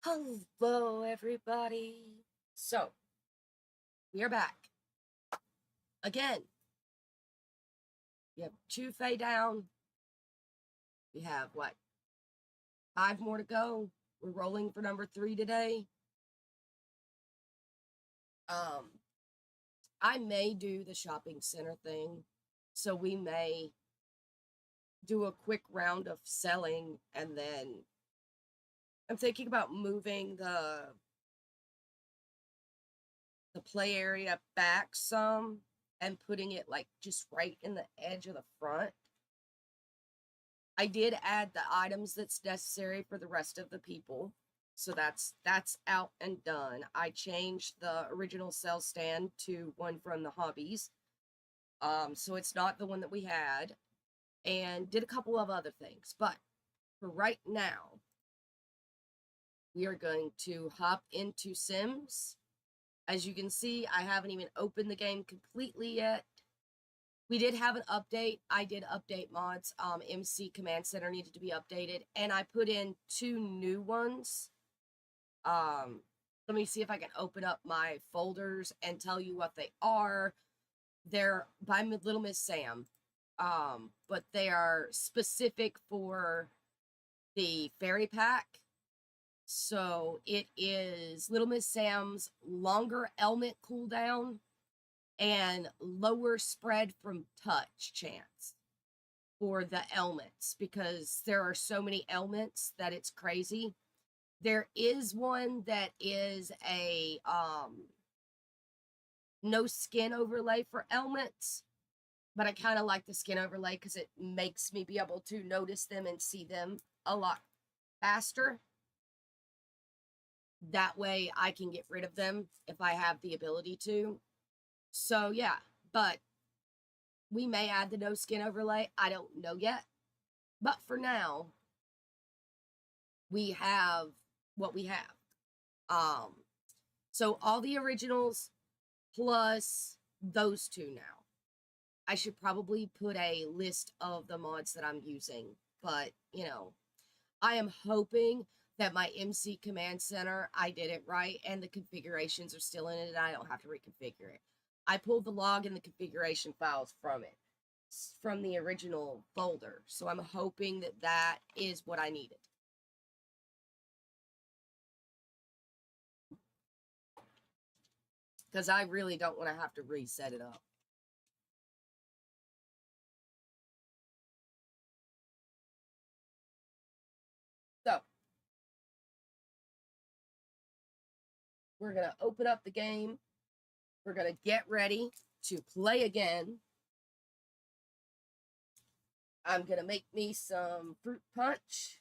Hello, everybody. So, we are back again. We have two Fae down. We have what? 5 more to go. We're rolling for number 3 today. Um, I may do the shopping center thing, so we may do a quick round of selling, and then I'm thinking about moving the play area back some and putting it like just right in the edge of the front. I did add the items that's necessary for the rest of the people. So that's out and done. I changed the original cell stand to one from the hobbies. So it's not the one that we had. And did a couple of other things. But for right now, we are going to hop into Sims. As you can see, I haven't even opened the game completely yet. We did have an update. I did update mods. MC Command Center needed to be updated, and I put in 2 new ones. Let me see if I can open up my folders and tell you what they are. They're by Little Miss Sam, but they are specific for the fairy pack. So it is Little Miss Sam's longer element cooldown and lower spread from touch chance for the ailments, because there are so many ailments that it's crazy. There is one that is a no skin overlay for ailments, but I kind of like the skin overlay because it makes me be able to notice them and see them a lot faster. That way I can get rid of them if I have the ability to. So yeah, but we may add the no skin overlay. I don't know yet. But for now, we have what we have. So all the originals plus those 2 now. I should probably put a list of the mods that I'm using, but you know, I am hoping that my MC Command Center, I did it right, and the configurations are still in it, and I don't have to reconfigure it. I pulled the log and the configuration files from it, from the original folder, so I'm hoping that that is what I needed. Because I really don't want to have to reset it up. So, we're going to open up the game. We're going to get ready to play again. I'm going to make me some fruit punch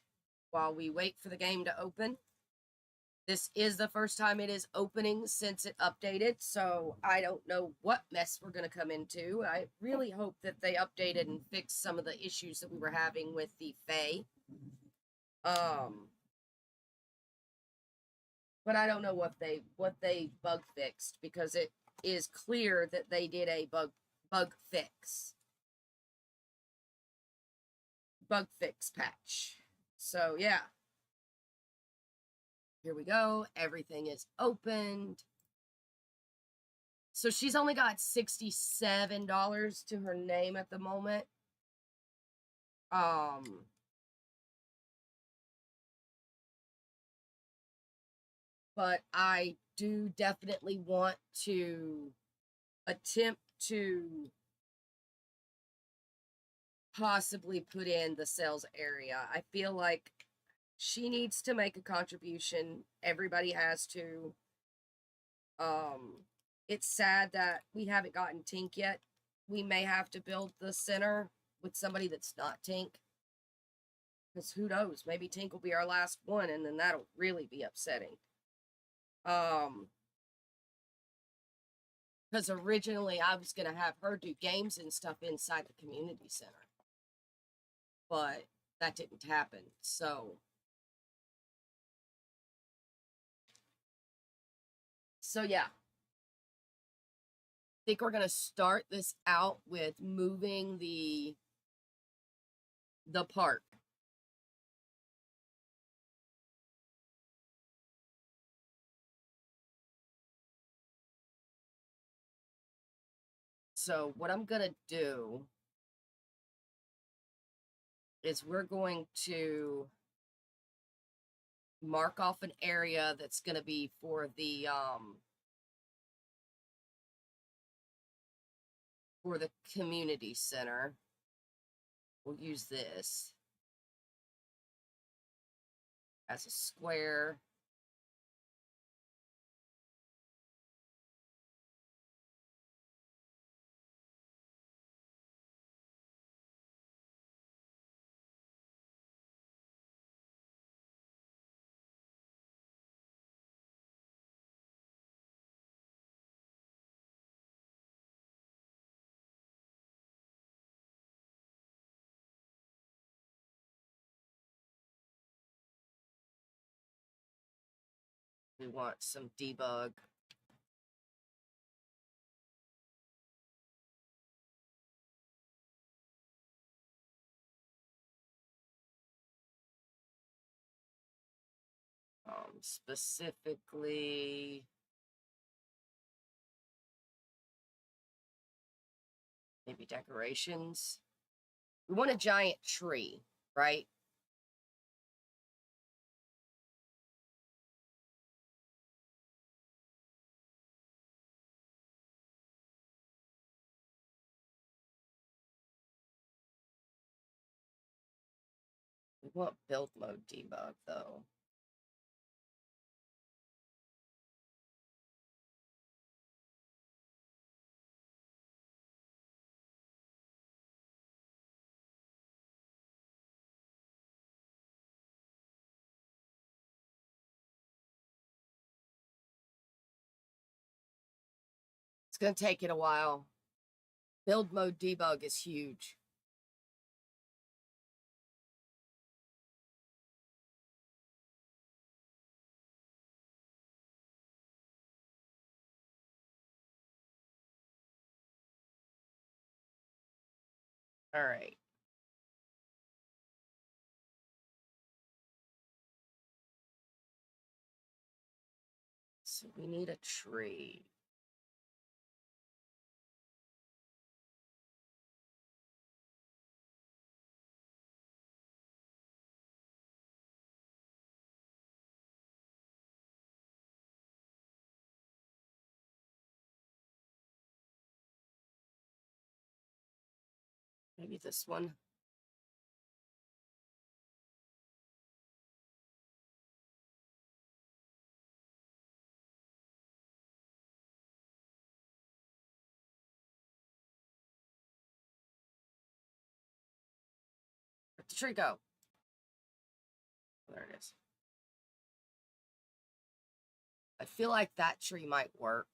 while we wait for the game to open. This is the first time it is opening since it updated, so I don't know what mess we're going to come into. I really hope that they updated and fixed some of the issues that we were having with the Fae. But I don't know what they bug fixed, because it is clear that they did a bug fix patch. So yeah, here we go. Everything is opened. So she's only got $67 to her name at the moment. But I do definitely want to attempt to possibly put in the sales area. I feel like she needs to make a contribution. Everybody has to. It's sad that we haven't gotten Tink yet. We may have to build the center with somebody that's not Tink. Because who knows? Maybe Tink will be our last one, and then that'll really be upsetting. Because originally I was going to have her do games and stuff inside the community center. But that didn't happen. So yeah. I think we're going to start this out with moving the park. So what I'm going to do is we're going to mark off an area that's going to be for the community center. We'll use this as a square. We want some debug. Specifically, maybe decorations. We want a giant tree, right? We want build mode debug, though. It's going to take it a while. Build mode debug is huge. All right. So we need a tree. Maybe this one. Where'd the tree go? There it is. I feel like that tree might work.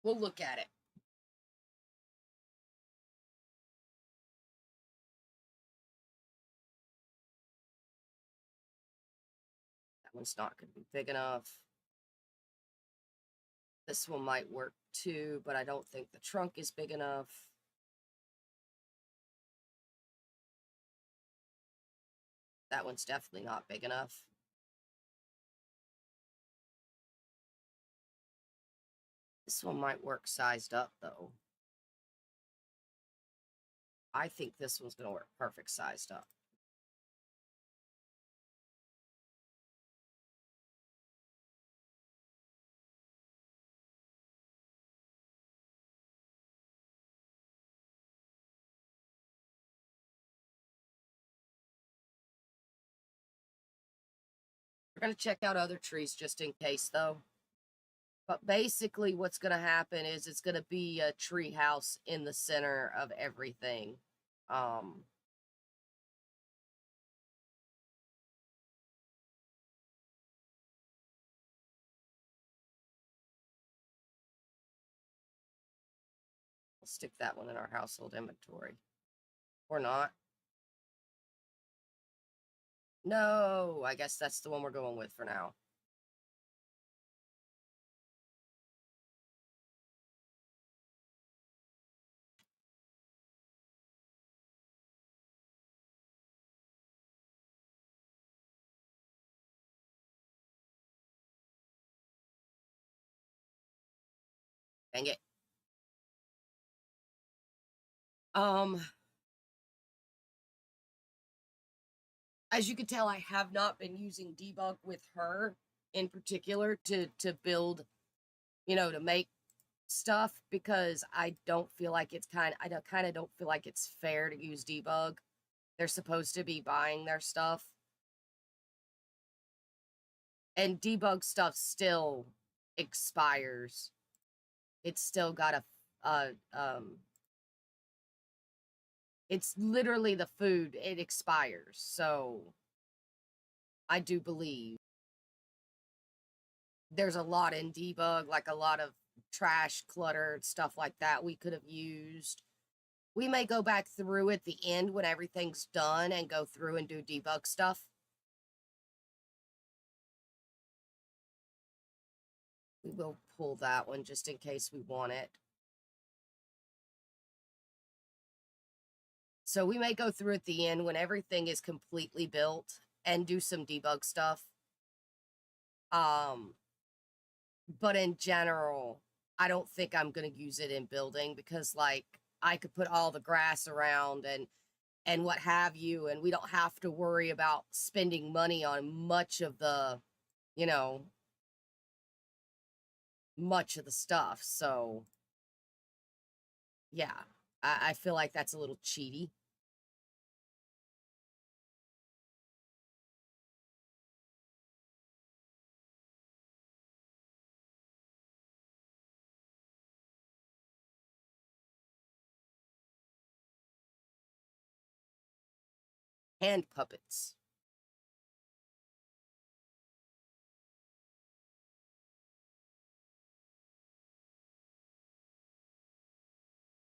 We'll look at it. That one's not going to be big enough. This one might work too, but I don't think the trunk is big enough. That one's definitely not big enough. This one might work sized up, though. I think this one's going to work perfect sized up. We're going to check out other trees just in case, though. But basically, what's going to happen is it's going to be a tree house in the center of everything. We'll stick that one in our household inventory. Or not. No, I guess that's the one we're going with for now. Dang it. Um, as you can tell, I have not been using debug with her in particular to build, to make stuff, because I don't feel like it's kind of don't feel like it's fair to use debug. They're supposed to be buying their stuff. And debug stuff still expires. It's still got it's literally the food, it expires. So I do believe there's a lot in debug, like a lot of trash, clutter, stuff like that we could have used. We may go back through at the end when everything's done and go through and do debug stuff. We will pull that one just in case we want it. So we may go through at the end when everything is completely built and do some debug stuff. But in general, I don't think I'm going to use it in building, because like I could put all the grass around and what have you, and we don't have to worry about spending money on much of the, you know, much of the stuff. So yeah, I feel like that's a little cheaty. Hand puppets.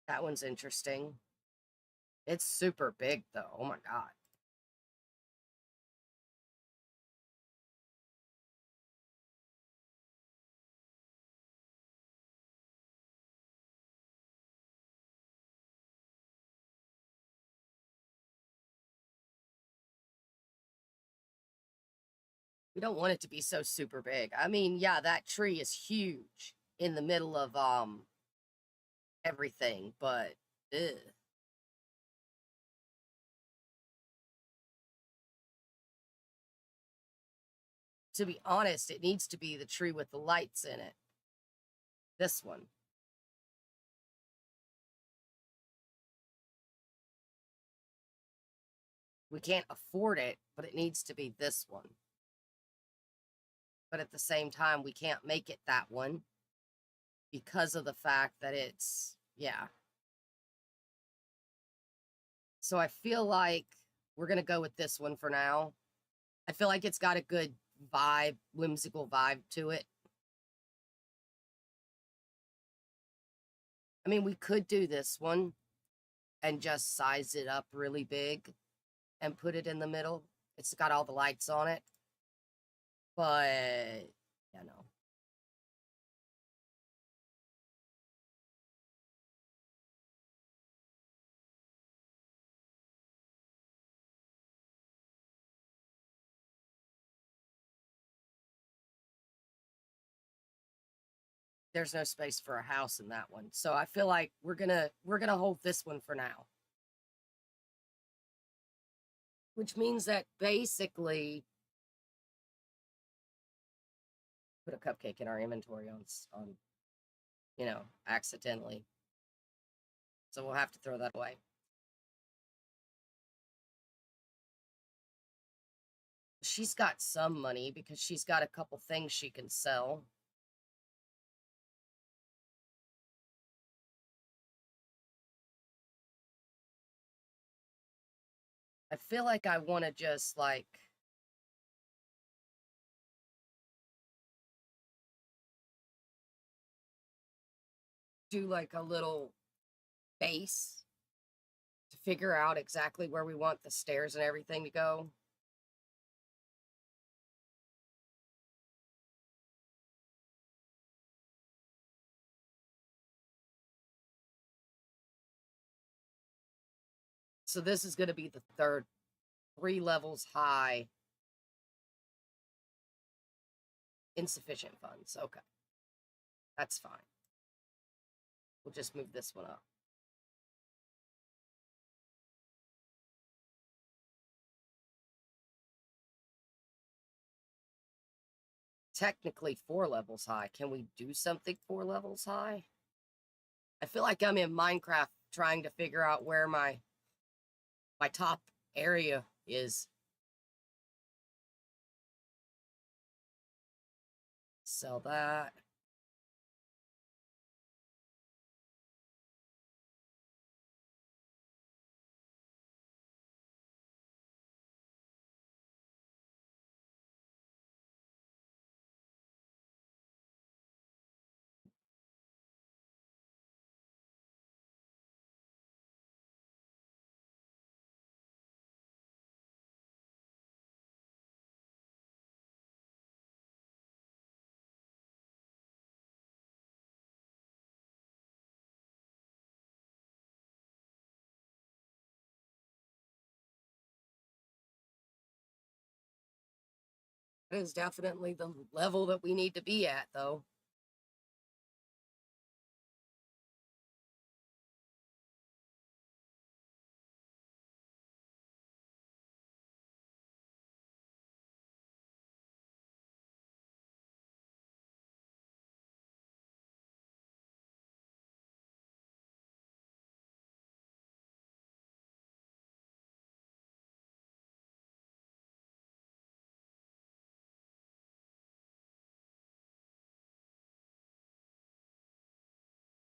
That one's interesting. It's super big though. Oh my God. We don't want it to be so super big. I mean, yeah, that tree is huge in the middle of everything, but ugh. To be honest, it needs to be the tree with the lights in it. This one. We can't afford it, but it needs to be this one. But at the same time, we can't make it that one because of the fact that it's, yeah. So I feel like we're going to go with this one for now. I feel like it's got a good vibe, whimsical vibe to it. I mean, we could do this one and just size it up really big and put it in the middle. It's got all the lights on it. But, yeah, no. There's no space for a house in that one. So I feel like we're gonna hold this one for now. Which means that basically put a cupcake in our inventory on accidentally. So we'll have to throw that away. She's got some money because she's got a couple things she can sell. I feel like I want to just like do like a little base to figure out exactly where we want the stairs and everything to go. So this is going to be the third, 3 levels high. Insufficient funds. Okay. That's fine. We'll just move this one up. Technically 4 levels high. Can we do something 4 levels high? I feel like I'm in Minecraft trying to figure out where my top area is. Sell that. That is definitely the level that we need to be at, though.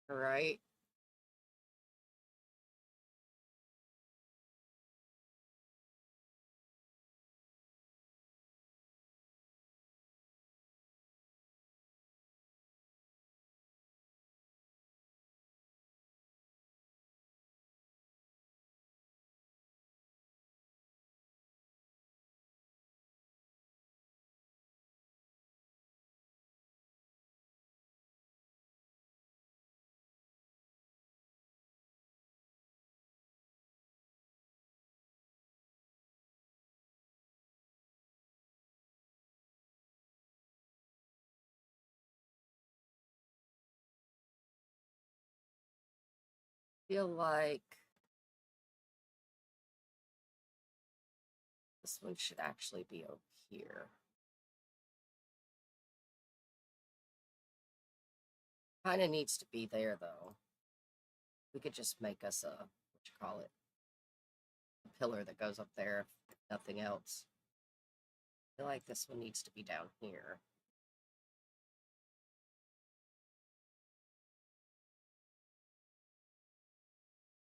All right. Feel like this one should actually be over here. Kind of needs to be there, though. We could just make us a, what you call it, a pillar that goes up there, if nothing else. I feel like this one needs to be down here.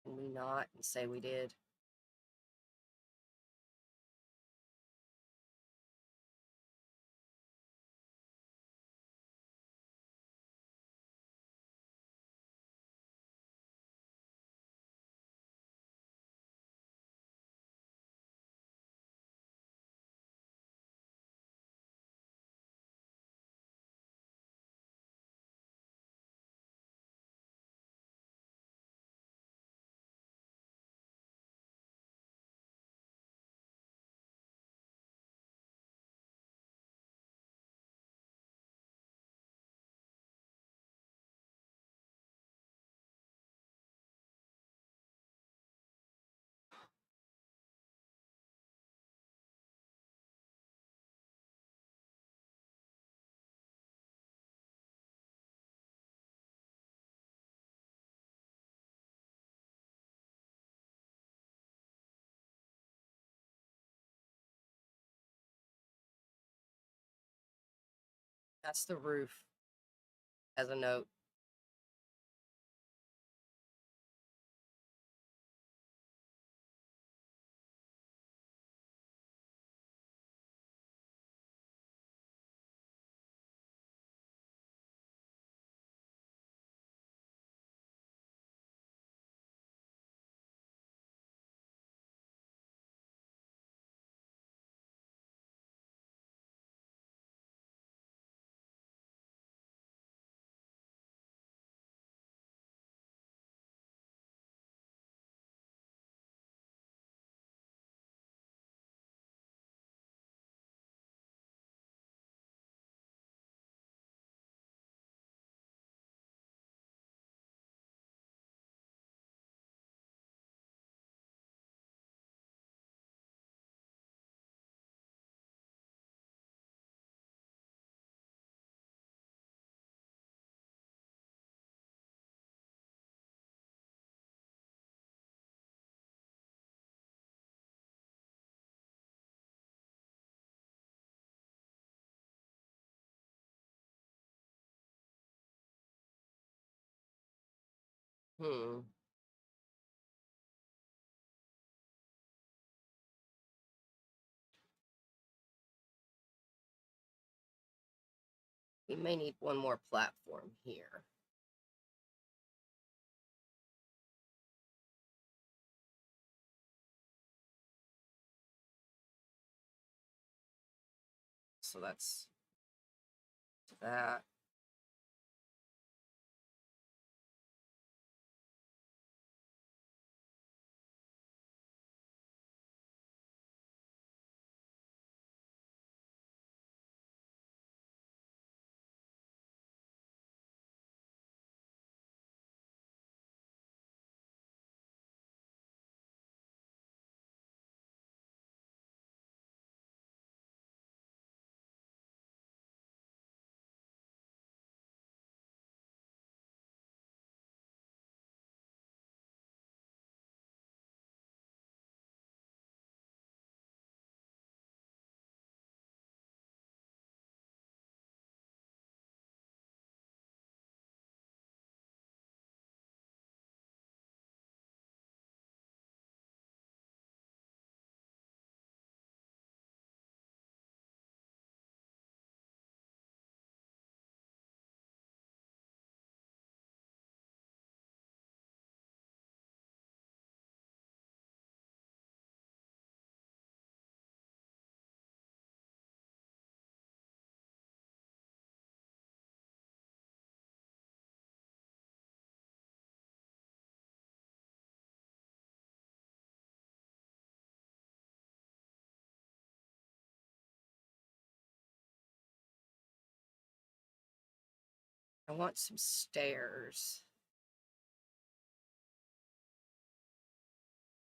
Can we not and say we did? That's the roof, as a note. Hmm. We may need one more platform here. So that's that. I want some stairs.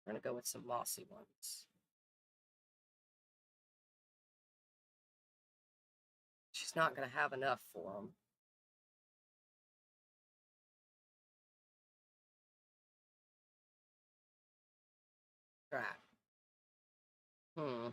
We're going to go with some mossy ones. She's not going to have enough for them. Right. Hmm.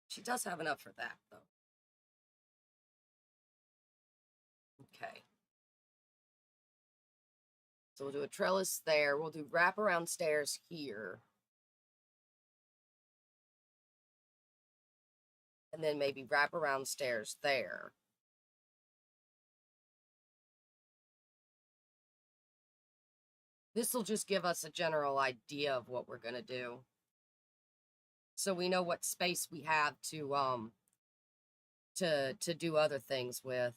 She does have enough for that, though. Okay. So we'll do a trellis there. We'll do wraparound stairs here. And then maybe wraparound stairs there. This will just give us a general idea of what we're going to do. So we know what space we have to do other things with.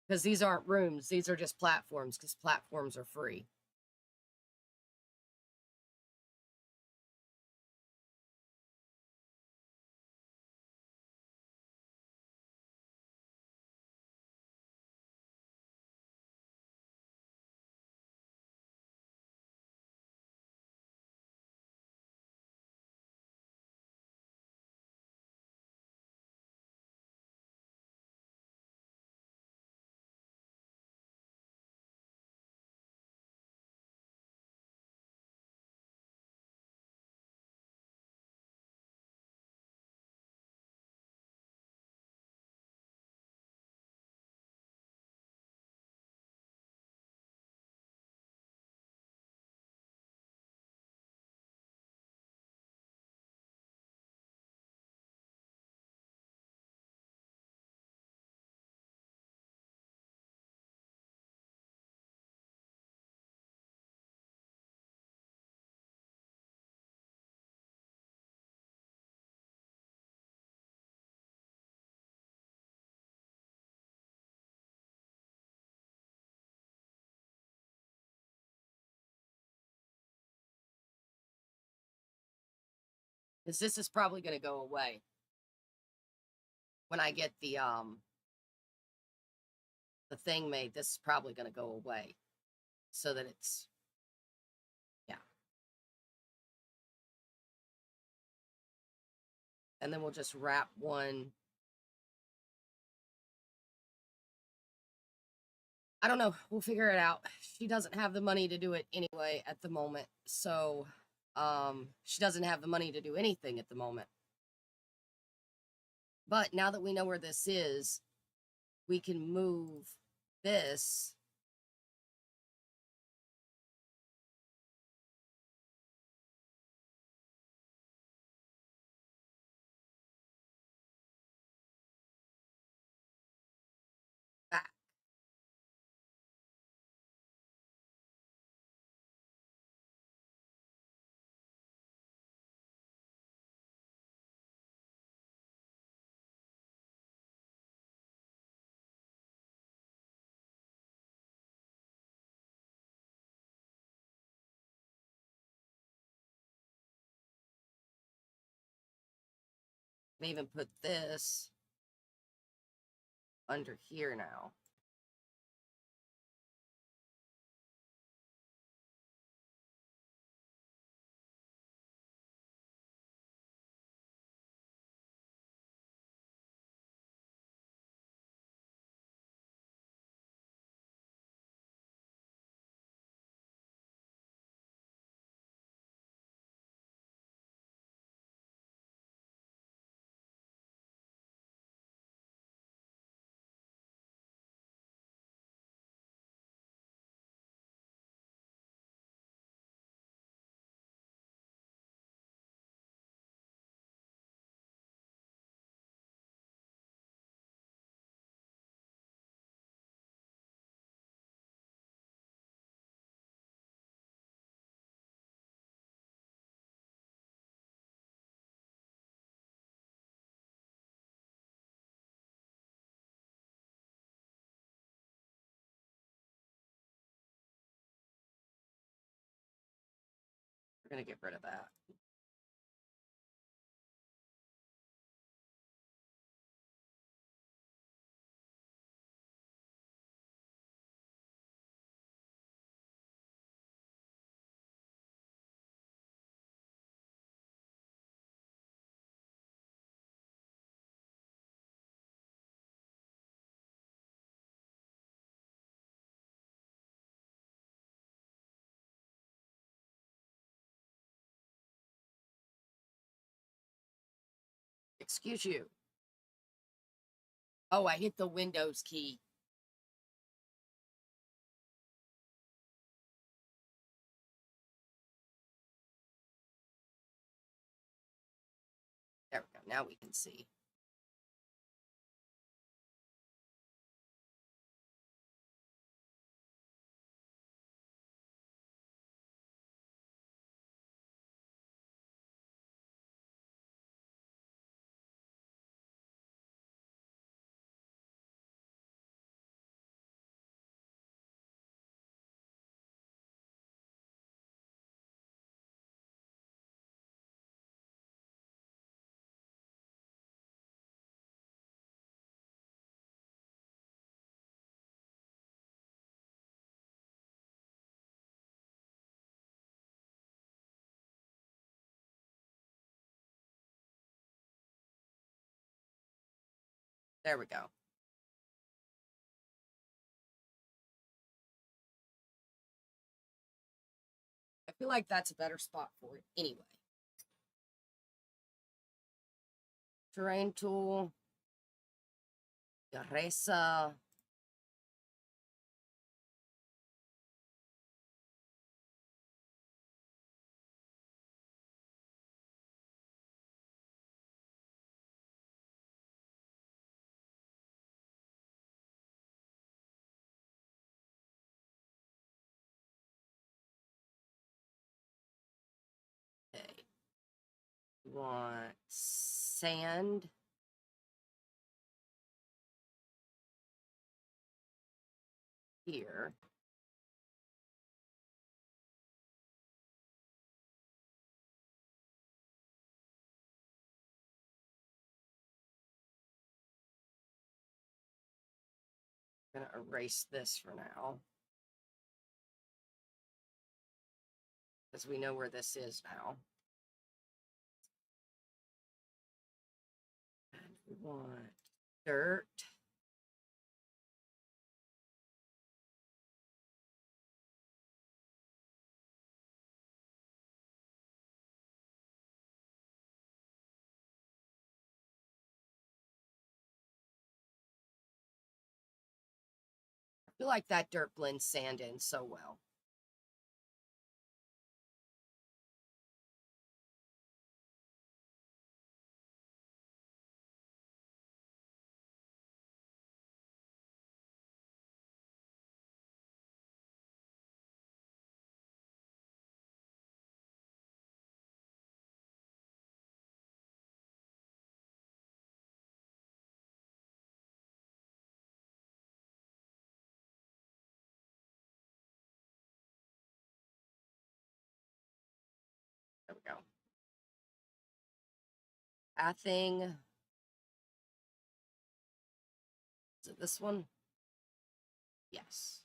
Because these aren't rooms, these are just platforms, because platforms are free. Because this is probably going to go away when I get the thing made. This is probably going to go away so that it's, yeah. And then we'll just wrap one. I don't know. We'll figure it out. She doesn't have the money to do it anyway at the moment. So, she doesn't have the money to do anything at the moment. But now that we know where this is, we can move this back. And even put this under here now. We're going to get rid of that. Excuse you. Oh, I hit the Windows key. There we go. Now we can see. There we go. I feel like that's a better spot for it anyway. Terrain tool. Erasa. Okay. We want sand. Here. I'm going to erase this for now, because we know where this is now. And we want dirt. I feel like that dirt blends sand in so well. There we go. Pathing. Is it this one? Yes.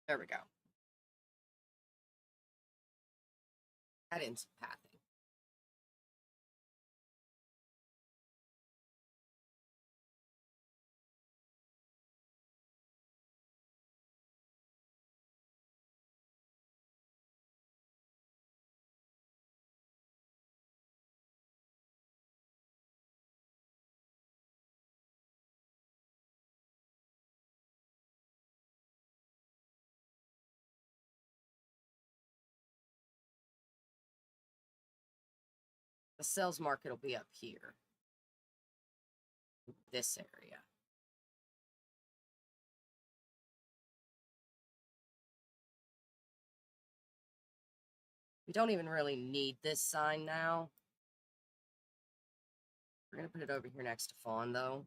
There we go. Add in some pathing. The sales market will be up here, this area. We don't even really need this sign now. We're going to put it over here next to Fawn, though.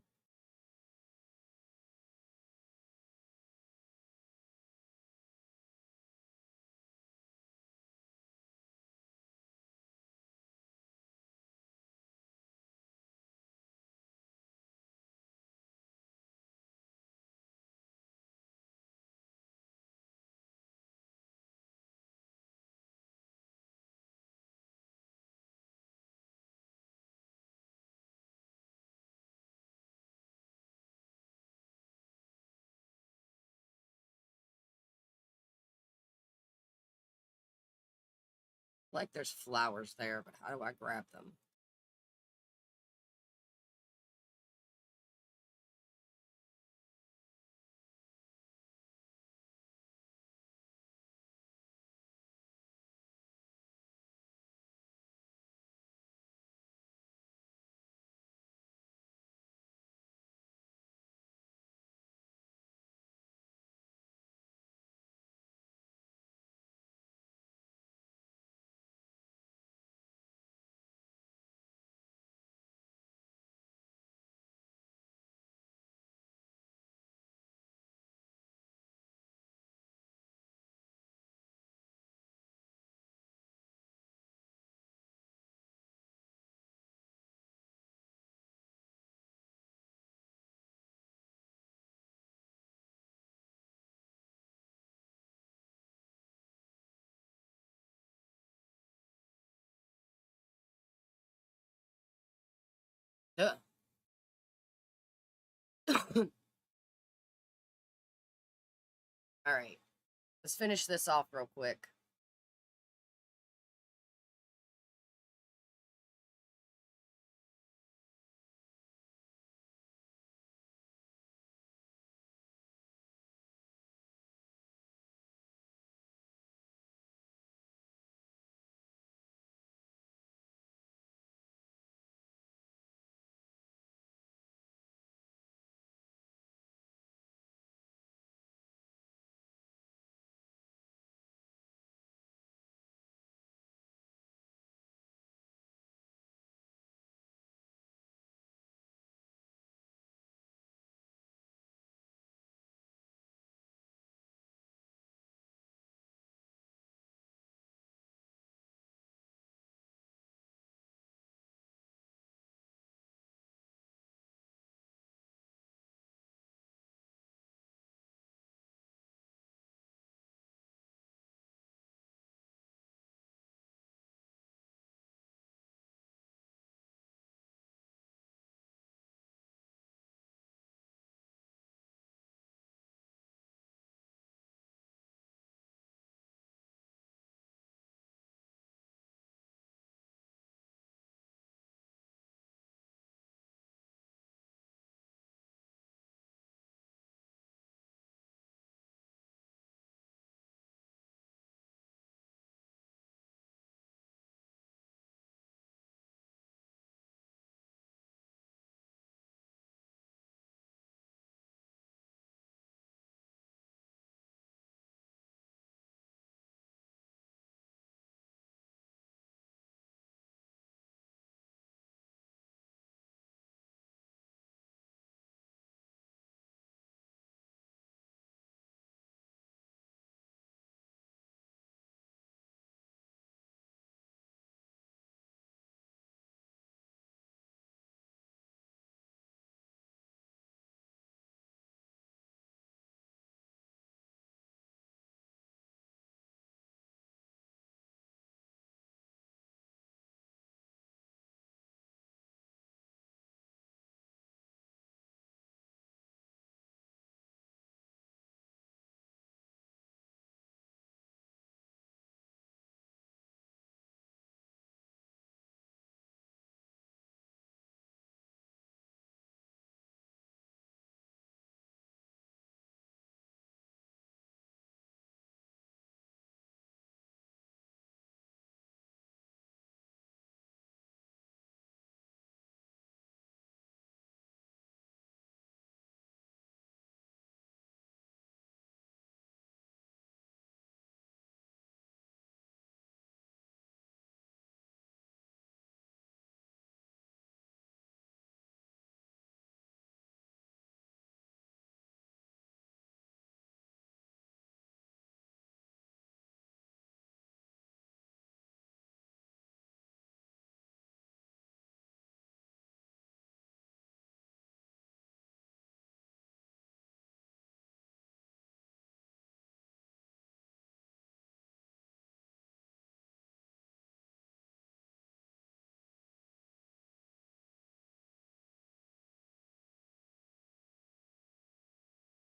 Like there's flowers there, but how do I grab them? Ugh. All right, let's finish this off real quick.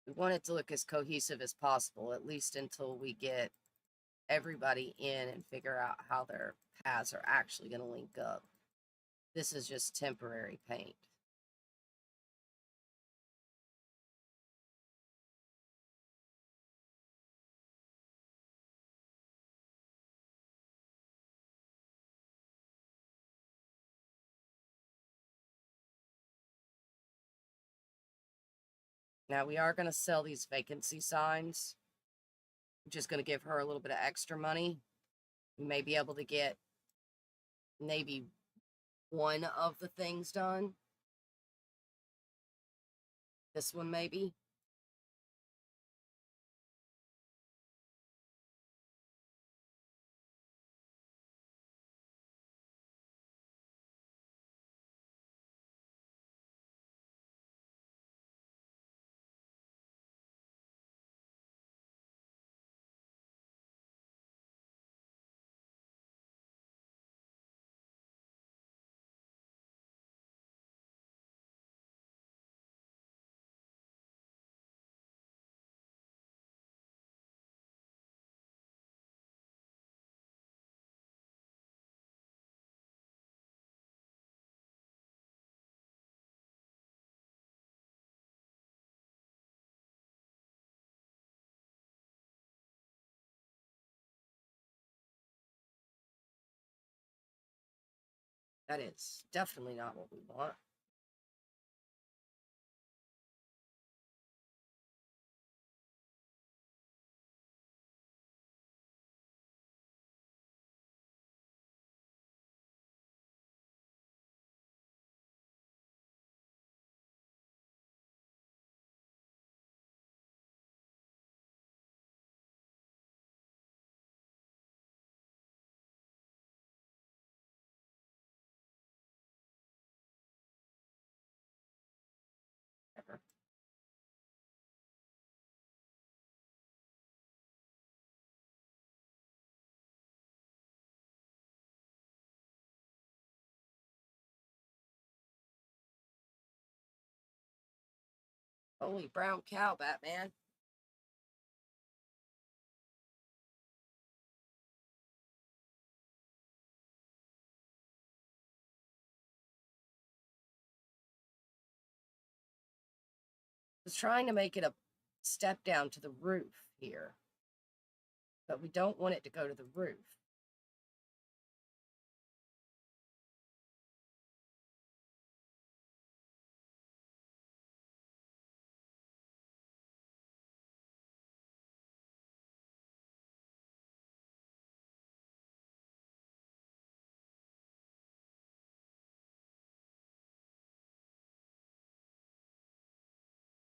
We want it to look as cohesive as possible, at least until we get everybody in and figure out how their paths are actually going to link up. This is just temporary paint. Now we are going to sell these vacancy signs, which is going to give her a little bit of extra money. We may be able to get maybe one of the things done. This one maybe. That is definitely not what we want. Ever. Holy brown cow, Batman. Was trying to make it a step down to the roof here, but we don't want it to go to the roof.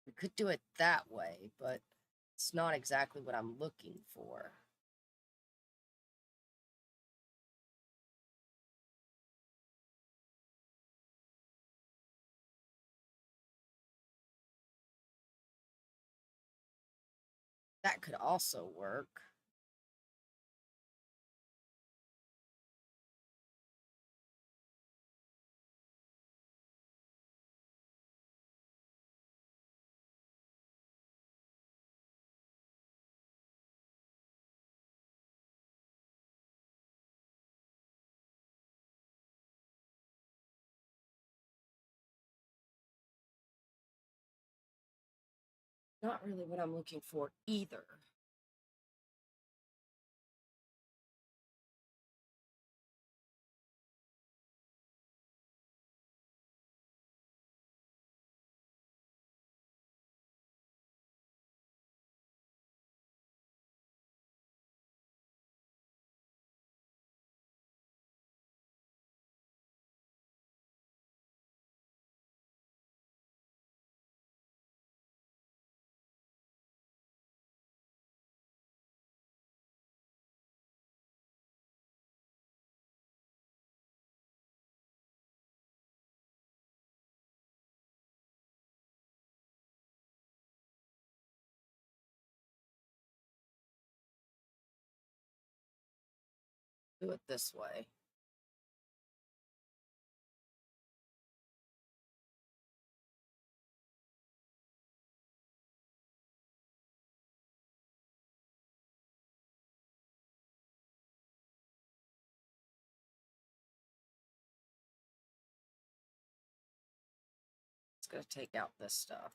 We could do it that way, but it's not exactly what I'm looking for. That could also work. Not really what I'm looking for either. Do it this way. It's going to take out this stuff.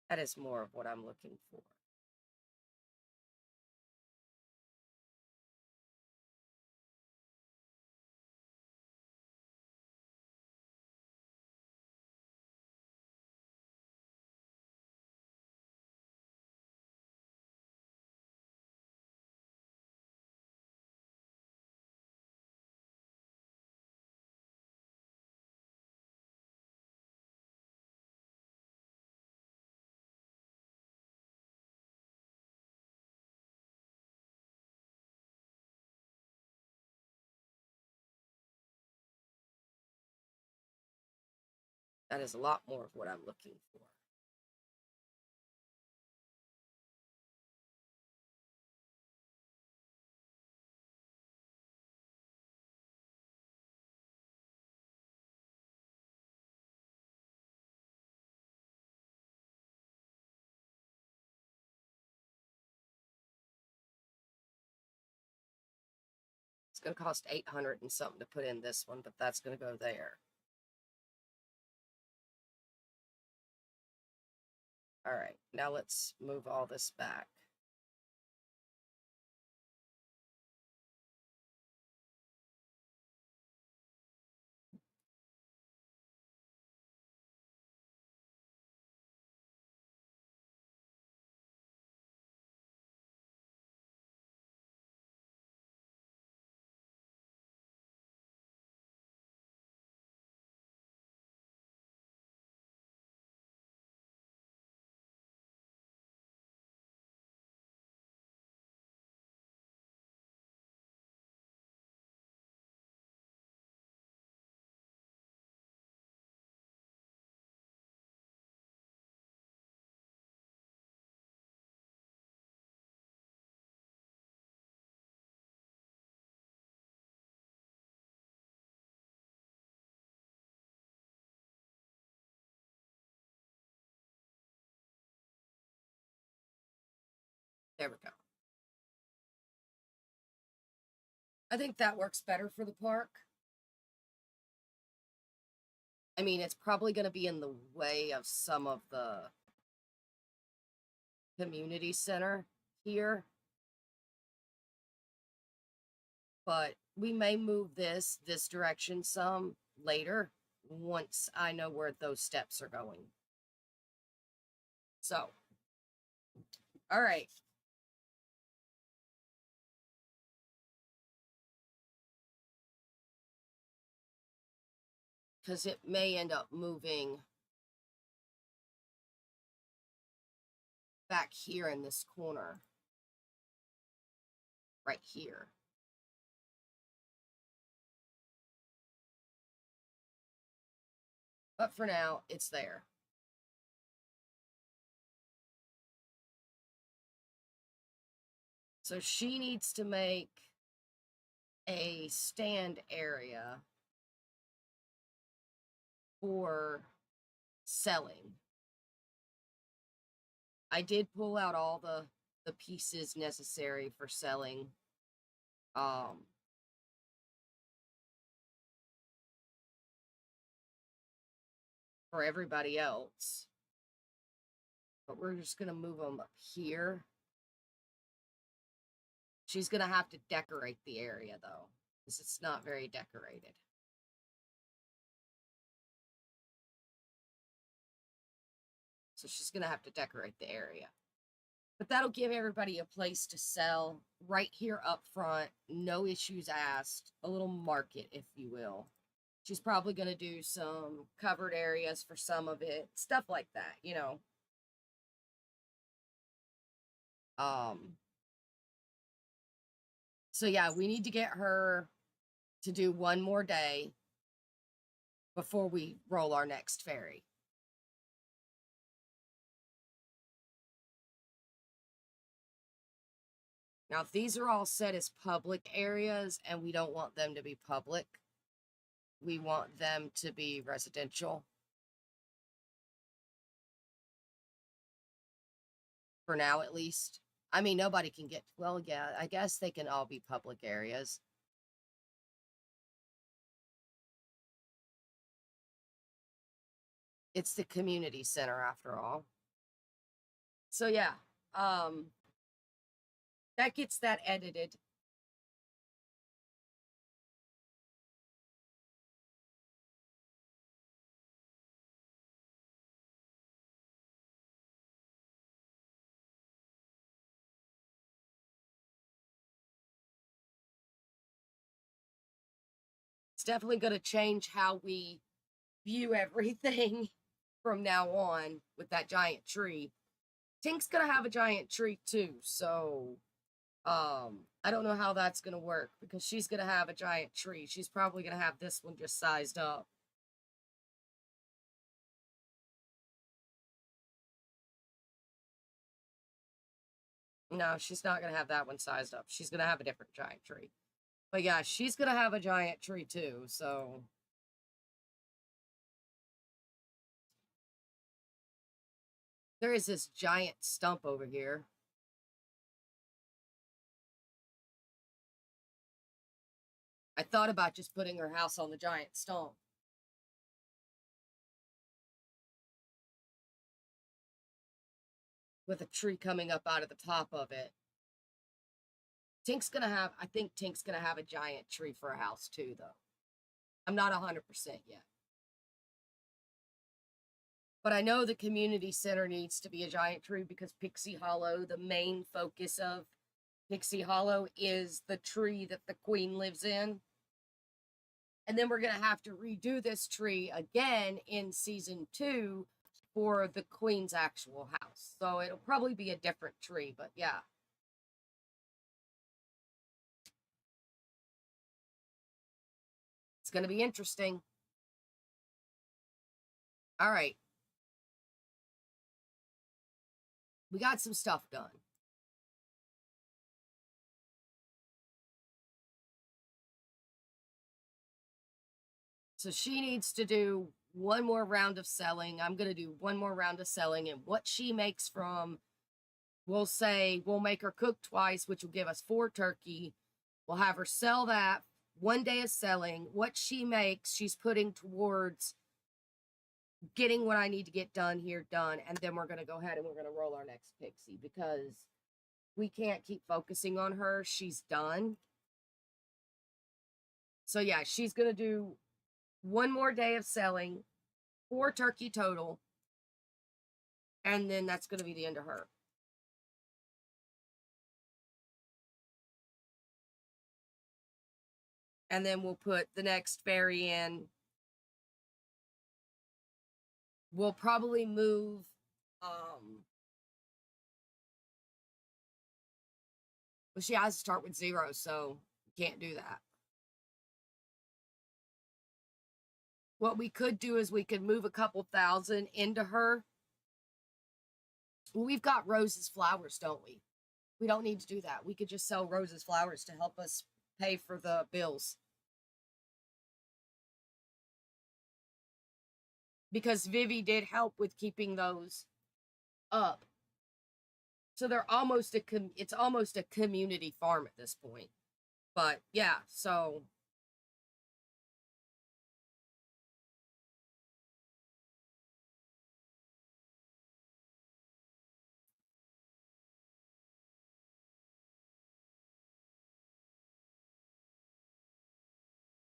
That is more of what I'm looking for. That is a lot more of what I'm looking for. It's going to cost 800 and something to put in this one, but that's going to go there. All right, now let's move all this back. There we go. I think that works better for the park. I mean, it's probably going to be in the way of some of the community center here. But we may move this direction some later once I know where those steps are going. So, all right. Because it may end up moving back here in this corner. Right here. But for now, it's there. So she needs to make a stand area for selling. I did pull out all the pieces necessary for selling. For everybody else. But we're just going to move them up here. She's going to have to decorate the area, though, because it's not very decorated. So she's going to have to decorate the area. But that'll give everybody a place to sell right here up front. No issues asked. A little market, if you will. She's probably going to do some covered areas for some of it. Stuff like that, you know. So yeah, we need to get her to do one more day before we roll our next fairy. Now, if these are all set as public areas and we don't want them to be public, we want them to be residential. For now, at least. I mean, nobody can get, well, yeah, I guess they can all be public areas. It's the community center after all. So yeah, that gets that edited. It's definitely going to change how we view everything from now on with that giant tree. Tink's going to have a giant tree too, so I don't know how that's going to work because she's going to have a giant tree. She's probably going to have this one just sized up. No, she's not going to have that one sized up. She's going to have a different giant tree. But yeah, she's going to have a giant tree too, so. There is this giant stump over here. I thought about just putting her house on the giant stump. With a tree coming up out of the top of it. I think Tink's gonna have a giant tree for a house too, though. I'm not 100% yet. But I know the community center needs to be a giant tree because Pixie Hollow, the main focus of Pixie Hollow is the tree that the queen lives in. And then we're going to have to redo this tree again in season 2 for the queen's actual house. So it'll probably be a different tree, but yeah. It's going to be interesting. All right. We got some stuff done. So she needs to do one more round of selling. I'm going to do one more round of selling. And what she makes from, we'll say, we'll make her cook twice, which will give us 4 turkey. We'll have her sell that. 1 day of selling. What she makes, she's putting towards getting what I need to get done here done. And then we're going to go ahead and we're going to roll our next pixie because we can't keep focusing on her. She's done. So yeah, she's going to do 1 more day of selling, 4 turkey total. And then that's going to be the end of her. And then we'll put the next fairy in. We'll probably move, well, she has to start with 0, so can't do that. What we could do is we could move a couple thousand into her. Well, we've got Rose's flowers, don't we? We don't need to do that. We could just sell Rose's flowers to help us pay for the bills. Because Vivi did help with keeping those up. So they're almost it's almost a community farm at this point. But yeah, so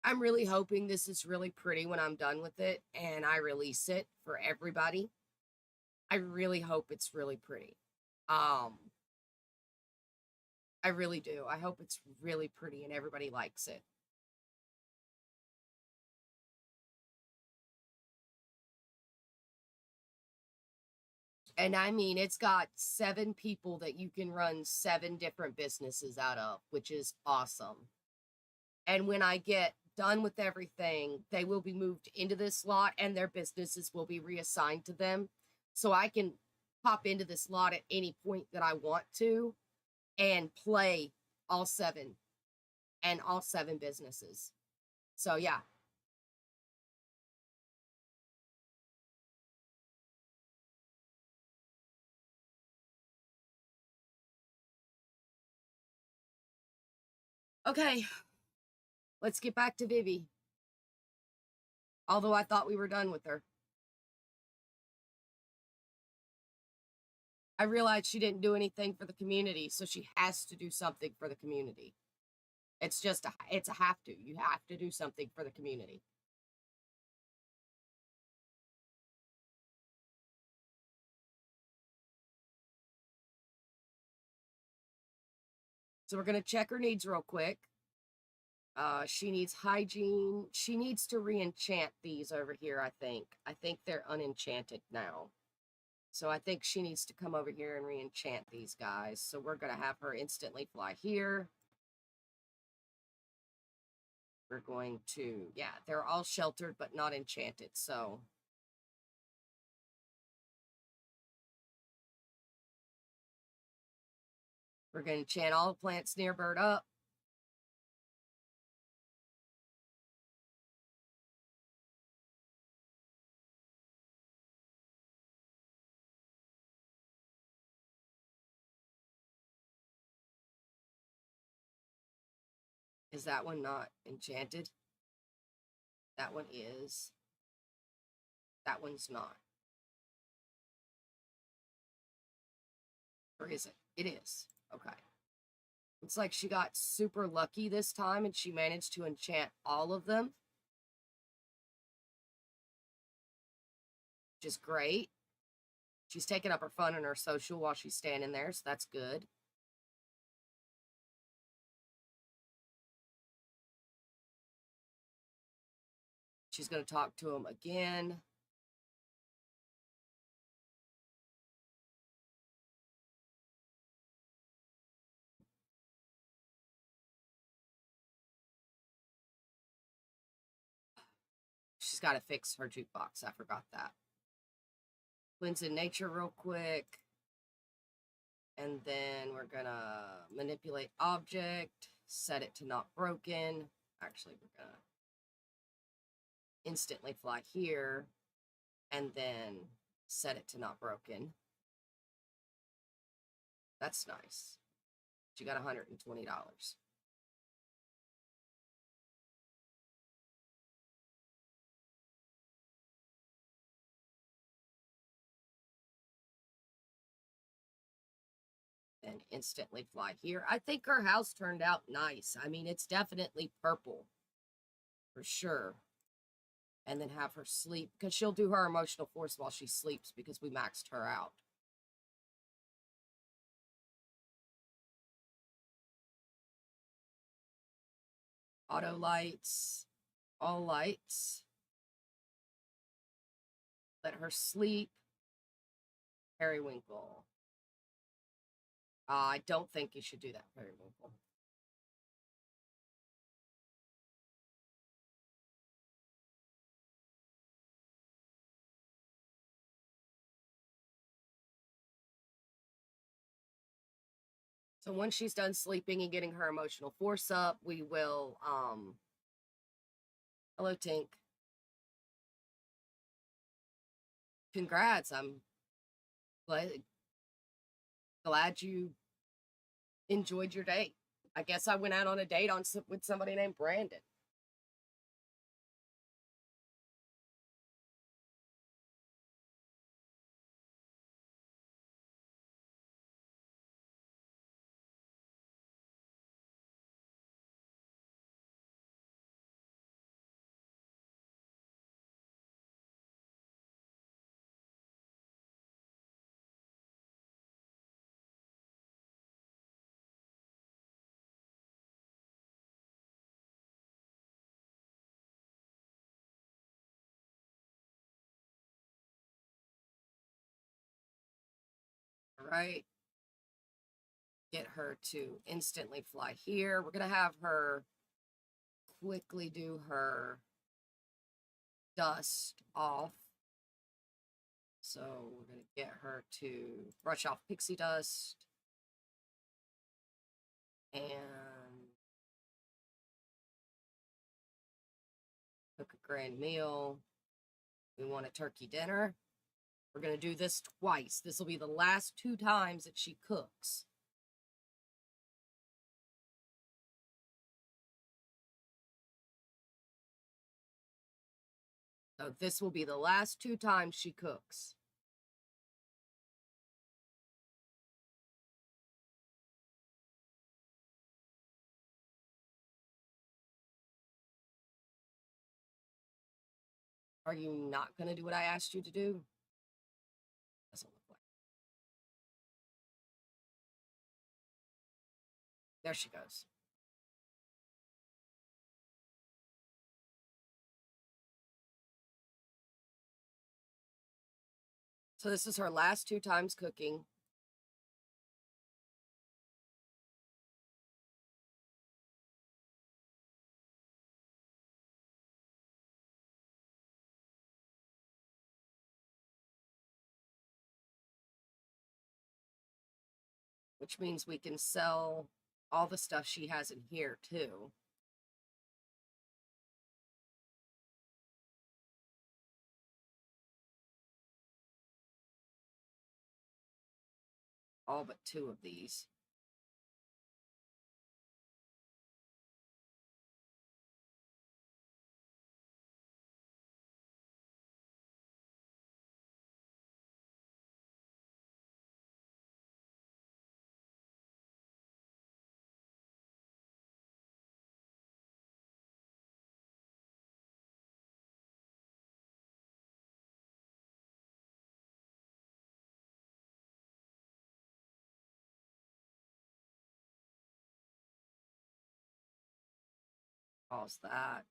I'm really hoping this is really pretty when I'm done with it and I release it for everybody. I really hope it's really pretty. I really do. I hope it's really pretty and everybody likes it. And I mean, it's got 7 people that you can run 7 different businesses out of, which is awesome. And when I get done with everything, they will be moved into this lot and their businesses will be reassigned to them. So I can pop into this lot at any point that I want to and play all 7 and all 7 businesses. So yeah. Okay. Let's get back to Vivi. Although I thought we were done with her. I realized she didn't do anything for the community, so she has to do something for the community. It's just it's a have to. You have to do something for the community. So we're going to check her needs real quick. She needs hygiene. She needs to re-enchant these over here, I think. I think they're unenchanted now. So I think she needs to come over here and re-enchant these guys. So we're going to have her instantly fly here. We're going to, yeah, they're all sheltered but not enchanted. So We're going to enchant all the plants near bird up. Is that one not enchanted? That one is. That one's not. Or is it? It is. Okay. It's like she got super lucky this time and she managed to enchant all of them. Which is great. She's taking up her fun and her social while she's standing there, so that's good. She's going to talk to him again. She's got to fix her jukebox. I forgot that. Cleanse in nature real quick. And then we're going to manipulate object, set it to not broken. Actually, we're going to instantly fly here and then set it to not broken. That's nice. She got $120. And instantly fly here. I think her house turned out nice. I mean, it's definitely purple for sure. And then have her sleep because she'll do her emotional force while she sleeps because we maxed her out. Auto lights, all lights. Let her sleep. Periwinkle. I don't think you should do that, Periwinkle. So once she's done sleeping and getting her emotional force up, we will, hello, Tink. Congrats. I'm glad you enjoyed your date. I guess I went out on a date with somebody named Brandon. Right. Get her to instantly fly here. We're going to have her quickly do her dust off. So we're going to get her to brush off pixie dust. And cook a grand meal. We want a turkey dinner. We're going to do this twice. This will be the last 2 times that she cooks. So this will be the last 2 times she cooks. Are you not going to do what I asked you to do? Doesn't look like. There she goes. So this is her last 2 times cooking. which means we can sell all the stuff she has in here too. All but 2 of these. Pause that.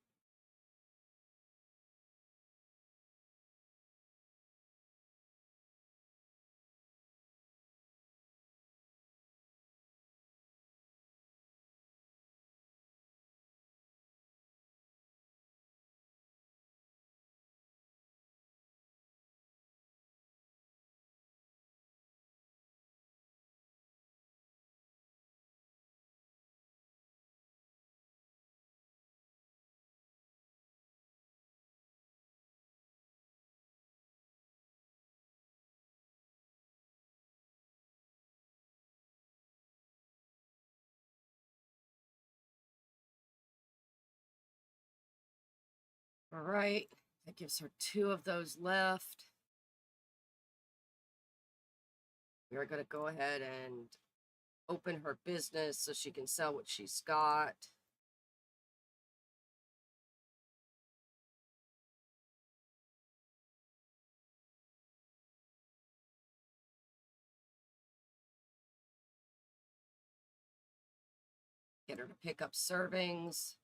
All right, that gives her 2 of those left. We're going to go ahead and open her business so she can sell what she's got. Get her to pick up servings.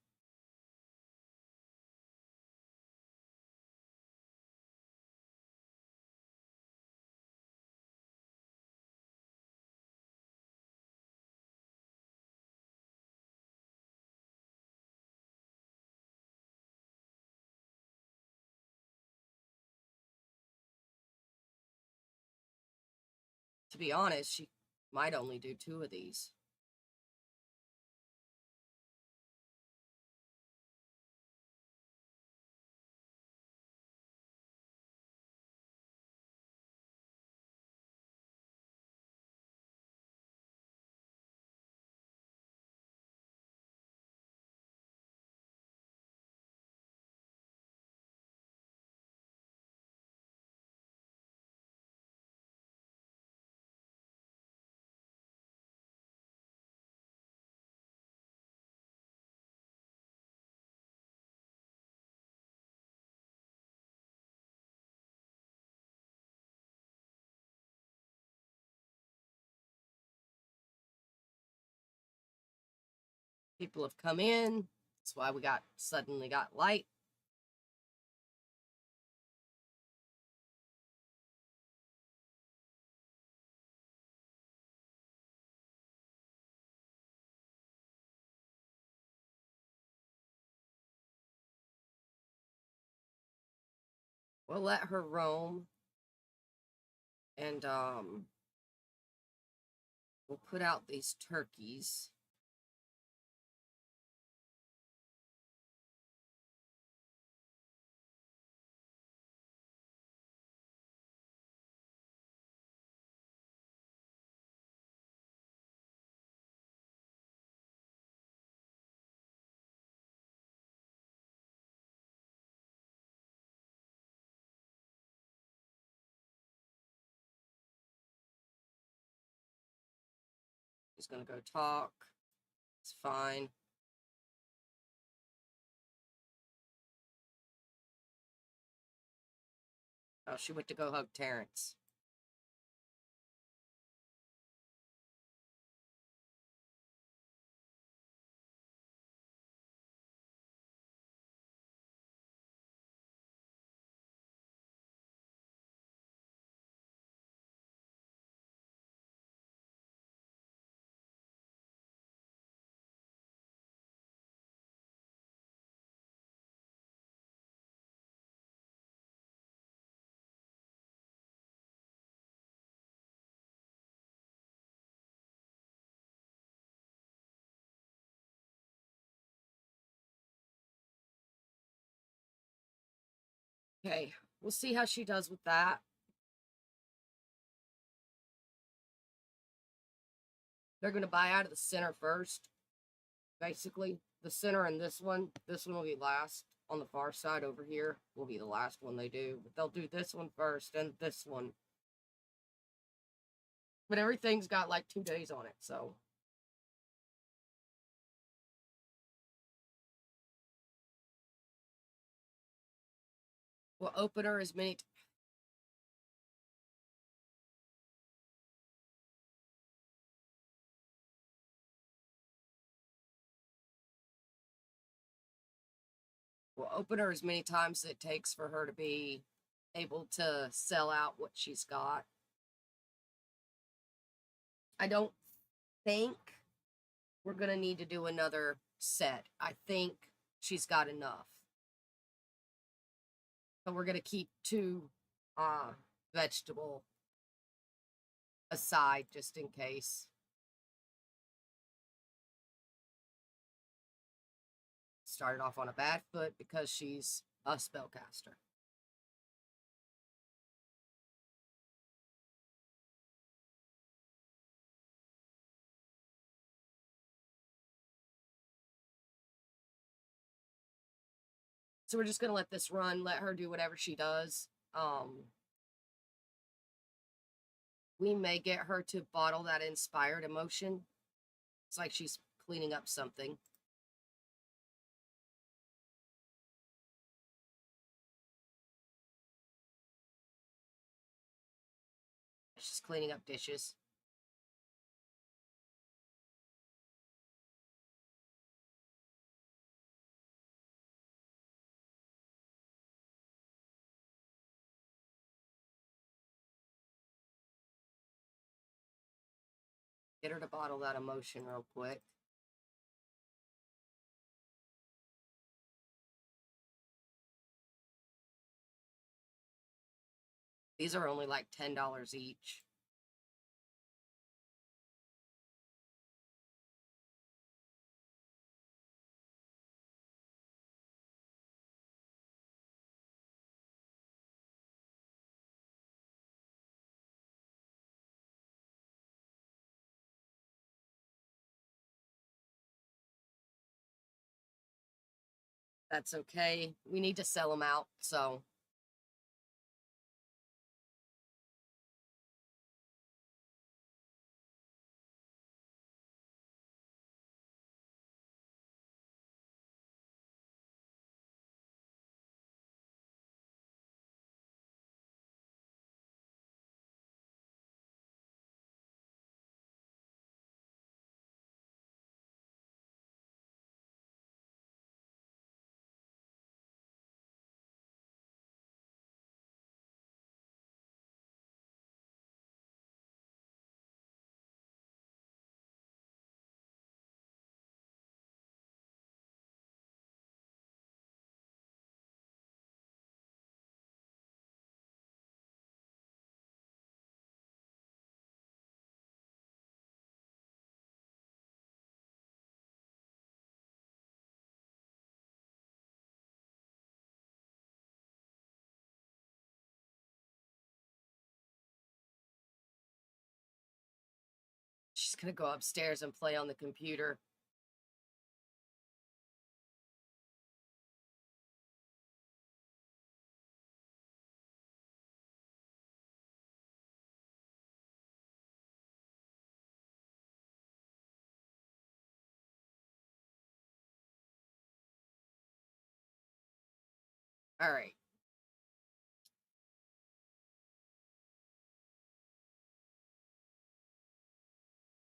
To be honest, she might only do 2 of these. People have come in. That's why we suddenly got light. We'll let her roam. And we'll put out these turkeys. She's gonna go talk. It's fine. Oh, she went to go hug Terrence. Okay, we'll see how she does with that. They're going to buy out of the center first, basically. The center and this one will be last. On the far side over here will be the last one they do. But they'll do this one first and this one. But everything's got like 2 days on it, so. We'll open her as many. We'll open her as many times as it takes for her to be able to sell out what she's got. I don't think we're going to need to do another set. I think she's got enough. But we're going to keep 2 vegetable aside just in case. Started off on a bad foot because she's a spellcaster. So we're just going to let this run, let her do whatever she does. We may get her to bottle that inspired emotion. It's like she's cleaning up something. She's cleaning up dishes. Get her to bottle that emotion real quick. These are only like $10 each. That's okay. We need to sell them out, so. She's going to go upstairs and play on the computer. All right.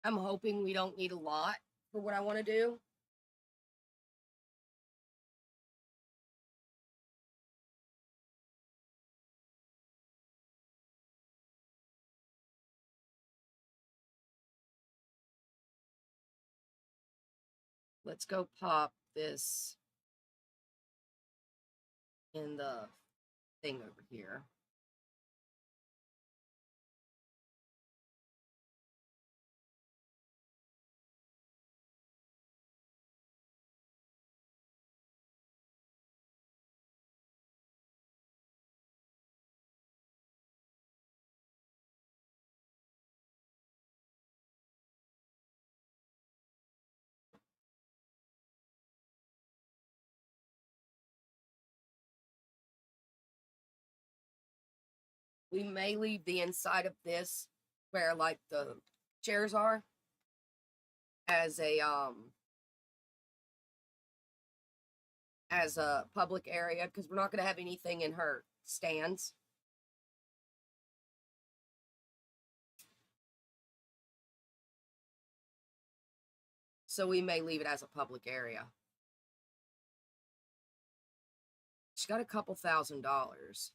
I'm hoping we don't need a lot for what I want to do. Let's go pop this in the thing over here. We may leave the inside of this where like the chairs are as a public area because we're not going to have anything in her stands. So we may leave it as a public area. She got a couple $1,000s.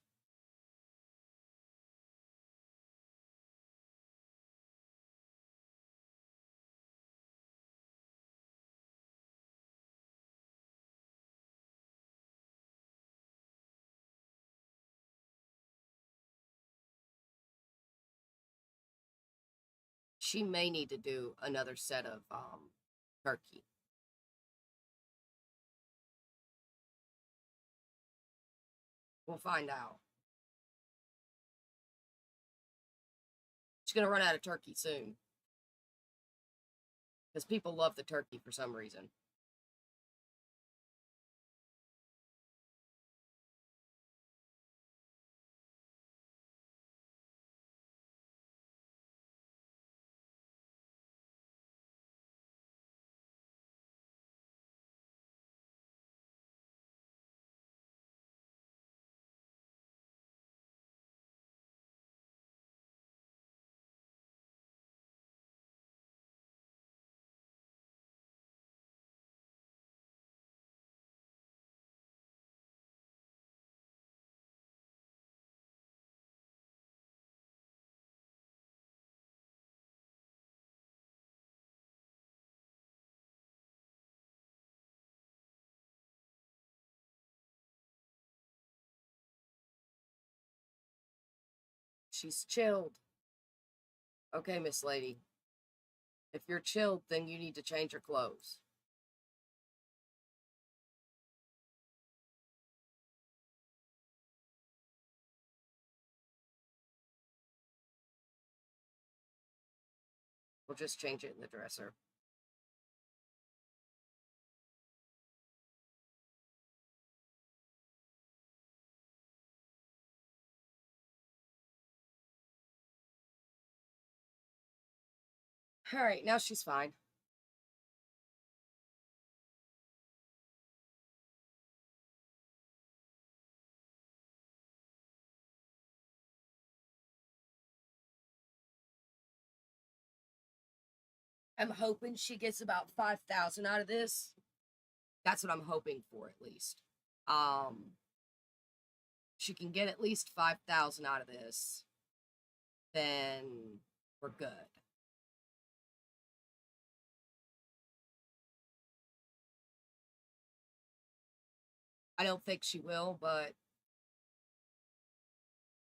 She may need to do another set of turkey. We'll find out. She's going to run out of turkey soon. Because people love the turkey for some reason. She's chilled. Okay, Miss Lady. If you're chilled, then you need to change your clothes. We'll just change it in the dresser. All right, now she's fine. I'm hoping she gets about 5,000 out of this. That's what I'm hoping for, at least. She can get at least 5,000 out of this, then we're good. I don't think she will, but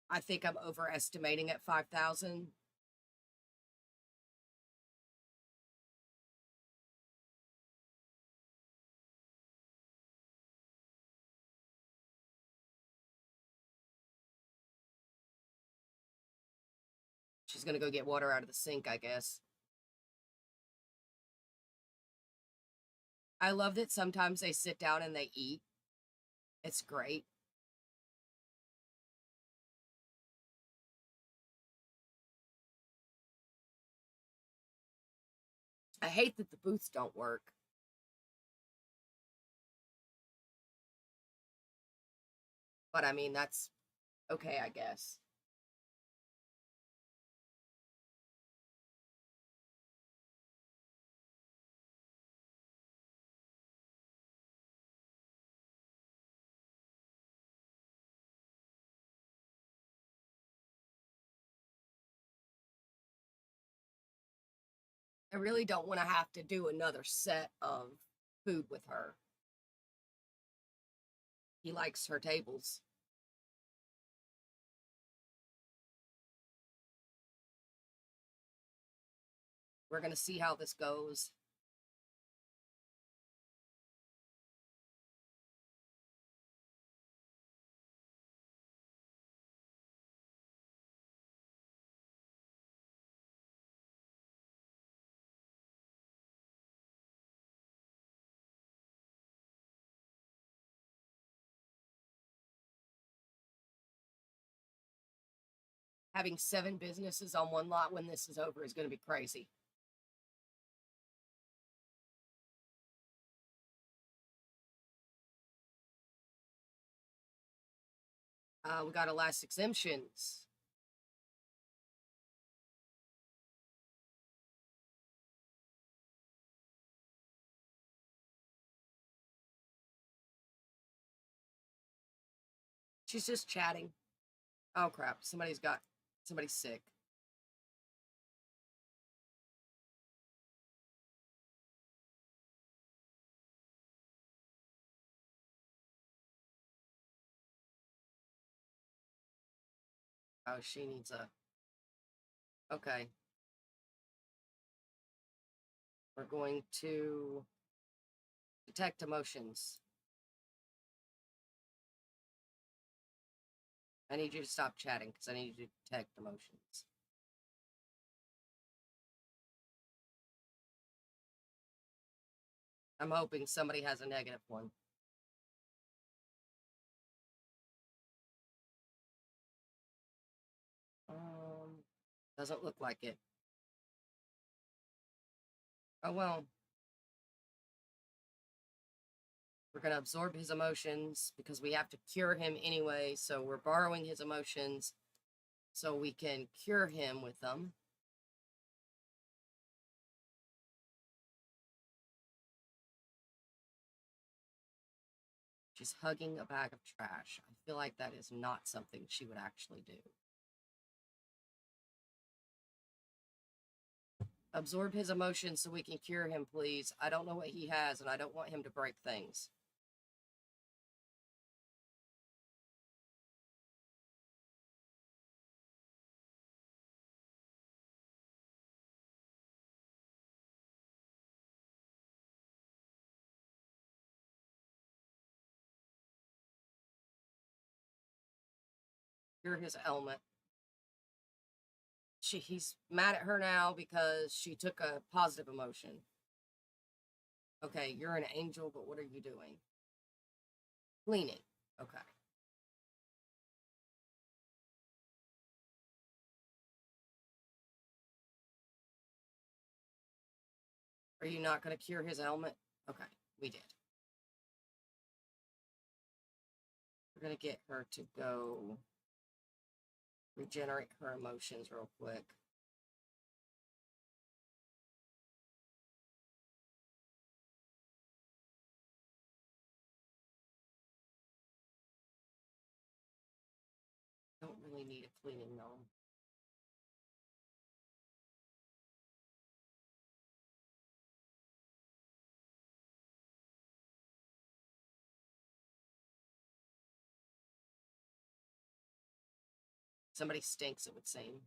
I think I'm overestimating at 5,000. She's gonna go get water out of the sink, I guess. I love that sometimes they sit down and they eat. It's great. I hate that the booths don't work. But I mean, that's okay, I guess. I really don't want to have to do another set of food with her. He likes her tables. We're going to see how this goes. Having 7 businesses on one lot when this is over is going to be crazy. We got last exemptions. She's just chatting. Oh crap! Somebody's sick. Oh, she needs a. Okay. We're going to detect emotions. I need you to stop chatting because I need you to detect emotions. I'm hoping somebody has a negative one. Doesn't look like it. Oh well. We're going to absorb his emotions because we have to cure him anyway. So we're borrowing his emotions so we can cure him with them. She's hugging a bag of trash. I feel like that is not something she would actually do. Absorb his emotions so we can cure him, please. I don't know what he has, and I don't want him to break things. Cure his ailment. He's mad at her now because she took a positive emotion. Okay, you're an angel, but what are you doing? Cleaning. Okay. Are you not going to cure his ailment? Okay, we did. We're going to get her to go regenerate her emotions real quick. Don't really need a cleaning though. Somebody stinks, it would seem.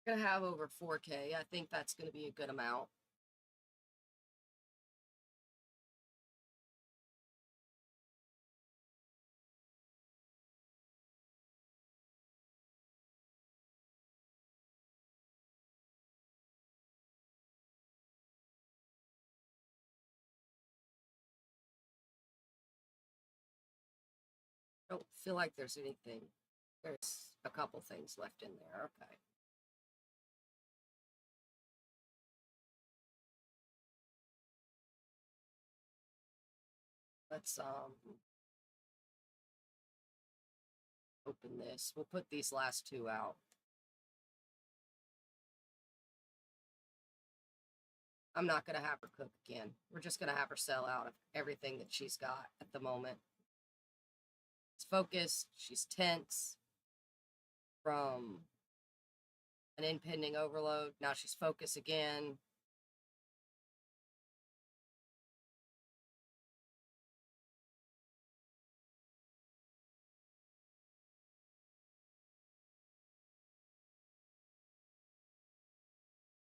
Gonna have over 4K. I think that's gonna be a good amount. I don't feel like there's anything. There's a couple things left in there. Okay. Let's open this. We'll put these last 2 out. I'm not gonna have her cook again. We're just gonna have her sell out of everything that she's got at the moment. She's focused. She's tense from an impending overload. Now she's focused again.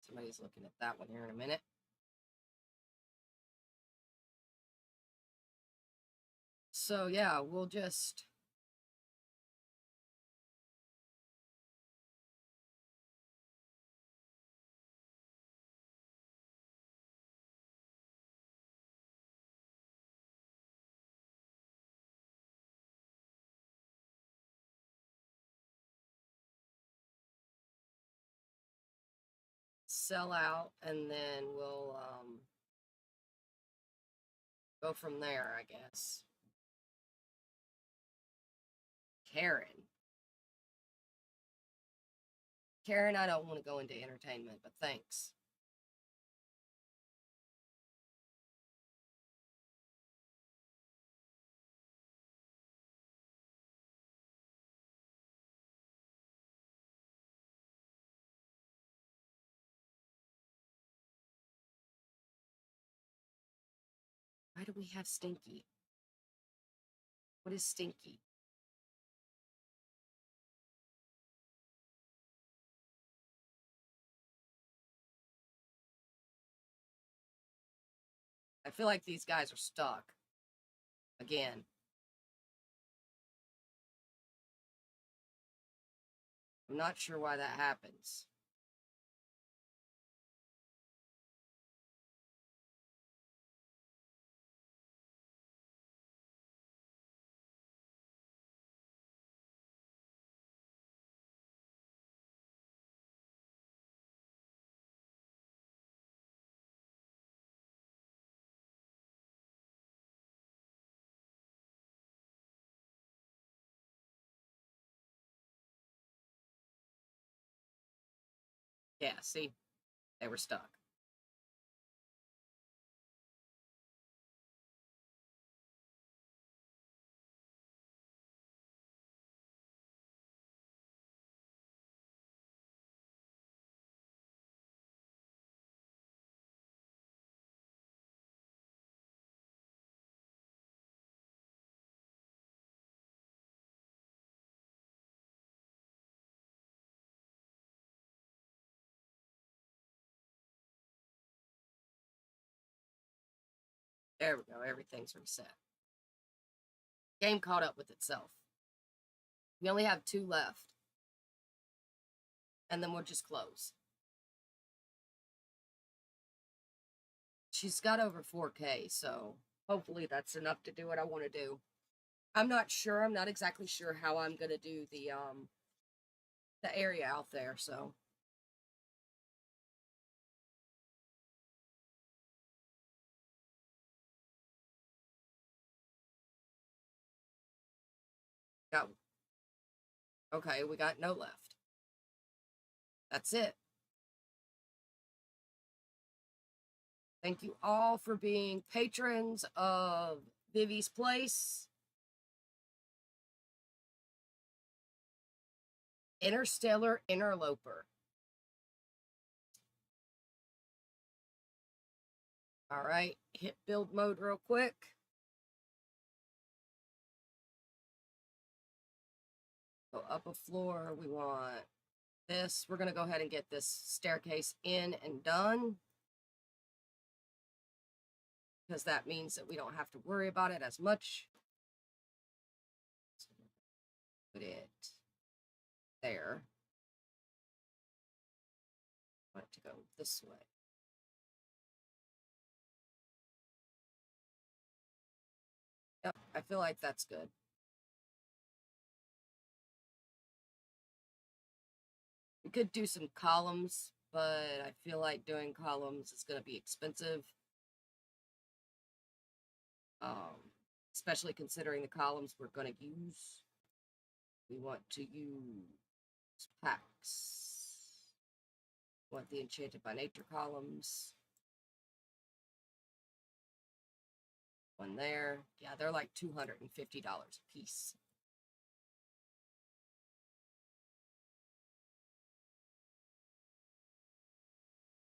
Somebody's looking at that one here in a minute. So yeah, we'll just sell out and then we'll go from there, I guess. Karen. Karen, I don't want to go into entertainment, but thanks. Why do we have Stinky? What is Stinky? I feel like these guys are stuck. Again. I'm not sure why that happens. Yeah, see? They were stuck. There we go. Everything's reset. Game caught up with itself. We only have 2 left. And then we'll just close. She's got over 4K, so hopefully that's enough to do what I want to do. I'm not sure. I'm not exactly sure how I'm going to do the area out there, so got okay, we got no left. That's it. Thank you all for being patrons of Vivi's Place. Interstellar Interloper. All right, hit build mode real quick. Go up a floor. We want this. We're going to go ahead and get this staircase in and done, because that means that we don't have to worry about it as much. So put it there. I want it to go this way. Yep, I feel like that's good. We could do some columns, but I feel like doing columns is going to be expensive. Especially considering the columns we're going to use. We want to use packs. We want the Enchanted by Nature columns. One there. Yeah, they're like $250 a piece.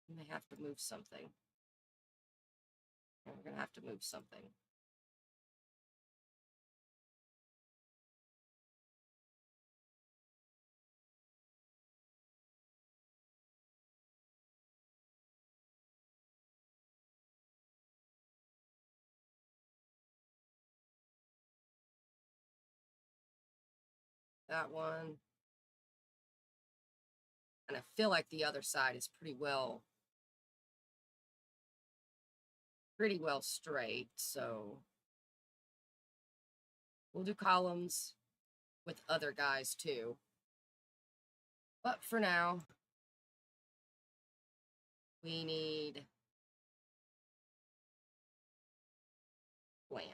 We may have to move something. We're going to have to move something. That one. And I feel like the other side is pretty well straight. So we'll do columns with other guys too. But for now, we need plants.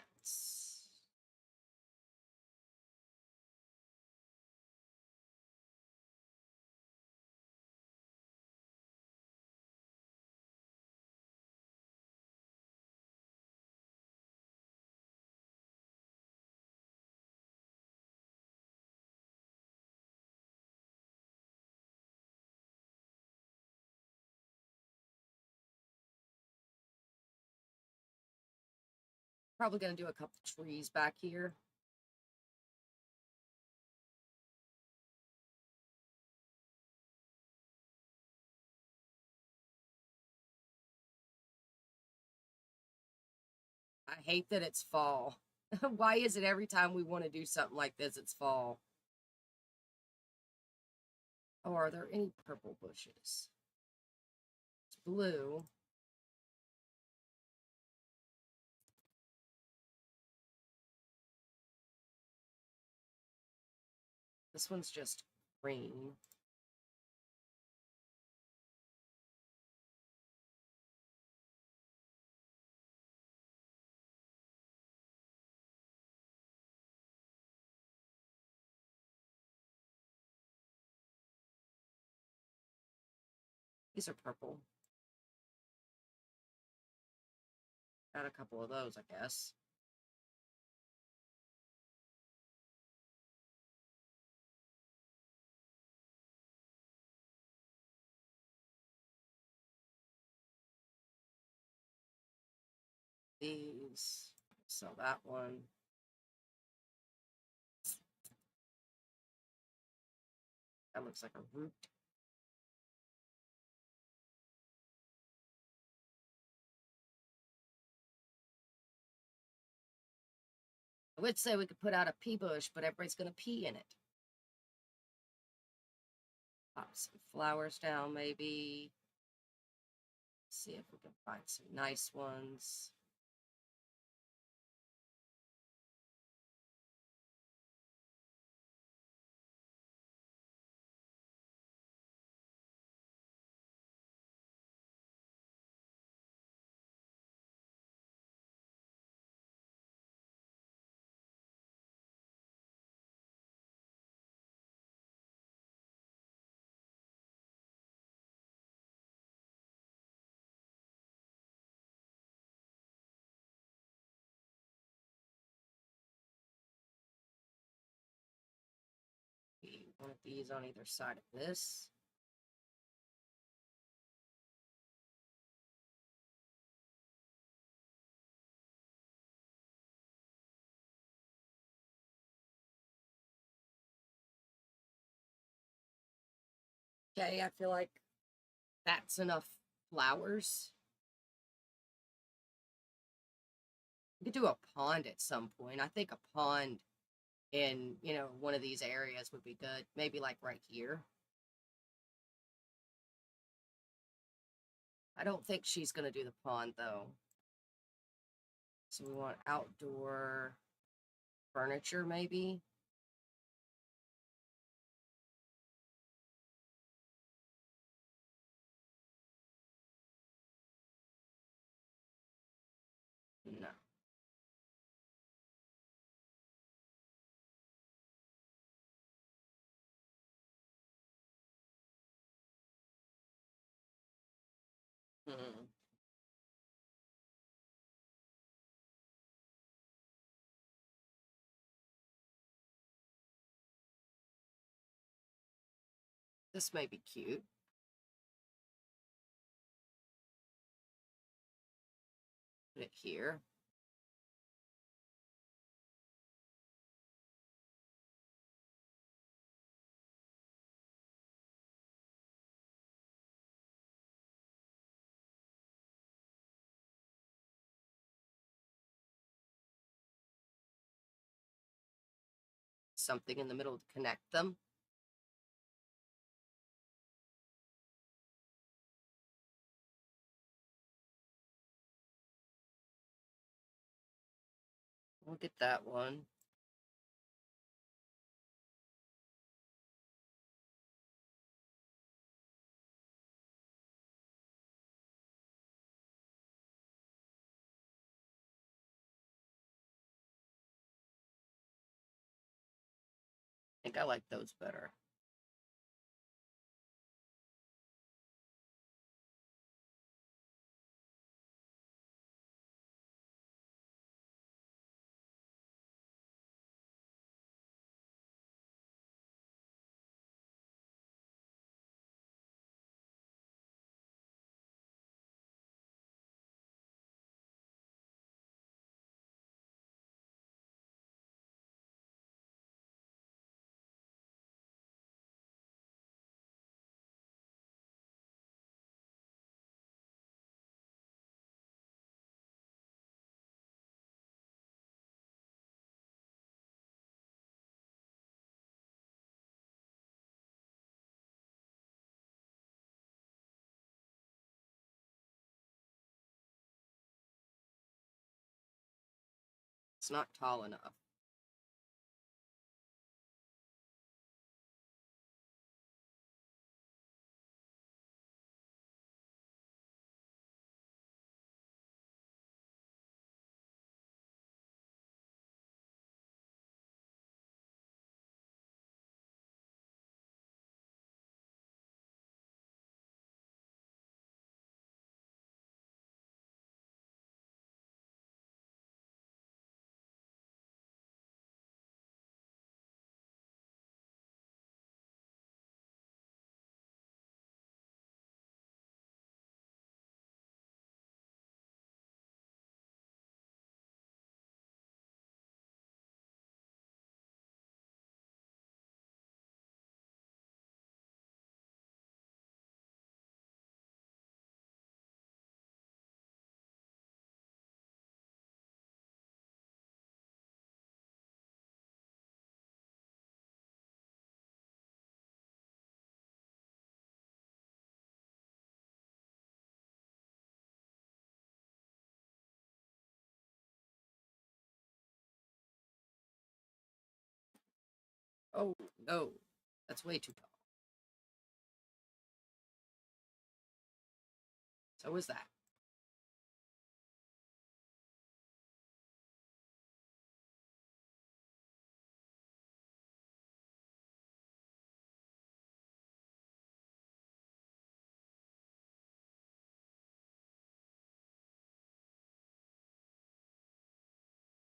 Probably going to do a couple trees back here. I hate that it's fall. Why is it every time we want to do something like this, it's fall? Oh, are there any purple bushes? It's blue. This one's just green. These are purple. Got a couple of those, I guess. These. Sell that one. That looks like a root. I would say we could put out a pea bush, but everybody's going to pee in it. Pop some flowers down, maybe. See if we can find some nice ones. One of these on either side of this. Okay, I feel like that's enough flowers. We could do a pond at some point. I think a pond in, one of these areas would be good. Maybe like right here. I don't think she's going to do the pond though. So we want outdoor furniture maybe. No. Hmm. This may be cute. Put it here. something in the middle to connect them. We'll get that one. I think I like those better. It's not tall enough. Oh, no. That's way too tall. So is that.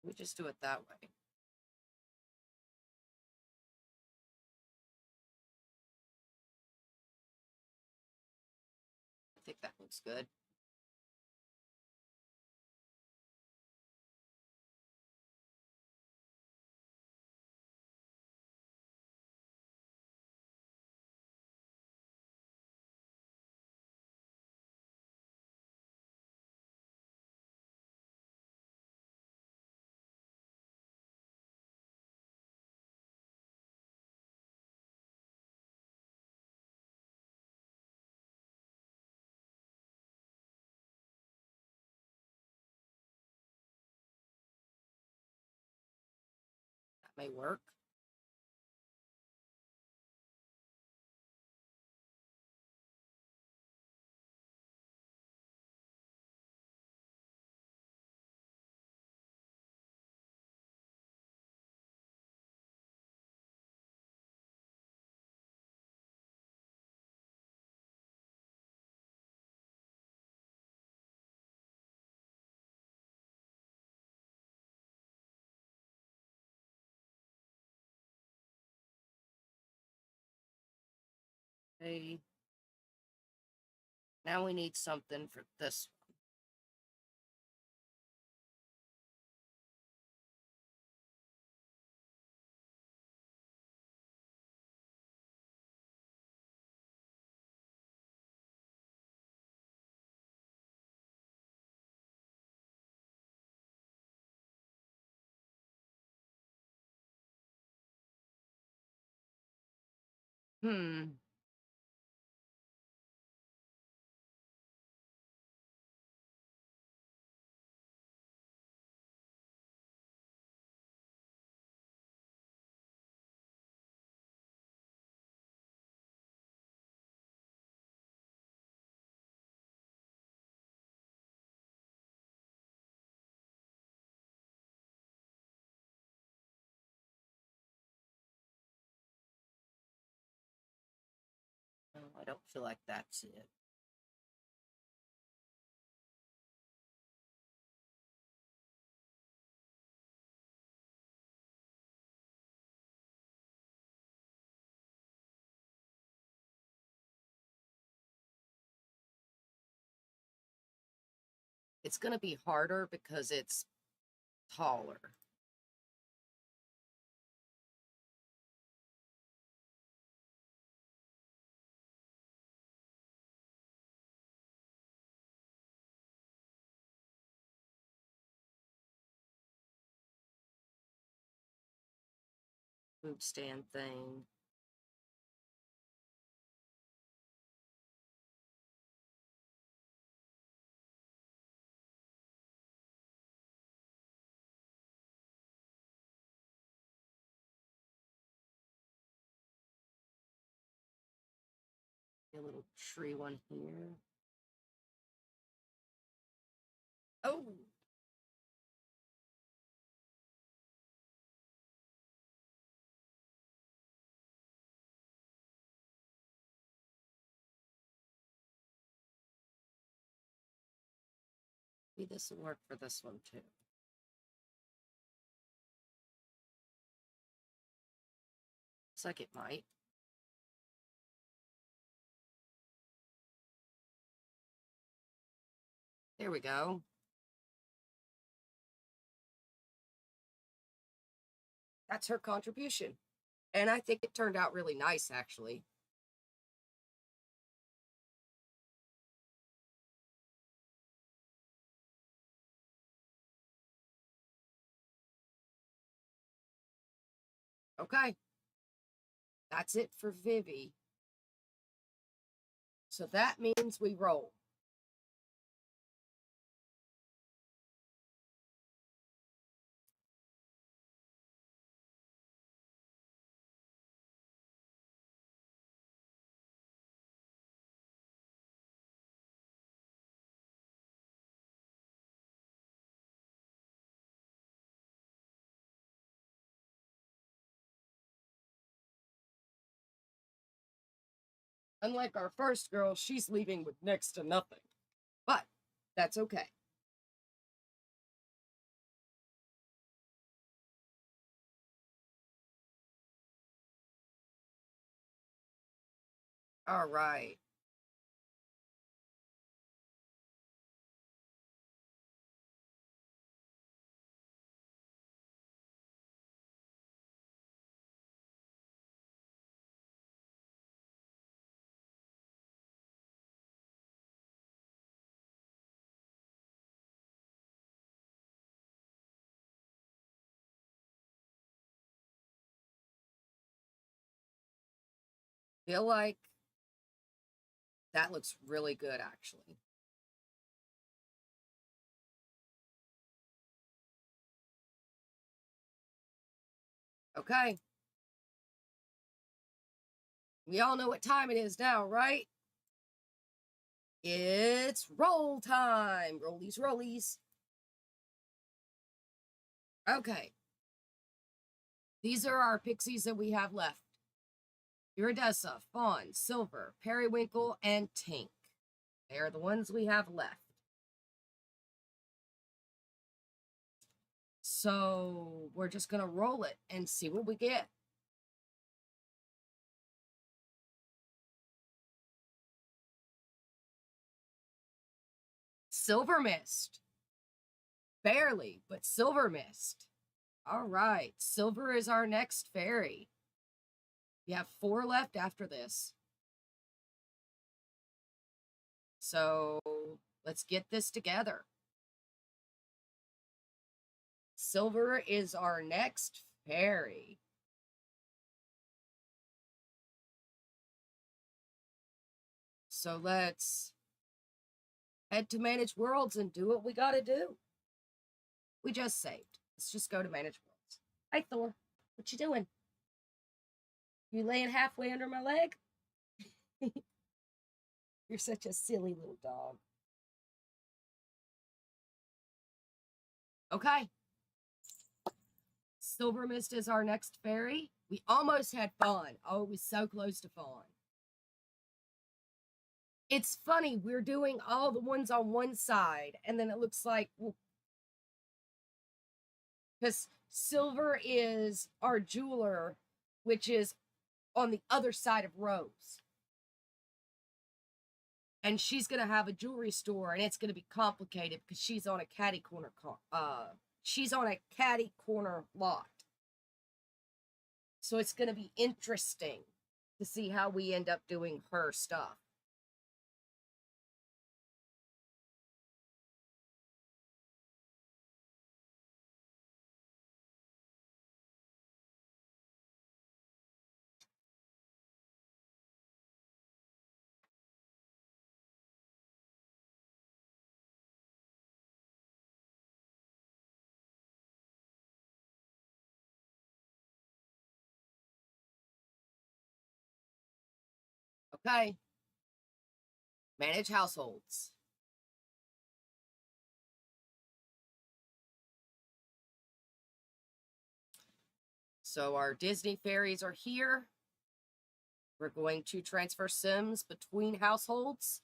We just do it that way. I think that looks good. That may work. Okay. Now we need something for this one. Hmm. No, I don't feel like that's it. It's going to be harder because it's taller. Food stand thing. A little tree one here. Oh, maybe this will work for this one too. Looks like it might. There we go. That's her contribution. And I think it turned out really nice, actually. Okay. That's it for Vivi. So that means we roll. Unlike our first girl, she's leaving with next to nothing. But that's okay. All right. Feel like that looks really good, actually. Okay. We all know what time it is now, right? It's roll time. Rollies, rollies. Okay. These are our pixies that we have left. Iridessa, Fawn, Silver, Periwinkle, and Tink. They are the ones we have left. So we're just going to roll it and see what we get. Silver Mist. Barely, but Silver Mist. All right. Silver is our next fairy. We have 4 left after this. So let's get this together. Silver is our next fairy. So let's head to Manage Worlds and do what we gotta do. We just saved. Let's just go to Manage Worlds. Hi, Thor. What you doing? You laying halfway under my leg? You're such a silly little dog. Okay. Silver Mist is our next fairy. We almost had Fawn. Oh, it was so close to Fawn. It's funny, we're doing all the ones on one side, and then it looks like, because Silver is our jeweler, which is on the other side of Rose. And she's going to have a jewelry store, and it's going to be complicated because she's on a catty corner lot. So it's going to be interesting to see how we end up doing her stuff. Okay. Manage households. So our Disney Fairies are here. We're going to transfer Sims between households.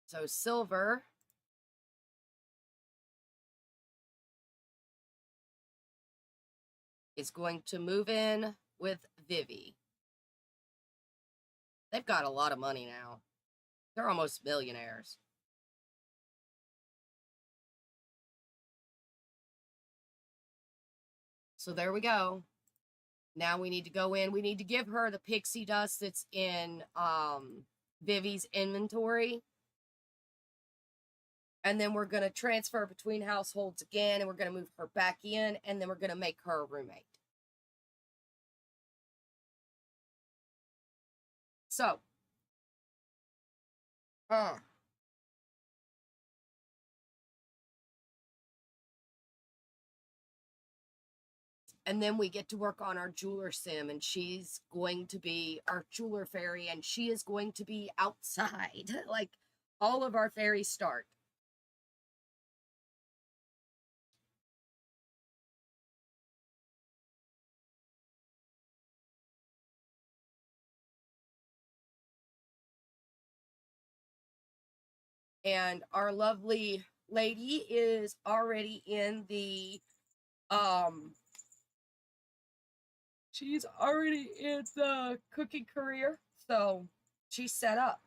So Silver is going to move in with Vivi. They've got a lot of money now. They're almost millionaires. So there we go. Now we need to go in. We need to give her the pixie dust that's in Vivi's inventory. And then we're going to transfer between households again, and we're going to move her back in, and then we're going to make her a roommate. So, and then we get to work on our jeweler sim, and she's going to be our jeweler fairy, and she is going to be outside like all of our fairies start. And our lovely lady is already in the she's already in the cooking career, so she's set up.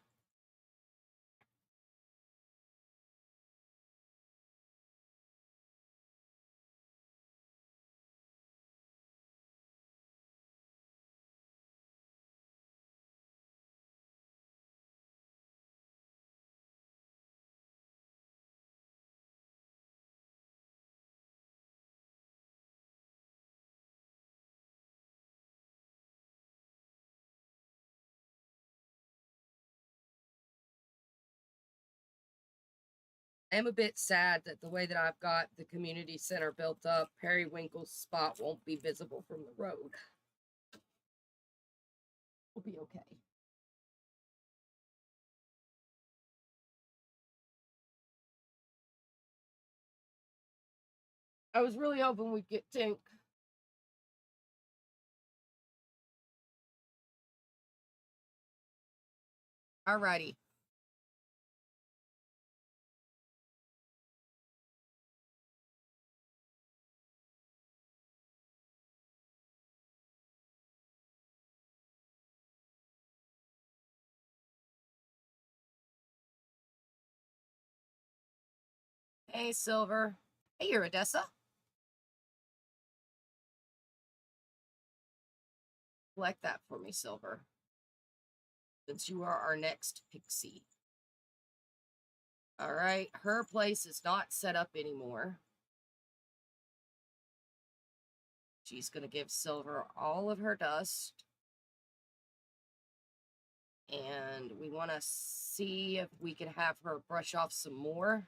I'm a bit sad that the way that I've got the community center built up, Periwinkle's spot won't be visible from the road. We'll be okay. I was really hoping we'd get Tink. Alrighty. Hey, Silver. Hey, Iridessa. Collect that for me, Silver. Since you are our next pixie. Alright, her place is not set up anymore. She's going to give Silver all of her dust. And we want to see if we can have her brush off some more.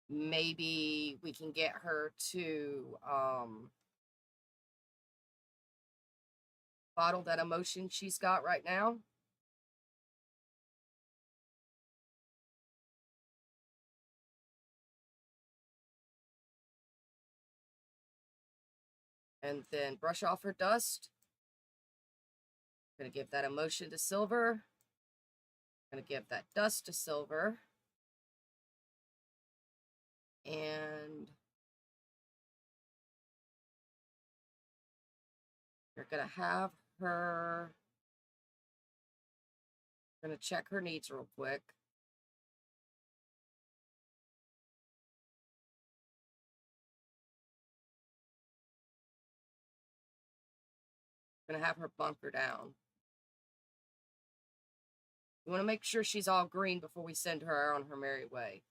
Maybe we can get her to bottle that emotion she's got right now. And then brush off her dust. Gonna give that emotion to Silver. Gonna give that dust to Silver. And you're gonna have her. Gonna check her needs real quick. Gonna have her bunker down. We want to make sure she's all green before we send her on her merry way.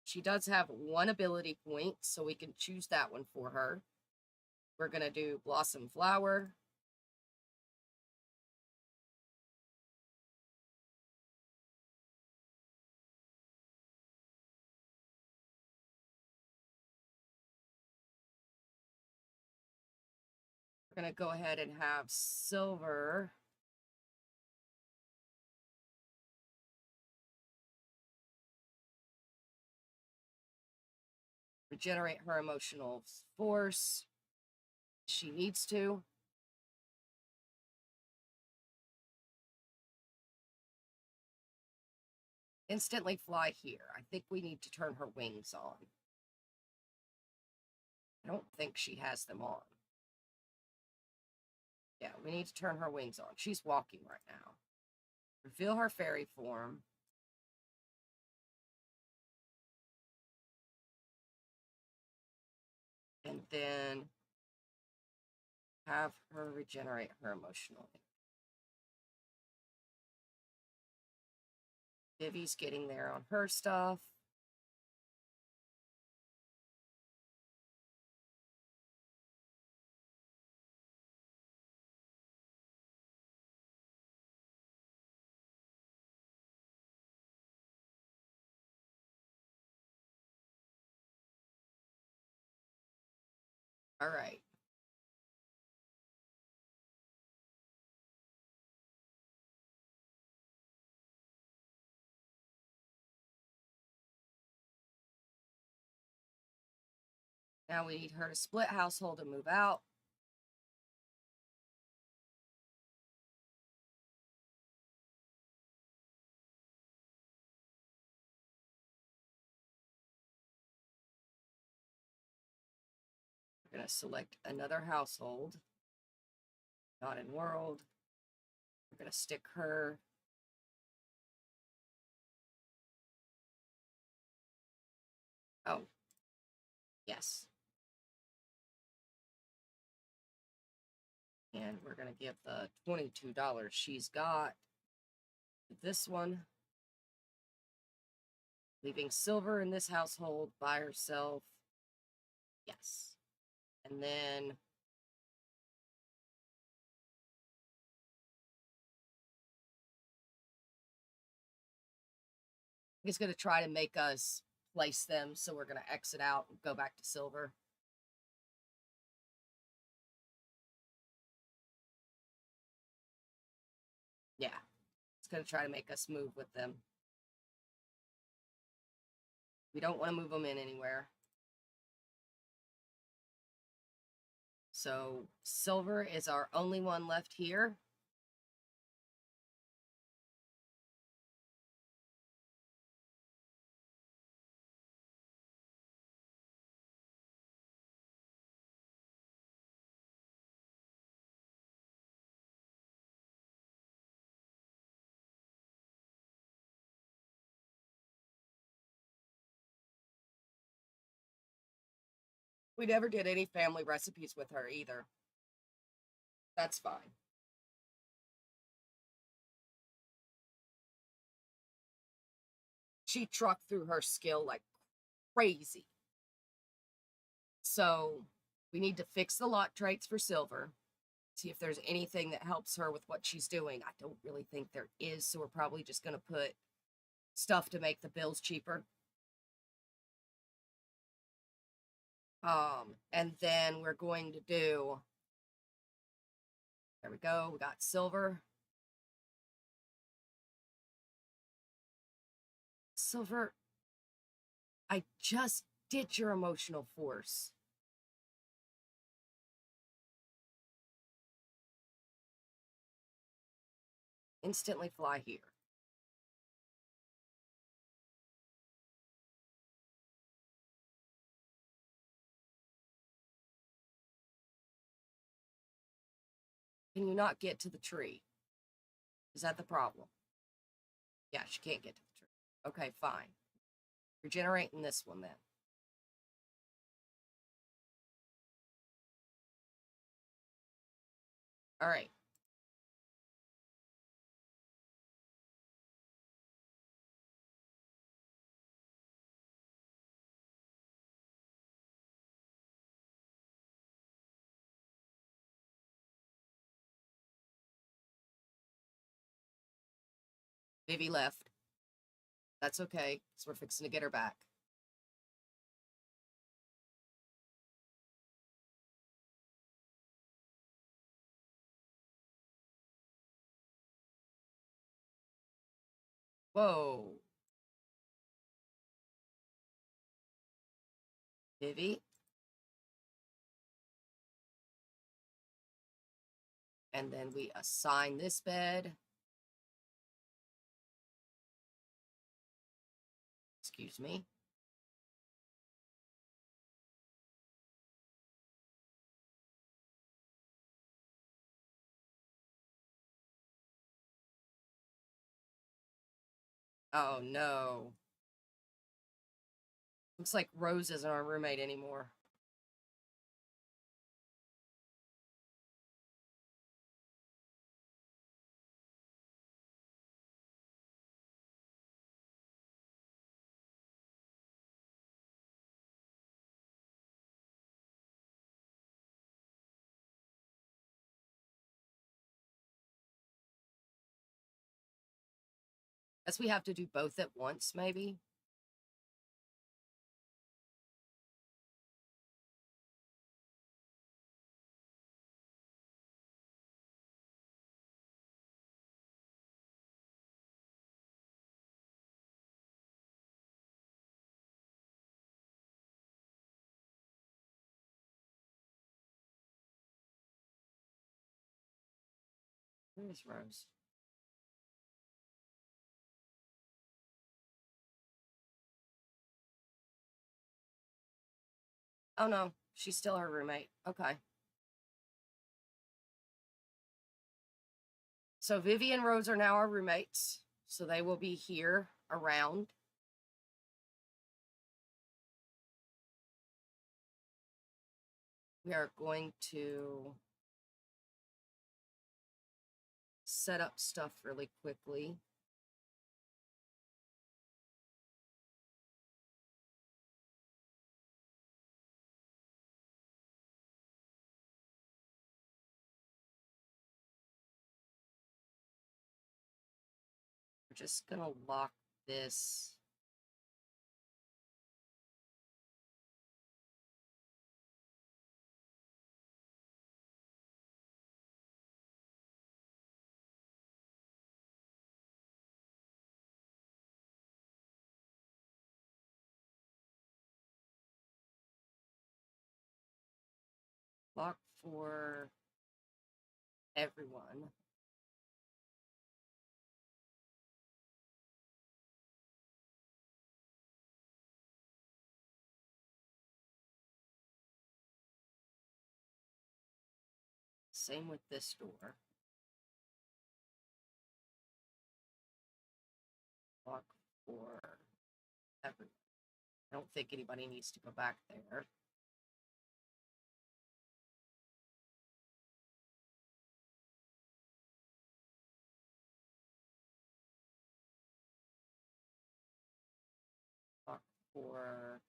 She does have one ability point, so we can choose that one for her. We're going to do Blossom Flower. We're going to go ahead and have Silver regenerate her emotional force. She needs to. Instantly fly here. I think we need to turn her wings on. I don't think she has them on. Yeah, we need to turn her wings on. She's walking right now. Reveal her fairy form. And then have her regenerate her emotional. Vivi's getting there on her stuff. All right. Now we need her to split household and move out. We're going to select another household. Not in world. We're going to stick her. Oh, yes. And we're going to give the $22 she's got to this one. Leaving Silver in this household by herself. Yes. And then he's going to try to make us place them. So we're going to exit out and go back to Silver. Yeah. It's going to try to make us move with them. We don't want to move them in anywhere. So Silver is our only one left here. We never did any family recipes with her either. That's fine. She trucked through her skill like crazy. So we need to fix the lock traits for Silver. See if there's anything that helps her with what she's doing. I don't really think there is, so we're probably just going to put stuff to make the bills cheaper. And then we're going to do, there we go, we got silver. Silver, I just did your emotional force. Instantly fly here. Can you not get to the tree? Is that the problem? Yeah, she can't get to the tree. Okay, fine. Regenerating this one then. All right. Vivi left. That's okay, because we're fixing to get her back. Whoa. Vivi. And then we assign this bed. Excuse me. Oh no. Looks like Rose isn't our roommate anymore. Guess we have to do both at once, maybe. Where's Rose? Oh no, she's still our roommate. Okay. So Vivi and Rose are now our roommates. So they will be here around. We are going to set up stuff really quickly. We're just going to lock this. Lock for everyone. Same with this door. Lock for everyone. I don't think anybody needs to go back there. Lock for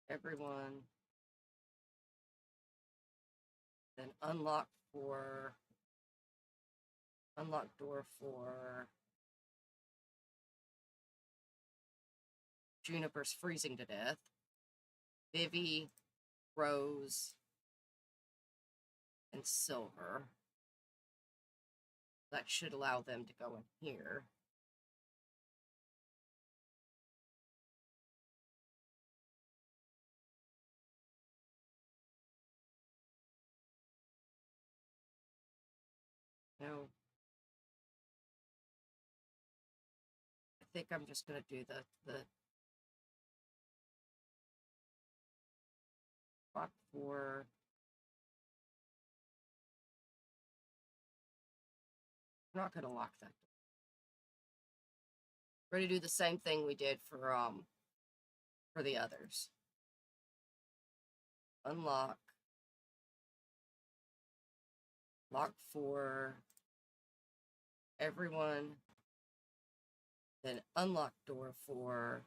everyone. Then unlock door for Juniper's freezing to death. Vivi, Rose, and Silver. That should allow them to go in here. No. I think I'm just going to do the lock for I'm not going to lock that. We're going to do the same thing we did for the others. Unlock. Lock for everyone. Then unlock door for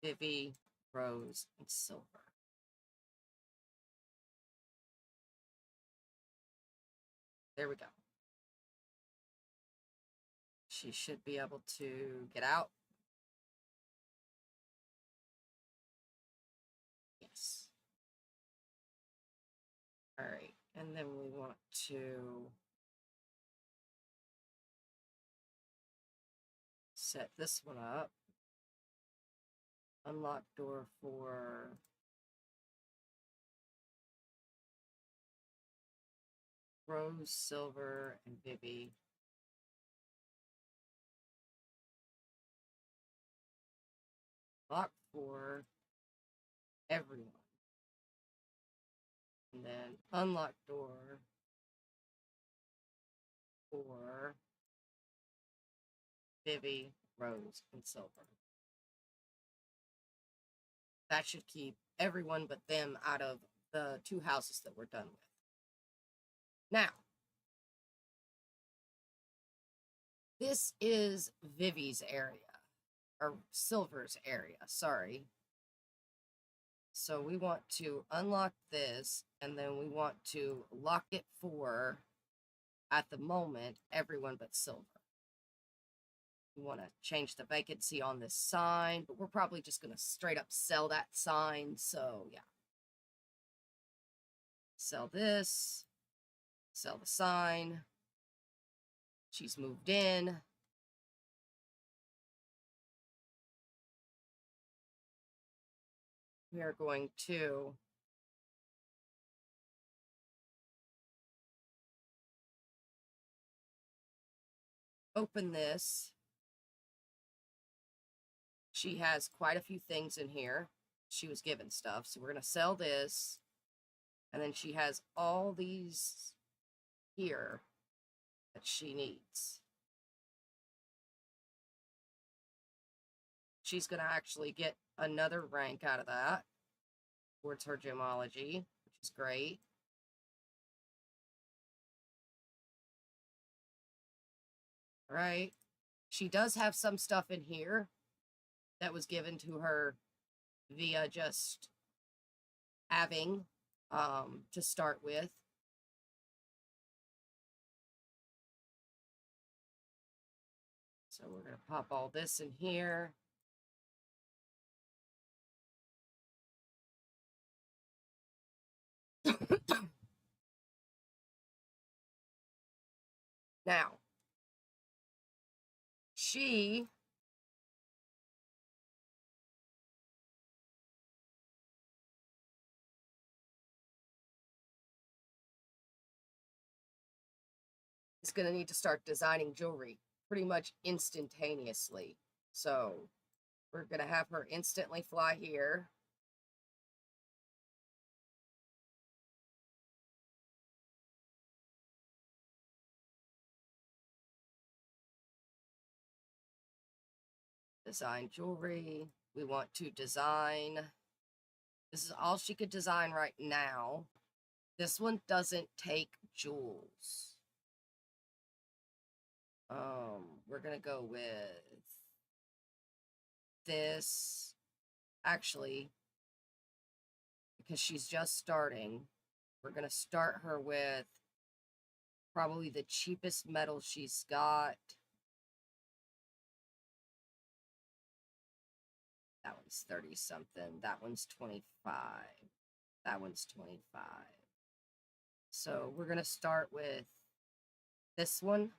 Vivi, Rose, and Silver. There we go. She should be able to get out. Yes. All right. And then we want to set this one up. Unlock door for Rose, Silver, and Vivi. Lock for everyone. And then unlock door for Vivi, Rose, and Silver. That should keep everyone but them out of the 2 houses that we're done with. Now, this is Vivi's area, or Silver's area, sorry. So we want to unlock this, and then we want to lock it for, at the moment, everyone but Silver. We want to change the vacancy on this sign, but we're probably just going to straight up sell that sign, so yeah. Sell this, sell the sign. She's moved in. We are going to open this. She has quite a few things in here. She was given stuff, so we're going to sell this. And then she has all these here that she needs. She's going to actually get another rank out of that towards her gemology, which is great. All right. She does have some stuff in here that was given to her via just having to start with. So we're going to pop all this in here. Now, she is going to need to start designing jewelry pretty much instantaneously. So we're going to have her instantly fly here. Design jewelry. We want to design. This is all she could design right now. This one doesn't take jewels. We're going to go with this, actually, because she's just starting, we're going to start her with probably the cheapest metal she's got. That one's 30 something. That one's 25. That one's 25. So we're going to start with this one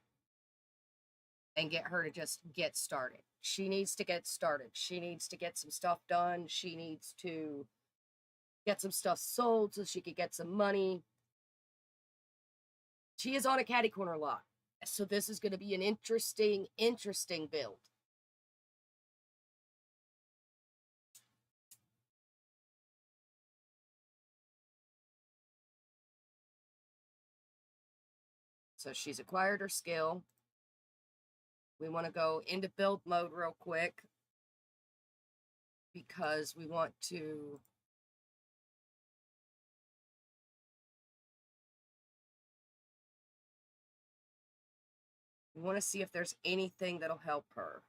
and get her to just get started. She needs to get started. She needs to get some stuff done. She needs to get some stuff sold so she could get some money. She is on a catty corner lot. So this is going to be an interesting build. So she's acquired her skill. We want to go into build mode real quick because we want to see if there's anything that'll help her.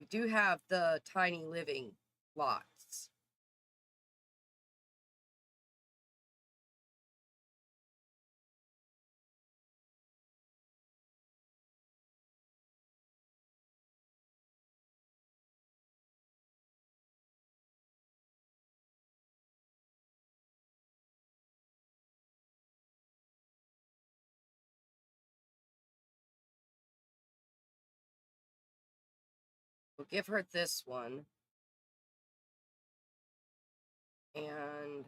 We do have the tiny living lots. We'll give her this one. And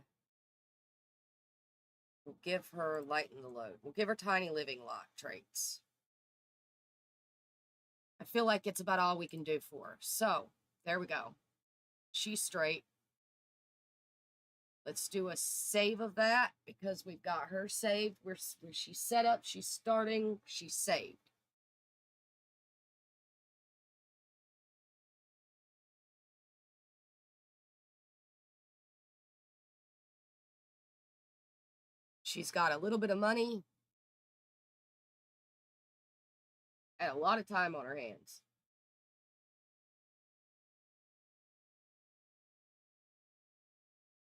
we'll give her lighten the load. We'll give her tiny living lot traits. I feel like it's about all we can do for her. So, there we go. She's straight. Let's do a save of that because we've got her saved. Where she's set up, she's starting, she's saved. She's got a little bit of money and a lot of time on her hands.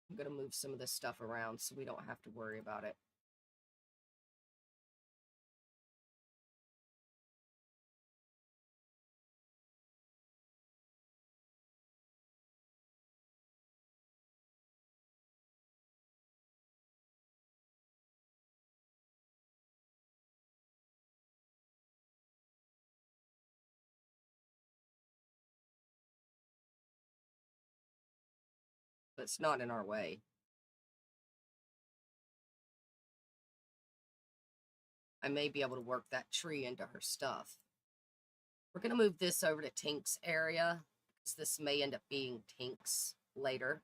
I'm going to move some of this stuff around so we don't have to worry about it. But it's not in our way. I may be able to work that tree into her stuff. We're going to move this over to Tink's area because this may end up being Tink's later.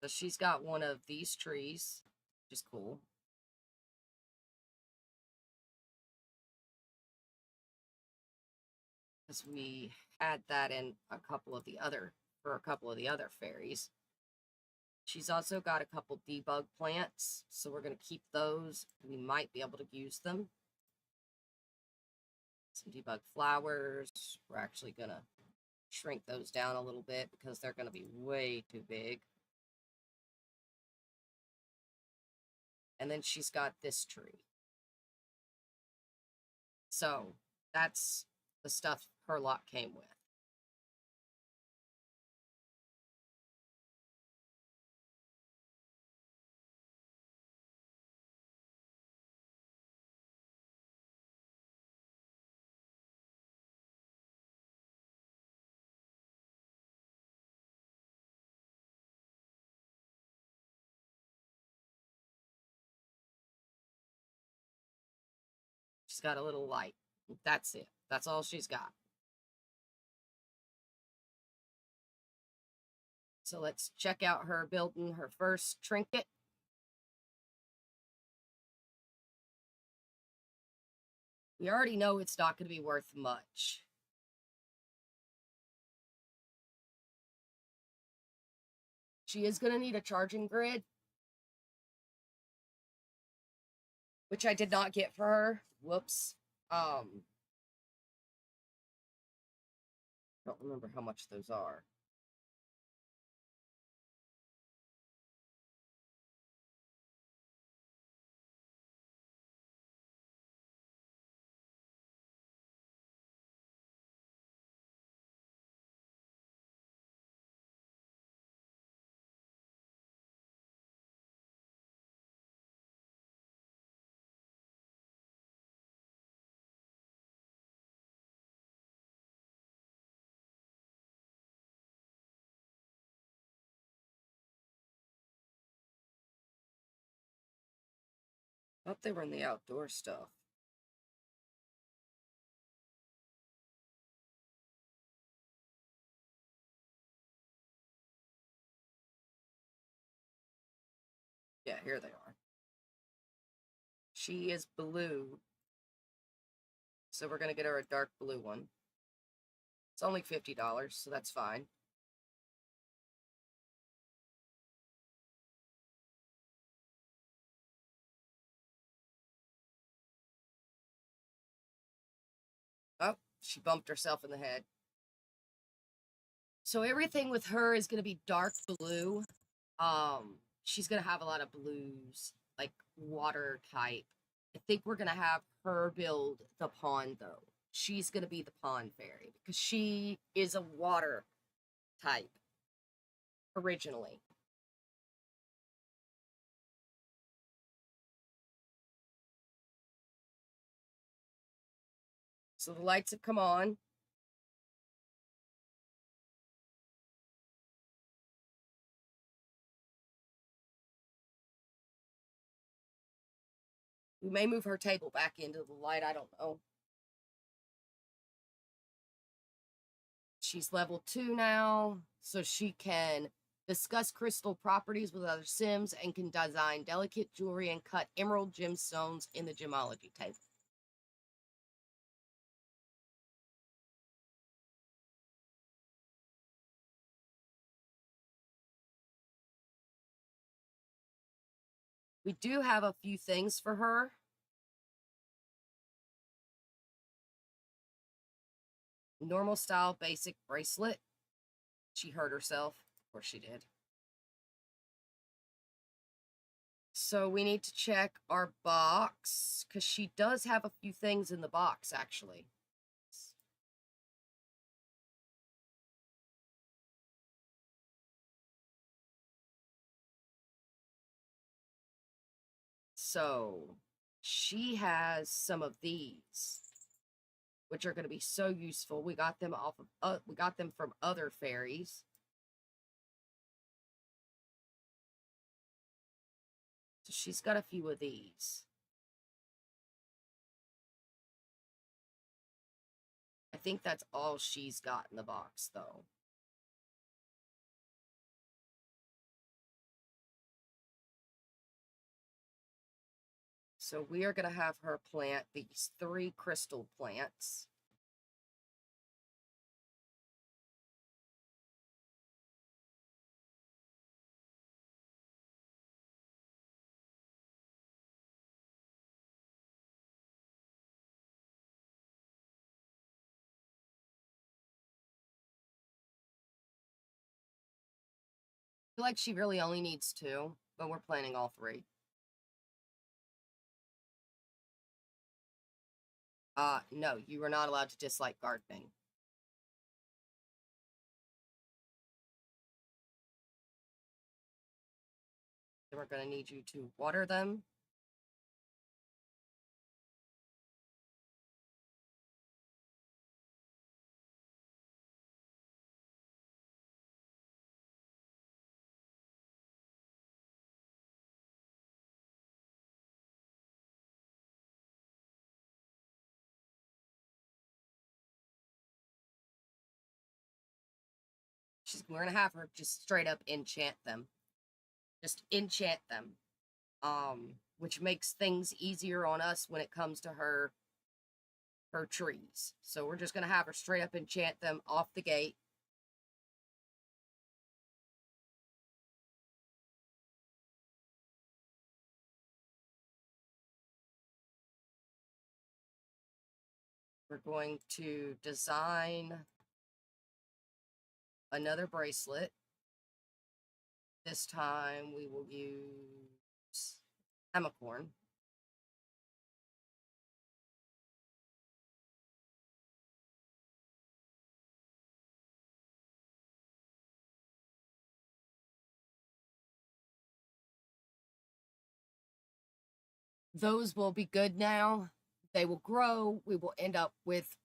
So she's got one of these trees, which is cool. Because we had that in a couple of the other fairies. She's also got a couple debug plants, so we're going to keep those. We might be able to use them. Some debug flowers. We're actually going to shrink those down a little bit because they're going to be way too big. And then she's got this tree. So that's the stuff her lot came with. She's got a little light. That's it. That's all she's got. So let's check out her building her first trinket. We already know it's not going to be worth much. She is going to need a charging grid, which I did not get for her. Whoops. Don't remember how much those are. I thought they were in the outdoor stuff. Yeah, here they are. She is blue. So we're going to get her a dark blue one. It's only $50, so that's fine. Oh, she bumped herself in the head. So everything with her is going to be dark blue. She's going to have a lot of blues, like water type. I think we're going to have her build the pond, though. She's going to be the pond fairy because she is a water type originally. So the lights have come on. We may move her table back into the light. I don't know. She's level 2 now, so she can discuss crystal properties with other Sims and can design delicate jewelry and cut emerald gemstones in the gemology table. We do have a few things for her. Normal style basic bracelet. She hurt herself. Of course she did. So we need to check our box because she does have a few things in the box actually. So she has some of these, which are going to be so useful. We got them we got them from other fairies. So she's got a few of these. I think that's all she's got in the box, though. So we are going to have her plant these 3 crystal plants. I feel like she really only needs 2, but we're planting all 3. No, you are not allowed to dislike gardening. Then we're going to need you to water them. We're going to have her just straight up enchant them. Just enchant them. Which makes things easier on us when it comes to her her trees. So we're just going to have her straight up enchant them off the gate. We're going to design another bracelet. This time we will use pemmicorn. Those will be good now. They will grow. We will end up with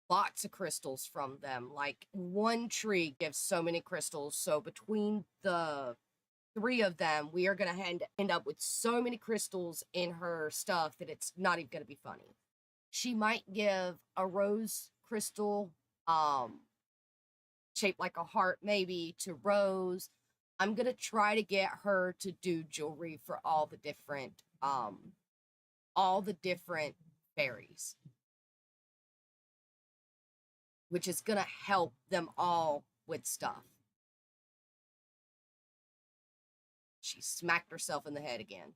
lots of crystals from them. Like one tree gives so many crystals. So between the 3 of them, we are going to end up with so many crystals in her stuff that it's not even going to be funny. She might give a rose crystal, shaped like a heart, maybe, to Rose. I'm going to try to get her to do jewelry for all the different fairies, which is going to help them all with stuff. She smacked herself in the head again.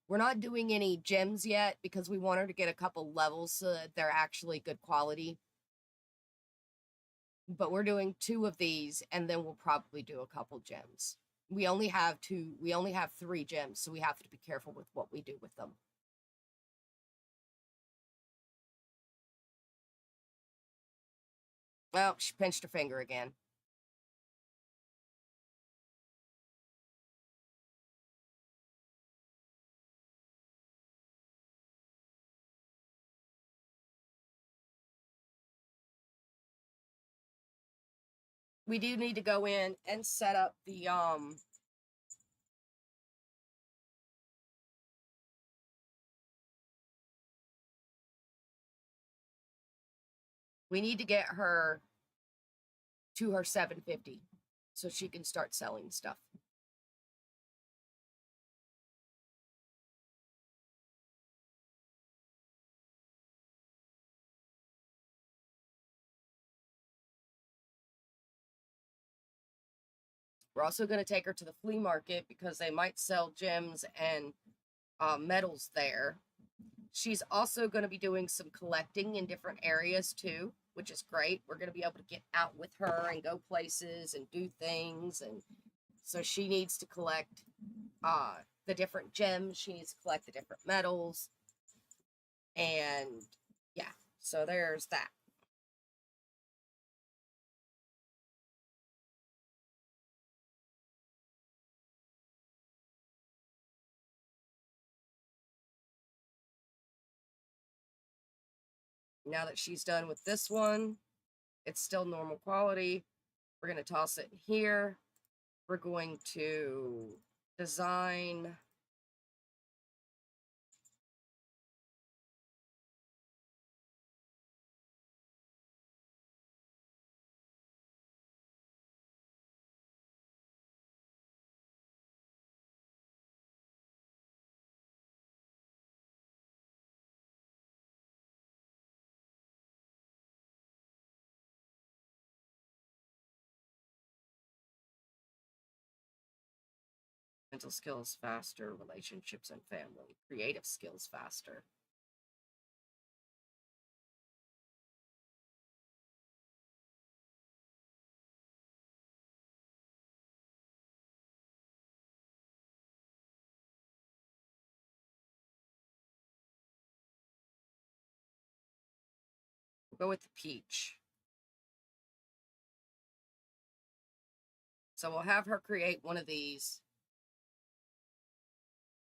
We're not doing any gems yet because we want her to get a couple levels so that they're actually good quality. But we're doing 2 of these, and then we'll probably do a couple gems. We only have 3 gems, so we have to be careful with what we do with them. Well, she pinched her finger again. We do need to go in and set up the we need to get her to her 750 so she can start selling stuff. We're also going to take her to the flea market because they might sell gems and metals there. She's also going to be doing some collecting in different areas too, which is great. We're going to be able to get out with her and go places and do things. And so she needs to collect the different gems. She needs to collect the different metals. And yeah, so there's that. Now that she's done with this one, it's still normal quality. We're going to toss it in here. We're going to design mental skills faster, relationships and family, creative skills faster. We'll go with the peach. So we'll have her create one of these.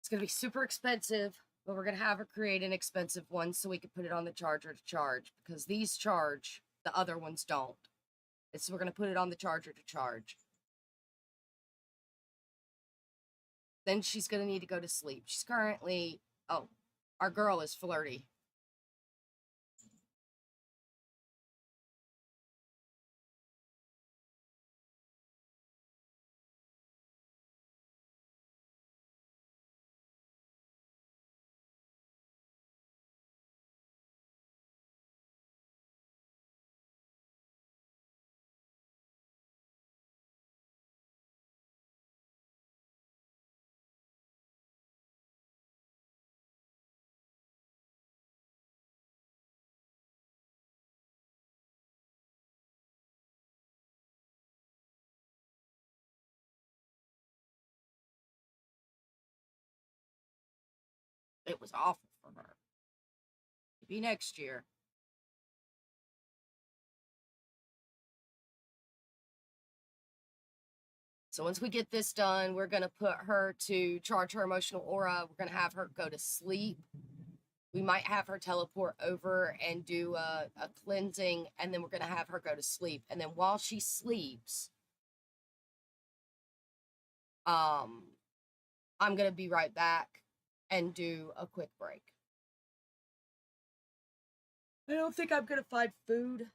It's going to be super expensive, but we're going to have her create an expensive one so we can put it on the charger to charge, because these charge, the other ones don't. And so we're going to put it on the charger to charge. Then she's going to need to go to sleep. She's currently, oh, our girl is flirty. It was awful for her. Maybe next year. So once we get this done, we're going to put her to charge her emotional aura. We're going to have her go to sleep. We might have her teleport over and do a cleansing, and then we're going to have her go to sleep. And then while she sleeps, I'm going to be right back and do a quick break. I don't think I'm going to find food.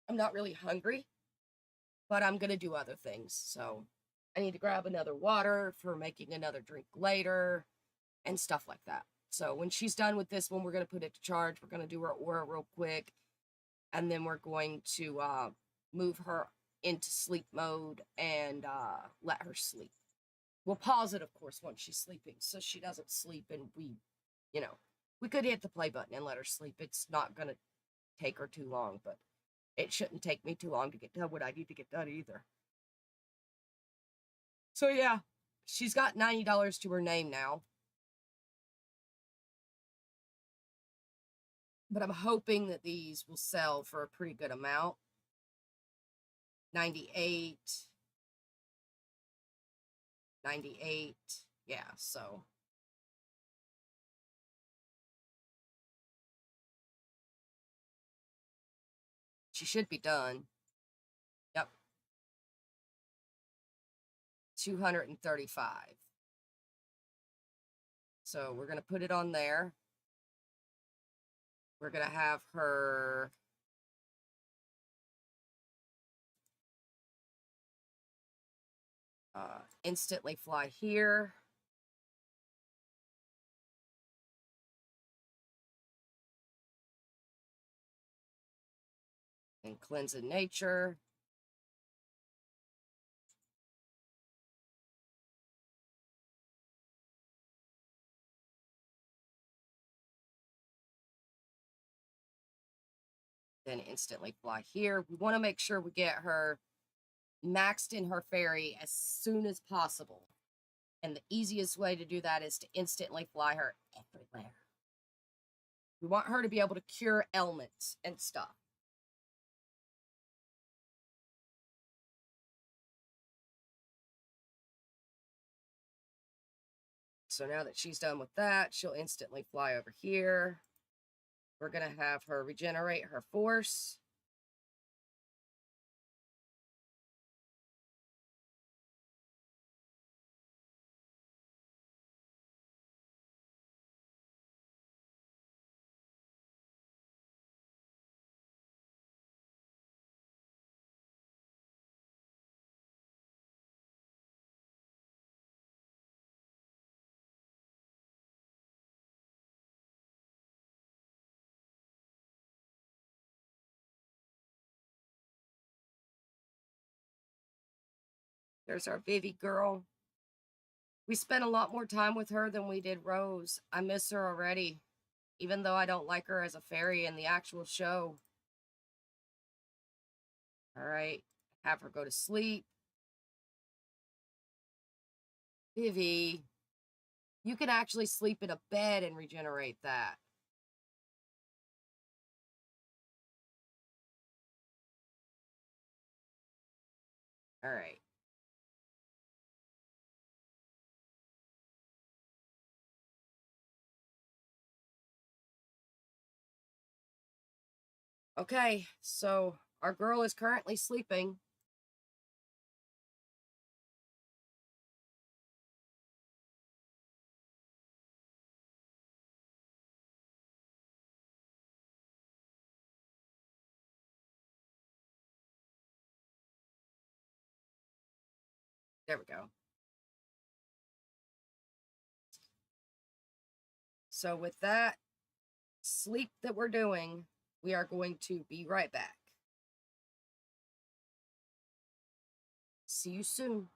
I'm not really hungry, but I'm going to do other things. So I need to grab another water for making another drink later and stuff like that. So when she's done with this one, we're going to put it to charge. We're going to do her aura real quick. And then we're going to move her into sleep mode and let her sleep. We'll pause it, of course, once she's sleeping so she doesn't sleep and we could hit the play button and let her sleep. It's not going to take her too long, but it shouldn't take me too long to get done what I need to get done either. So yeah, she's got $90 to her name now. But I'm hoping that these will sell for a pretty good amount. 98. 98. Yeah, so. She should be done. Yep. 235. So we're going to put it on there. We're going to have her instantly fly here. And cleanse in nature. Then instantly fly here. We want to make sure we get her maxed in her fairy as soon as possible. And the easiest way to do that is to instantly fly her everywhere. We want her to be able to cure ailments and stuff. So now that she's done with that, she'll instantly fly over here. We're going to have her regenerate her force. There's our Vivi girl. We spent a lot more time with her than we did Rose. I miss her already, even though I don't like her as a fairy in the actual show. All right, have her go to sleep. Vivi, you can actually sleep in a bed and regenerate that. All right. Okay, so our girl is currently sleeping. There we go. So with that sleep that we're doing, we are going to be right back. See you soon.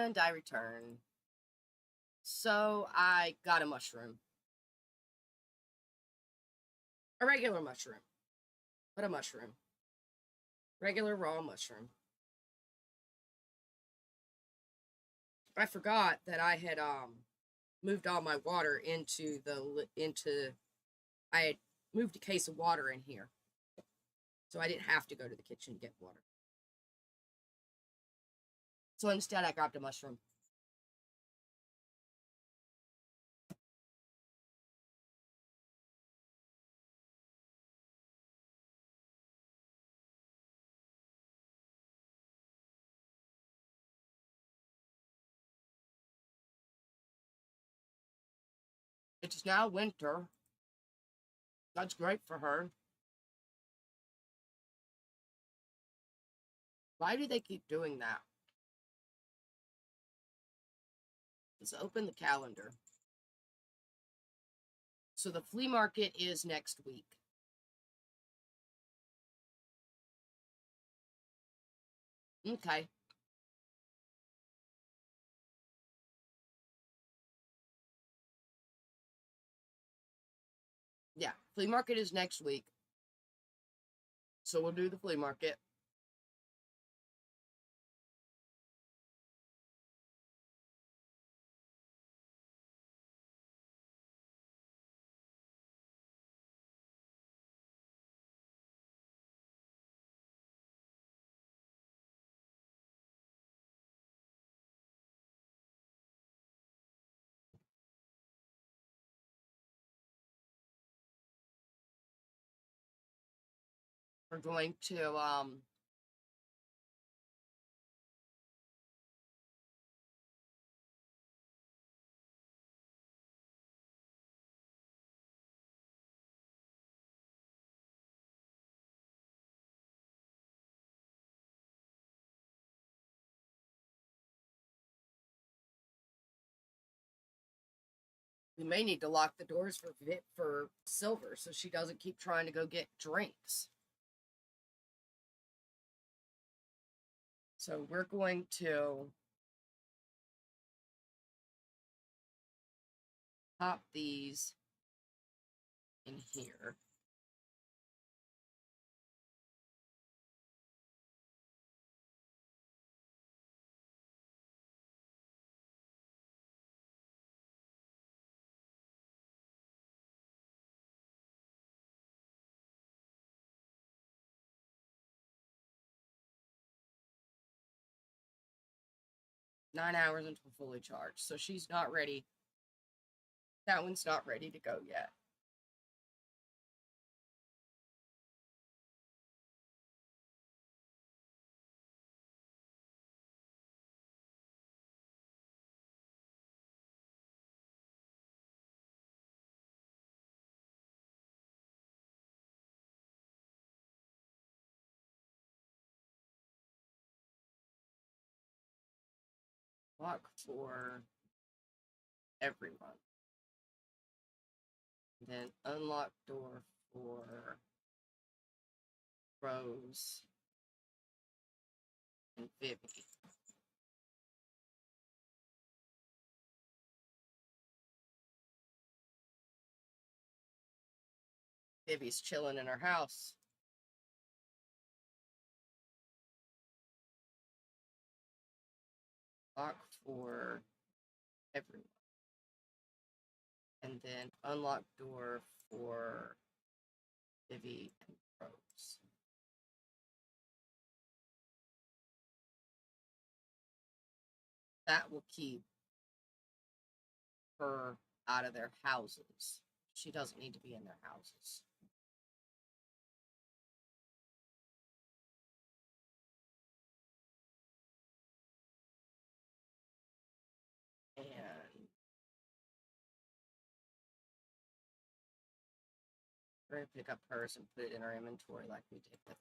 And I return. So I got a mushroom. A regular mushroom. But a mushroom. Regular raw mushroom. I forgot that I had moved all my water into I had moved a case of water in here. So I didn't have to go to the kitchen to get water. So instead I grabbed a mushroom. It's now winter. That's great for her. Why do they keep doing that? Let's open the calendar. So the flea market is next week. Okay. Yeah, flea market is next week. So we'll do the flea market. We're going to 'We may need to lock the doors for Silver so she doesn't keep trying to go get drinks. So we're going to pop these in here. Nine hours until fully charged. So she's not ready. That one's not ready to go yet. Lock for everyone. Then unlock door for Rose and Vivi. Vivi's chilling in her house. Lock for everyone. And then unlock door for Vivi and Rose. That will keep her out of their houses. She doesn't need to be in their houses. And we're going to pick up hers and put it in our inventory like we did with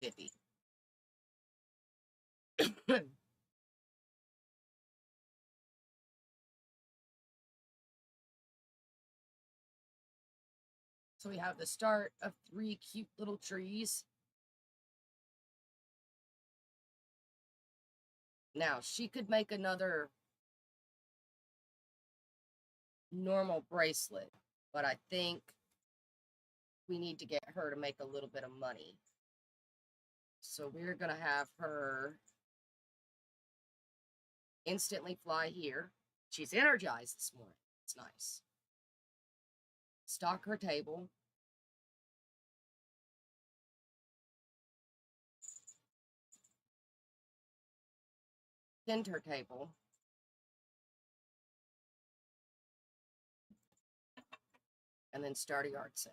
Vivi. So we have the start of 3 cute little trees. Now, she could make another normal bracelet, but I think we need to get her to make a little bit of money. So we're going to have her instantly fly here. She's energized this morning. It's nice. Stock her table. Tend her table. And then start a yard sale.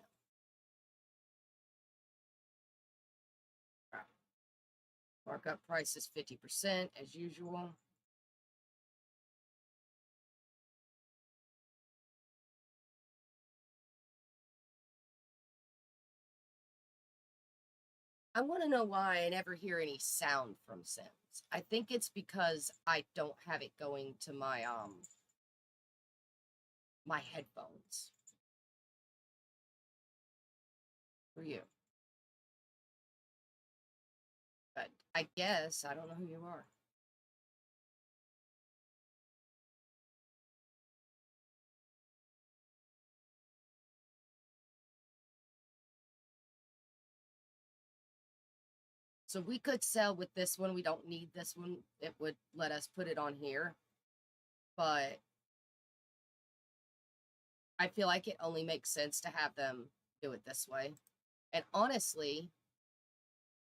Markup price is 50% as usual. I want to know why I never hear any sound from Sims. I think it's because I don't have it going to my my headphones. For you. But I guess I don't know who you are. So we could sell with this one. We don't need this one. It would let us put it on here. But I feel like it only makes sense to have them do it this way. And honestly,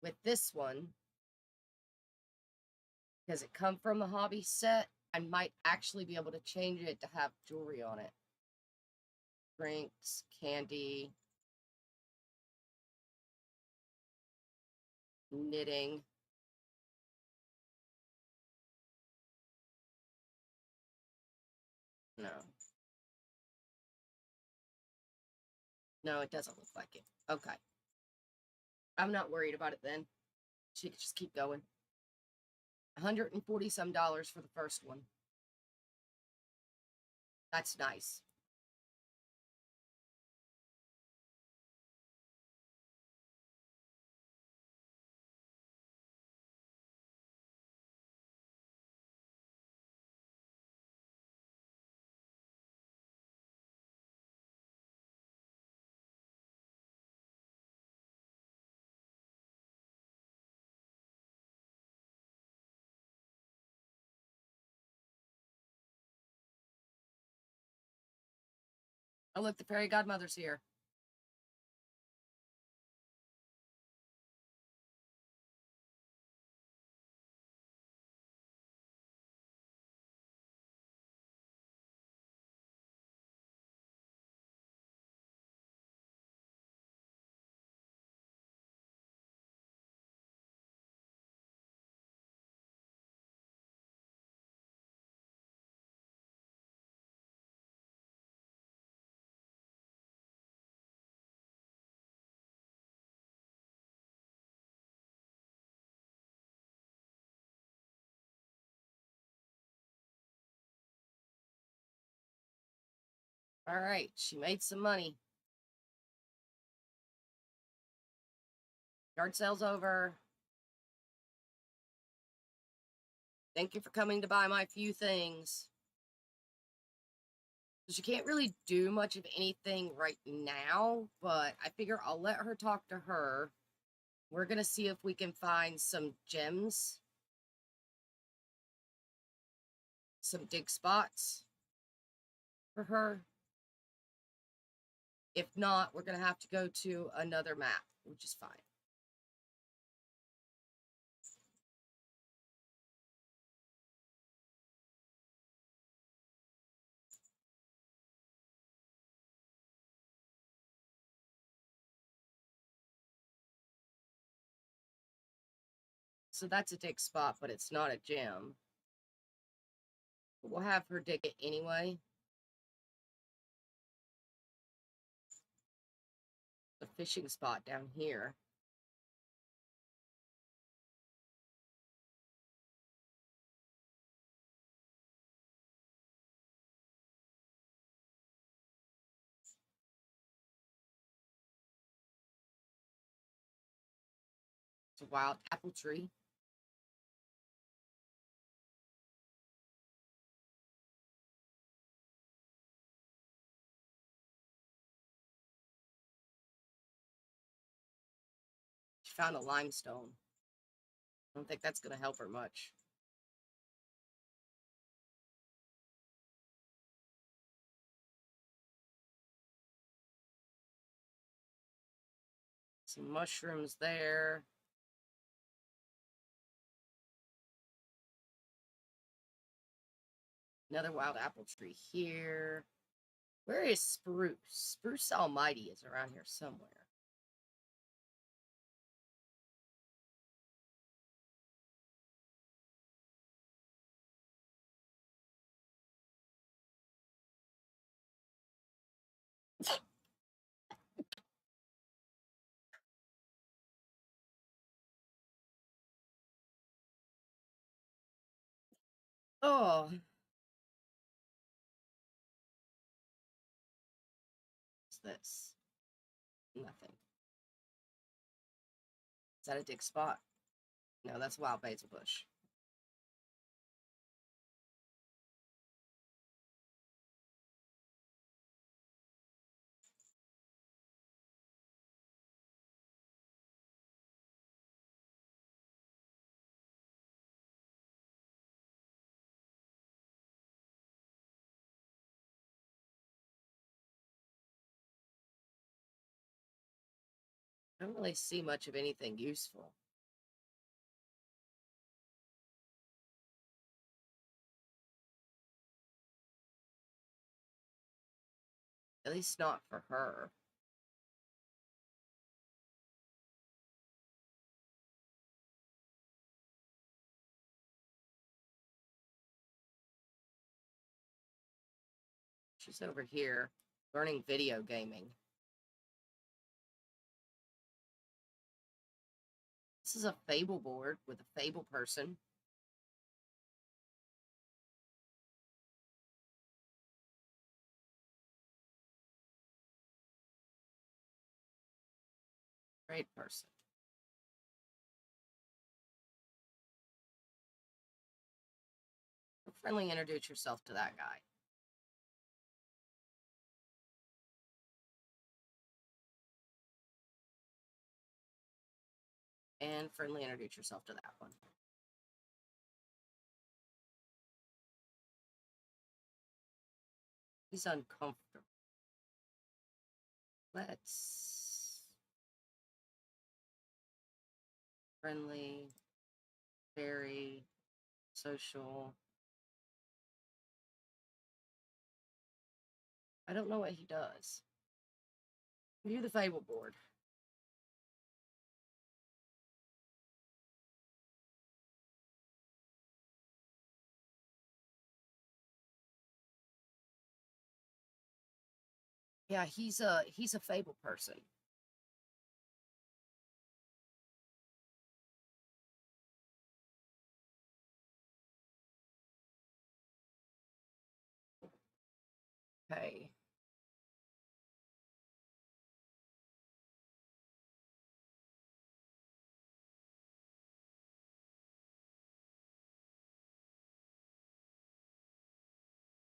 with this one, because it come from the hobby set, I might actually be able to change it to have jewelry on it. Drinks, candy, knitting. No. No, it doesn't look like it. Okay. I'm not worried about it then. She could just keep going. 140 some dollars for the first one. That's nice. Oh, look, the fairy godmother's here. All right, she made some money. Yard sale's over. Thank you for coming to buy my few things. She can't really do much of anything right now, but I figure I'll let her talk to her. We're going to see if we can find some gems, some dig spots for her. If not, we're going to have to go to another map, which is fine. So that's a dig spot, but it's not a gem. But we'll have her dig it anyway. The fishing spot down here. It's a wild apple tree. She found a limestone. I don't think that's going to help her much. Some mushrooms there. Another wild apple tree here. Where is Spruce? Spruce Almighty is around here somewhere. Oh. What's this? Nothing. Is that a dig spot? No, that's wild basil bush. I don't really see much of anything useful. At least not for her. She's over here learning video gaming. This is a fable board with a fable person. Great person. Friendly, introduce yourself to that guy. And friendly, introduce yourself to that one. He's uncomfortable. Let's friendly, very social. I don't know what he does. View the fable board. Yeah, he's a fable person. Okay.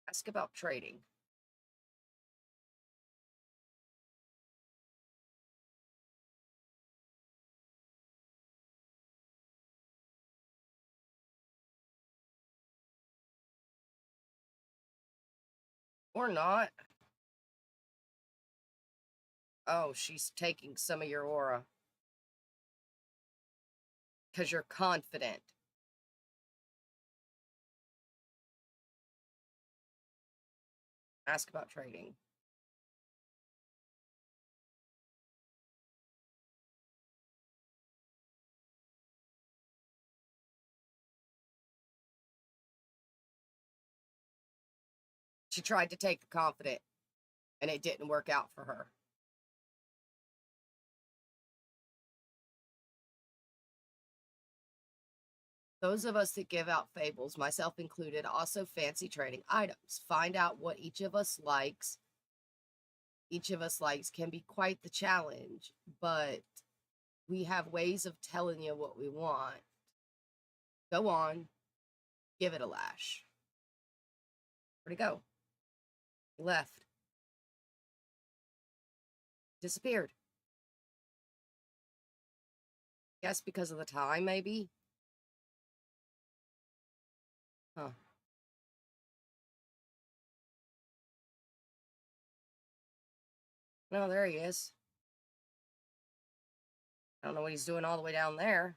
Ask about trading. Or not. Oh, she's taking some of your aura. Because you're confident. Ask about trading. She tried to take the confident, and it didn't work out for her. Those of us that give out fables, myself included, also fancy trading items. Find out what each of us likes. Each of us likes can be quite the challenge, but we have ways of telling you what we want. Go on, give it a lash. Where'd he go? He left. Disappeared. Guess because of the time, maybe? Huh. No, there he is. I don't know what he's doing all the way down there.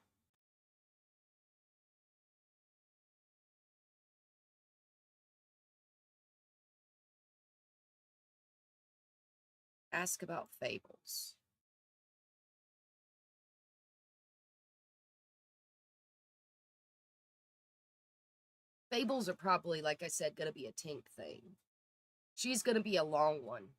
Ask about fables. Fables are probably, like I said, going to be a Tink thing. She's going to be a long one.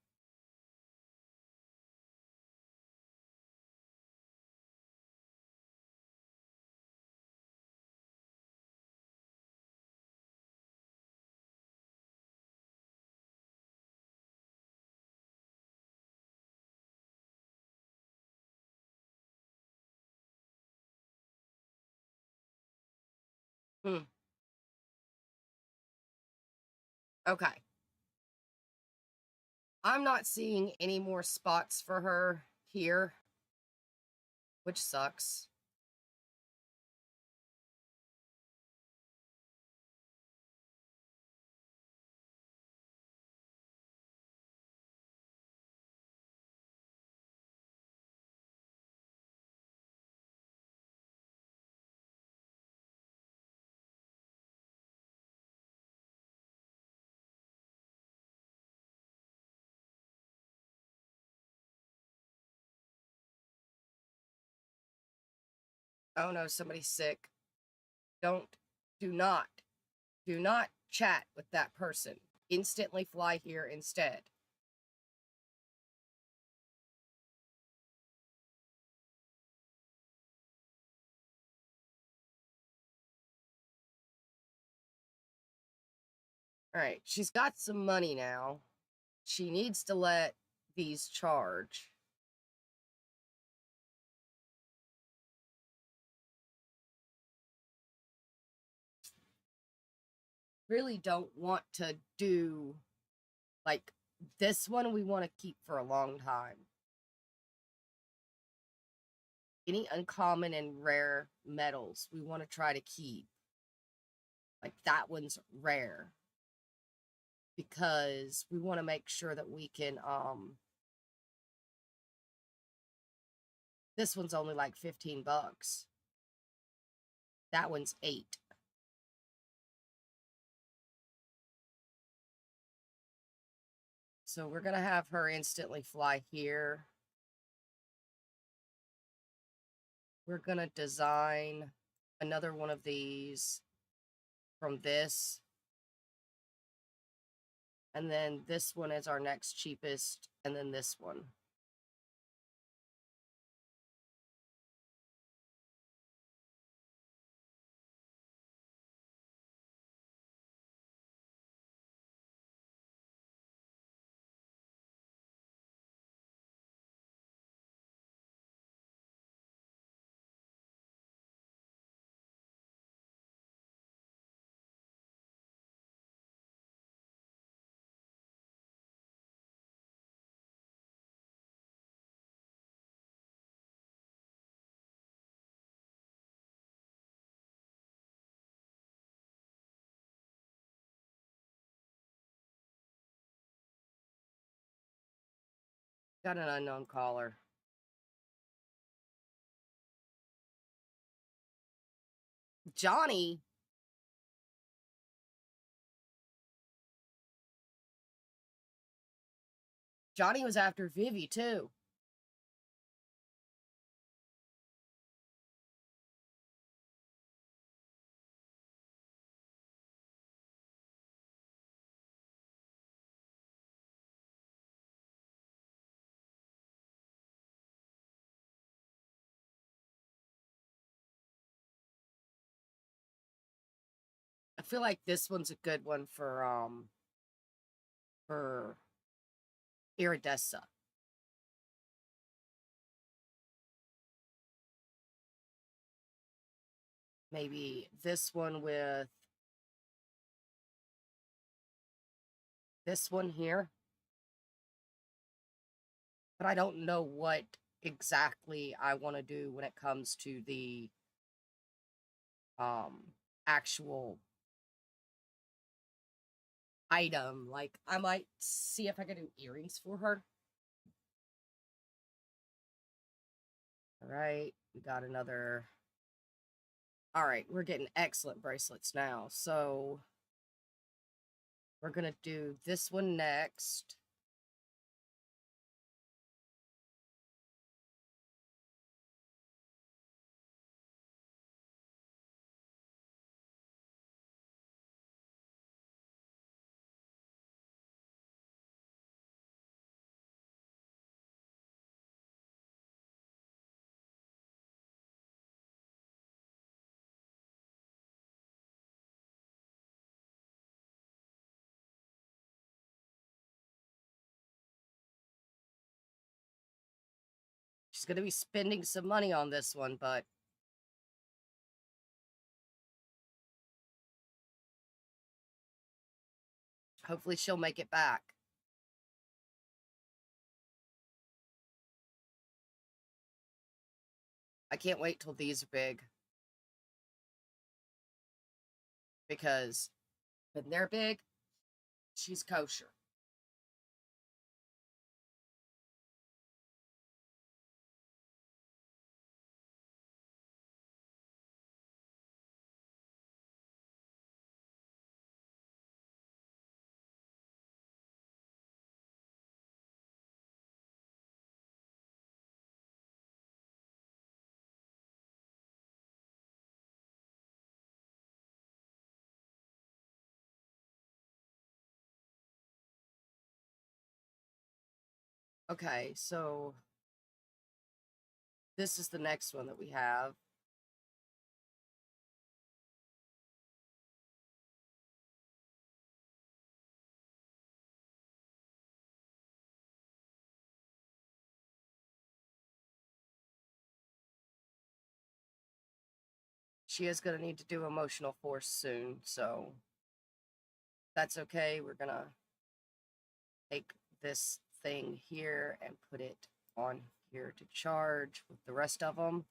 Hmm. Okay. I'm not seeing any more spots for her here, which sucks. Oh no, somebody's sick. Don't, do not, do not chat with that person. Instantly fly here instead. All right, she's got some money now. She needs to let these charge. Really don't want to do like this one we want to keep for a long time. Any uncommon and rare metals we want to try to keep. Like that one's rare. Because we want to make sure that we can this one's only like 15 bucks. That one's 8. So we're going to have her instantly fly here. We're going to design another one of these from this. And then this one is our next cheapest. And then this one. Got an unknown caller. Johnny. Johnny was after Vivi too. I feel like this one's a good one for Iridessa. Maybe this one with this one here. But I don't know what exactly I want to do when it comes to the actual item. Like, I might see if I can do earrings for her. All right, we got another. All right, we're getting excellent bracelets now. So we're going to do this one next. She's going to be spending some money on this one, but hopefully she'll make it back. I can't wait till these are big. Because when they're big, she's kosher. Okay, so this is the next one that we have. She is going to need to do emotional force soon, so that's okay. We're going to take this thing here and put it on here to charge with the rest of them.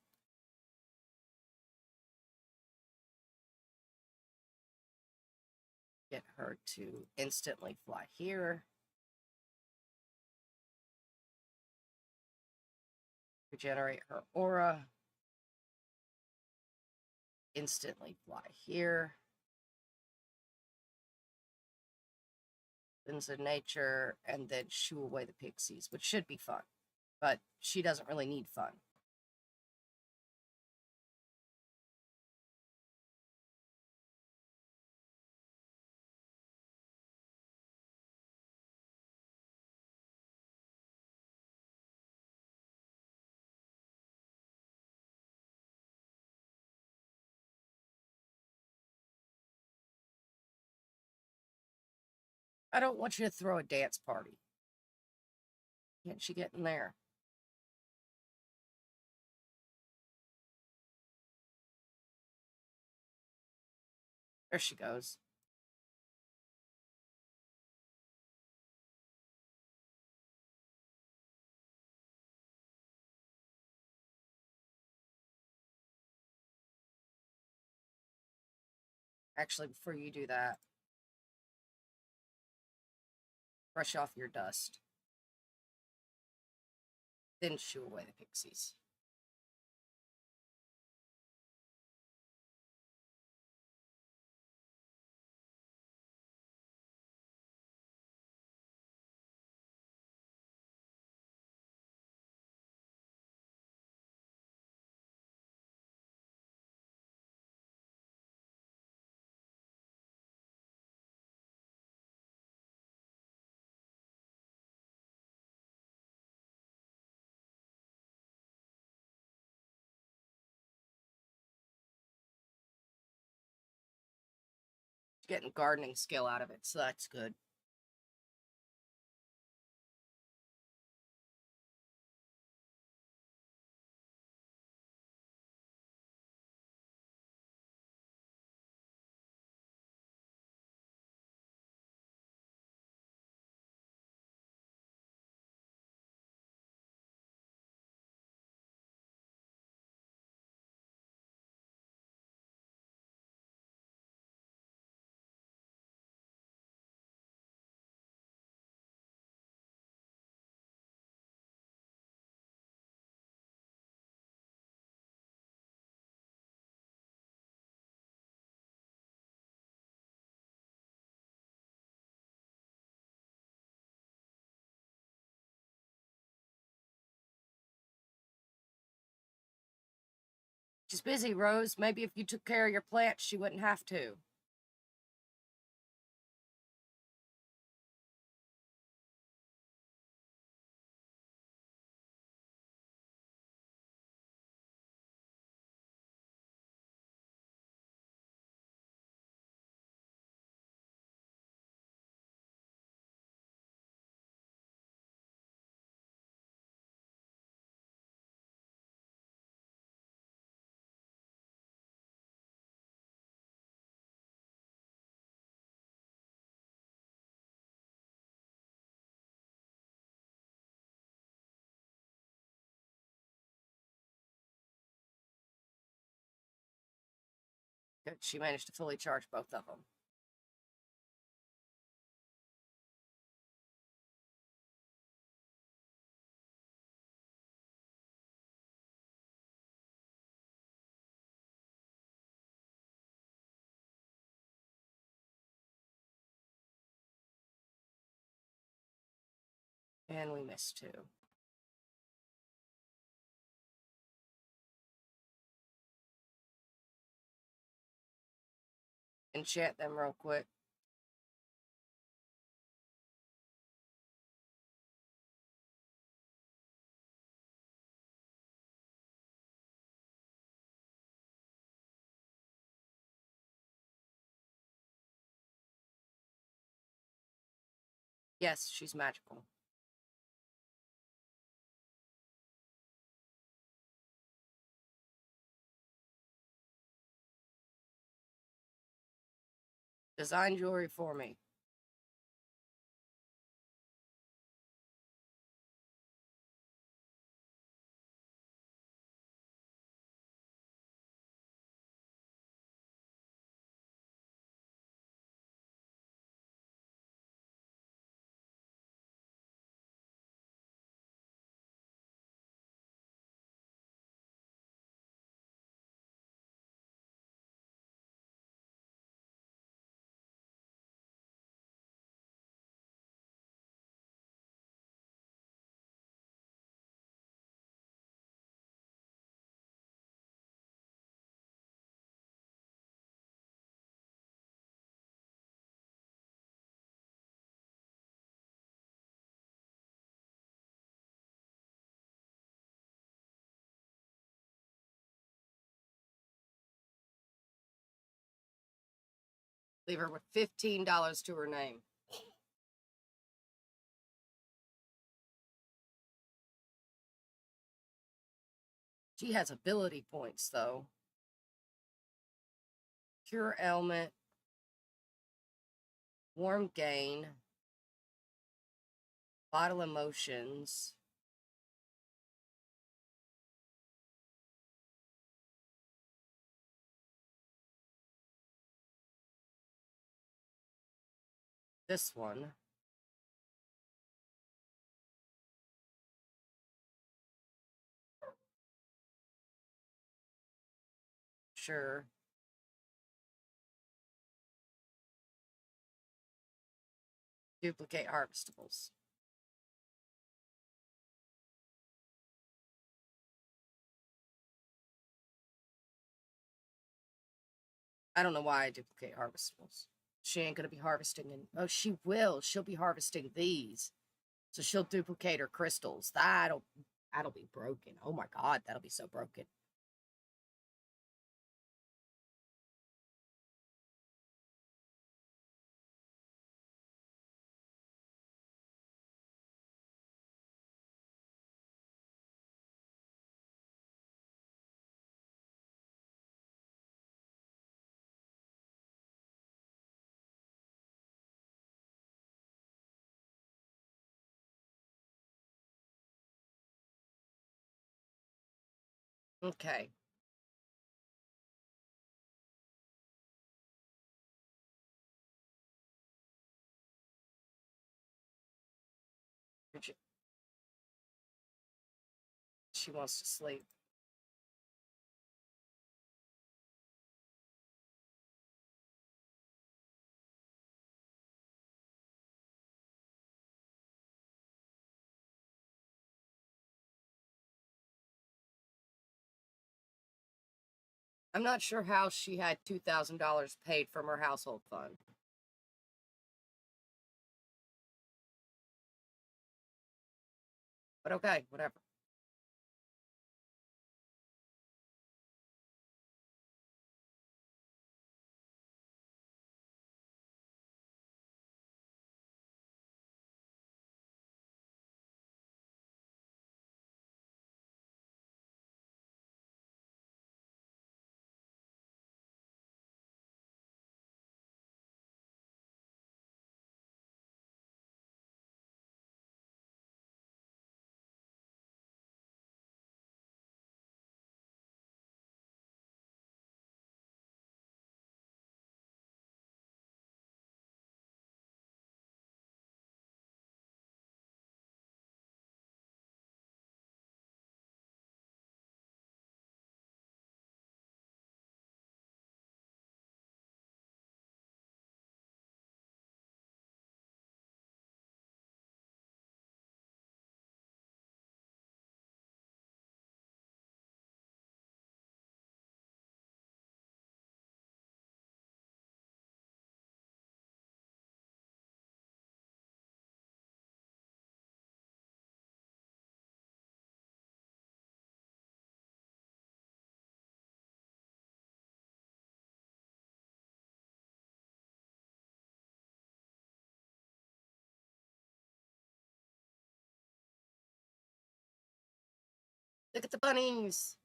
Get her to instantly fly here. Regenerate her aura. Instantly fly here. Winds of Nature, and then shoo away the pixies, which should be fun. But she doesn't really need fun. I don't want you to throw a dance party. Can't she get in there? There she goes. Actually, before you do that, brush off your dust. Then shoo away the pixies. Getting gardening skill out of it, so that's good. She's busy, Rose. Maybe if you took care of your plants, she wouldn't have to. Good. She managed to fully charge both of them. And we missed 2. Enchant them real quick. Yes, she's magical. Design jewelry for me. Leave her with $15 to her name. She has ability points, though. Cure ailment. Warm gain. Vital emotions. This one. Sure. Duplicate harvestables. I don't know why I duplicate harvestables. She ain't gonna be harvesting and oh, she will. She'll be harvesting these. So she'll duplicate her crystals. That'll be broken. Oh my god, that'll be so broken. Okay. She wants to sleep. I'm not sure how she had $2,000 paid from her household fund. But okay, whatever. Look at the bunnies.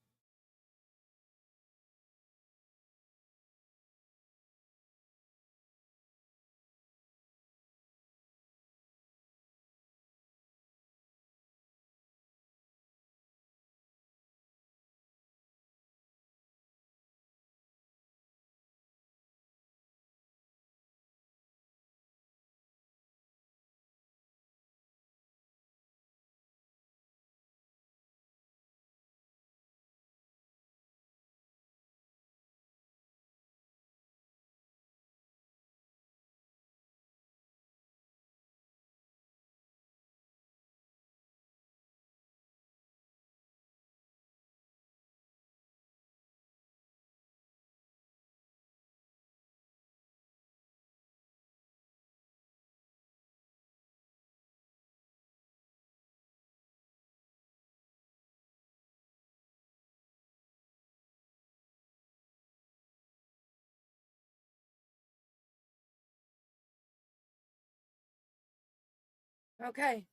Okay.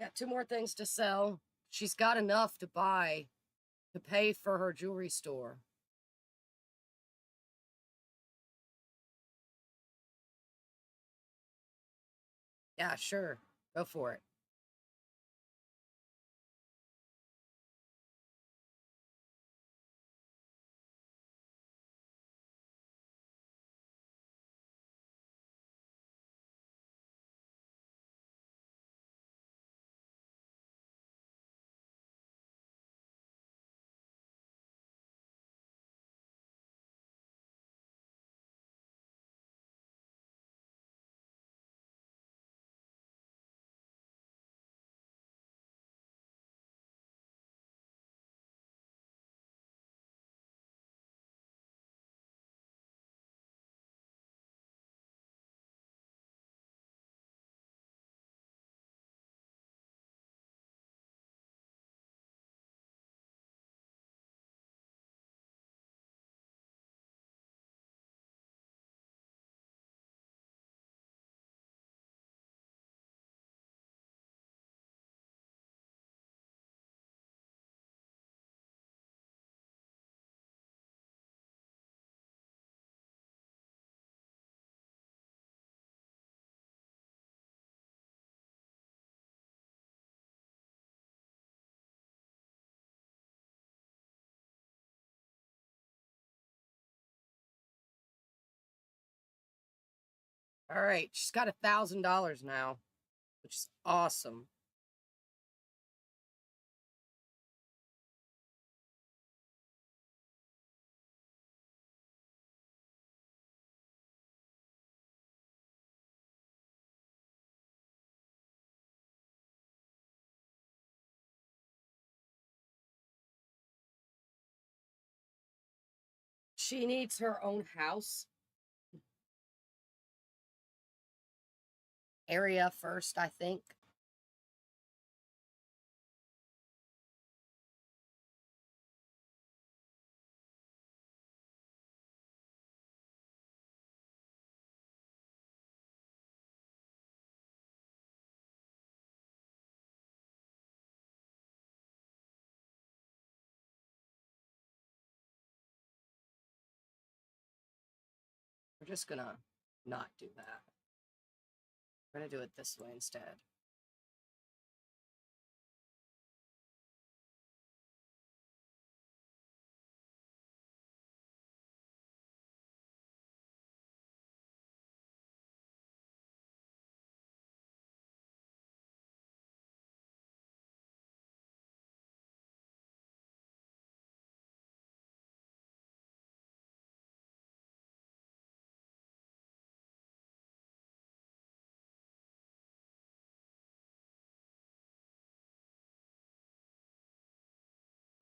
Got two more things to sell. She's got enough to buy to pay for her jewelry store. Yeah, sure. Go for it. All right, she's got $1,000 now, which is awesome. She needs her own house area first, I think. We're just gonna not do that. We're gonna do it this way instead.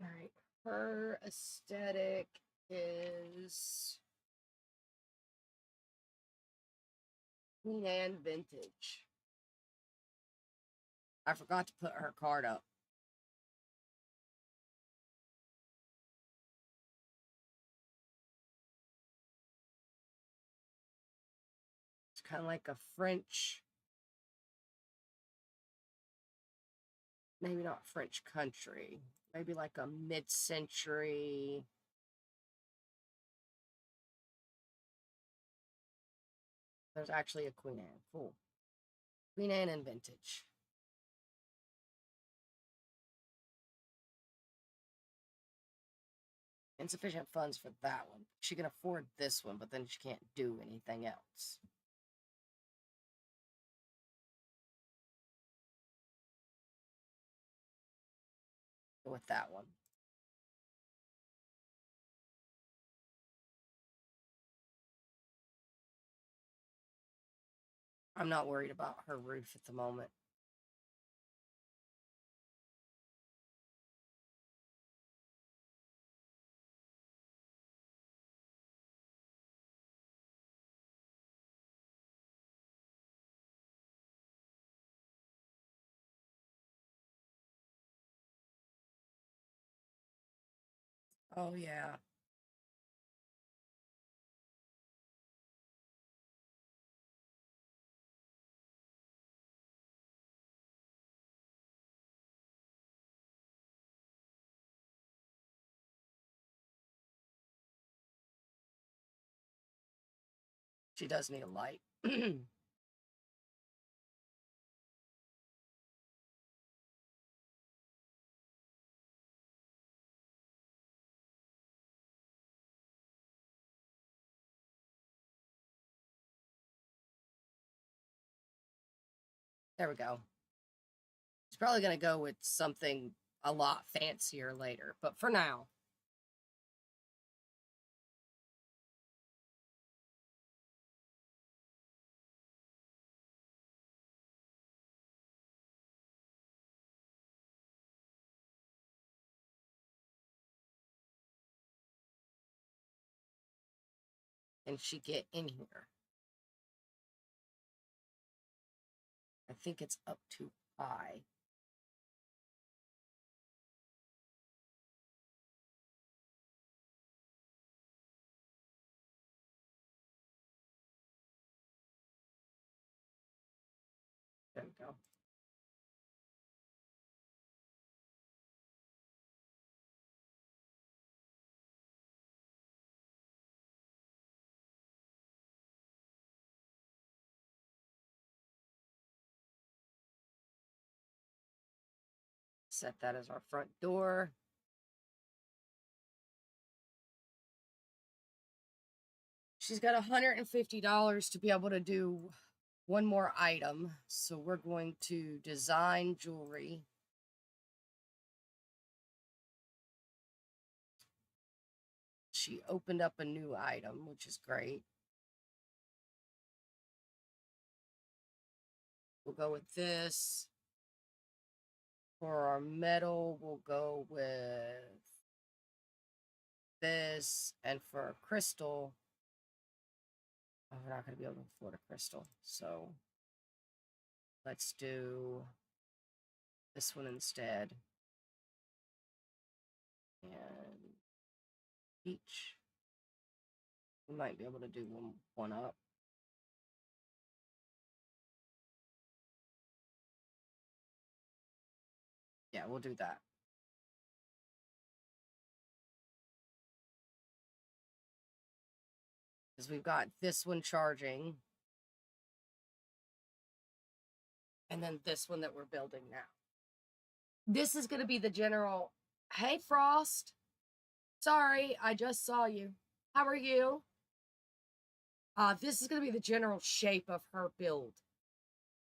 All right. Her aesthetic is Queen Anne vintage. I forgot to put her card up. It's kind of like a French, maybe not French country, maybe like a mid-century. There's actually a Queen Anne. Cool. Queen Anne and vintage. Insufficient funds for that one. She can afford this one, but then she can't do anything else with that one. I'm not worried about her roof at the moment. Oh, yeah. She does need a light. There we go. She's probably going to go with something a lot fancier later, but for now. Can she get in here? I think it's up too high. There we go. Set that as our front door. She's got $150 to be able to do one more item. So we're going to design jewelry. She opened up a new item, which is great. We'll go with this. For our metal, we'll go with this. And for our crystal, we're not going to be able to afford a crystal. So let's do this one instead. And peach. We might be able to do one up. Yeah, we'll do that. Because we've got this one charging. And then this one that we're building now. This is going to be the general. Hey, Frost. Sorry, I just saw you. How are you? This is going to be the general shape of her build.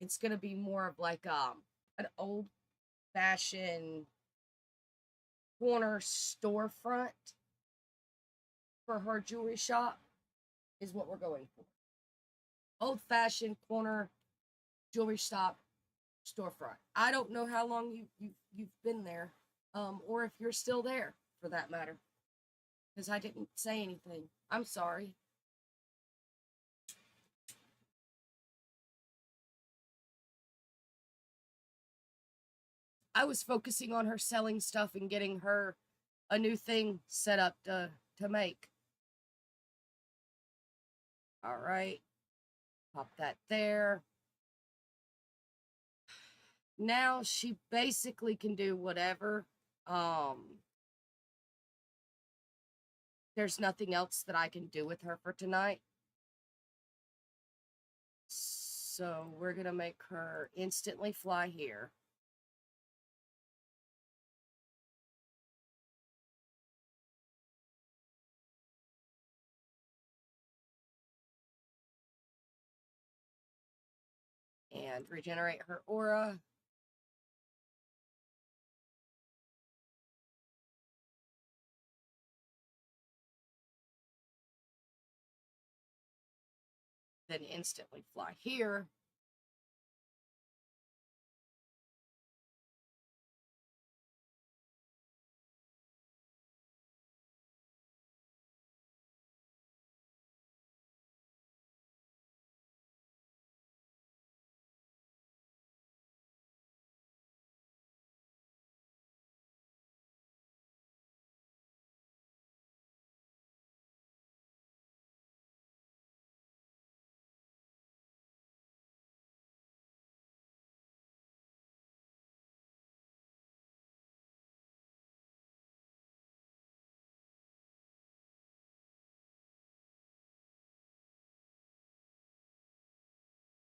It's going to be more of like an old-fashioned corner storefront for her jewelry shop is what we're going for. Old-fashioned corner jewelry shop storefront. I don't know how long you've been there, or if you're still there for that matter, because I didn't say anything. I'm sorry. I was focusing on her selling stuff and getting her a new thing set up to make. All right. Pop that there. Now she basically can do whatever. There's nothing else that I can do with her for tonight. So we're going to make her instantly fly here. And regenerate her aura. Then instantly fly here.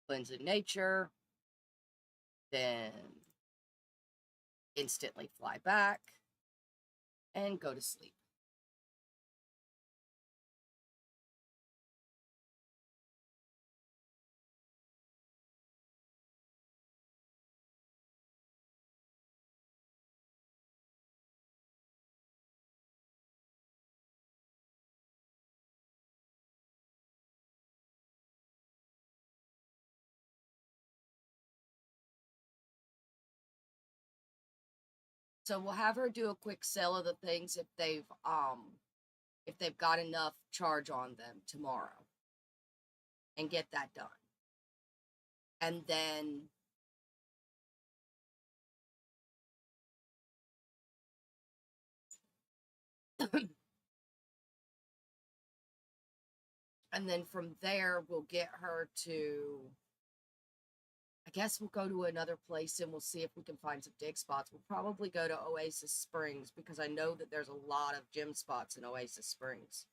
cleanse in nature, then instantly fly back and go to sleep. So we'll have her do a quick sell of the things if they've got enough charge on them tomorrow and get that done. And then and then from there we'll get her to, I guess we'll go to another place and we'll see if we can find some dig spots. We'll probably go to Oasis Springs because I know that there's a lot of gem spots in Oasis Springs.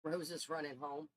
Rose is running home.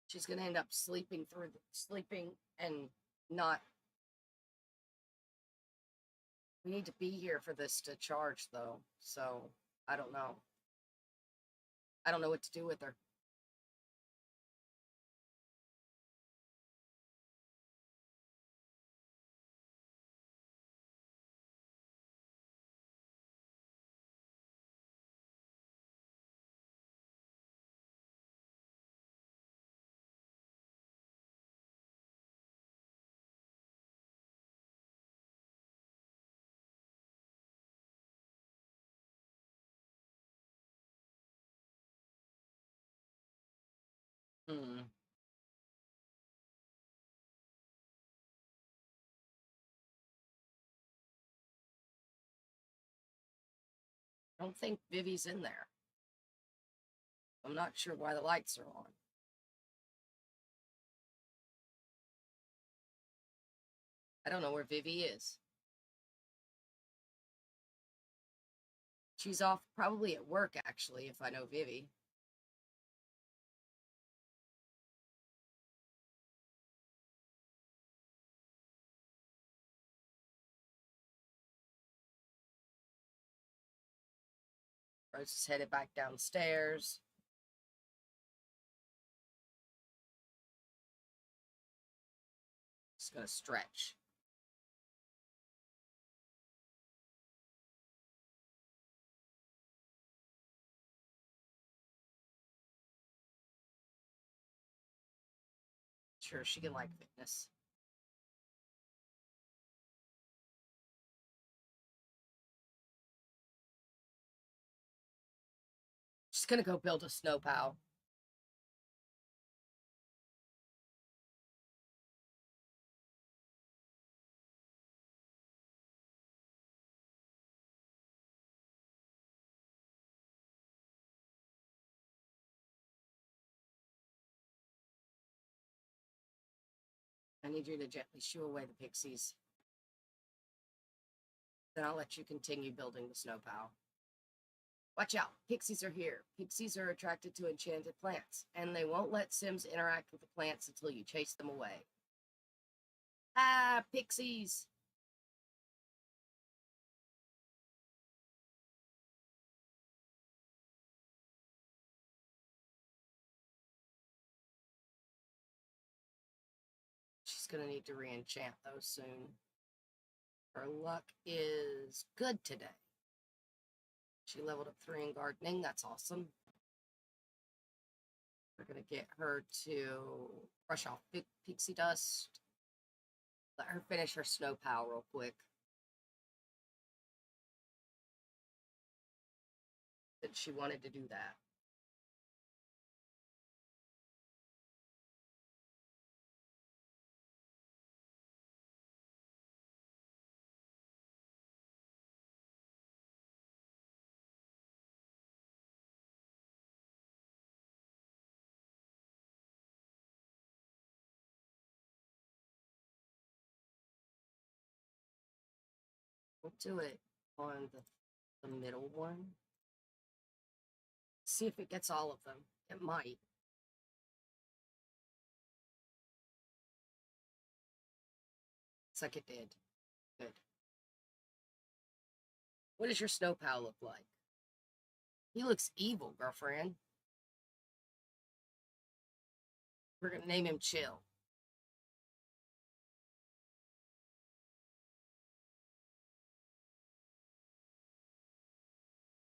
She's gonna end up sleeping and not. We need to be here for this to charge though, so I don't know. I don't know what to do with her. Hmm. I don't think Vivi's in there. I'm not sure why the lights are on. I don't know where Vivi is. She's off probably at work, actually, if I know Vivi. Rose is headed back downstairs. just going to stretch. Sure, she can like fitness. She's going to go build a snow pal. I need you to gently shoo away the pixies. Then I'll let you continue building the snow pal. Watch out, pixies are here. Pixies are attracted to enchanted plants, and they won't let Sims interact with the plants until you chase them away. Ah, pixies! She's gonna need to re-enchant those soon. Her luck is good today. She leveled up 3 in gardening. That's awesome. We're going to get her to brush off pixie dust. Let her finish her snow pal real quick. That she wanted to do that. We'll do it on the middle one. See if it gets all of them. It might. Looks like it did. Good. What does your snow pal look like? He looks evil, girlfriend. We're going to name him Chill.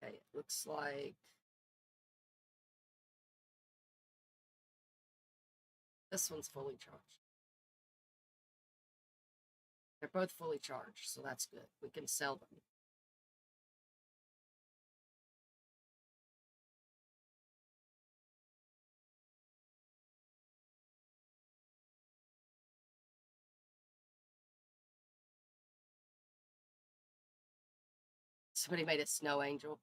Okay, it looks like this one's fully charged. They're both fully charged, so that's good. We can sell them. Somebody made a snow angel.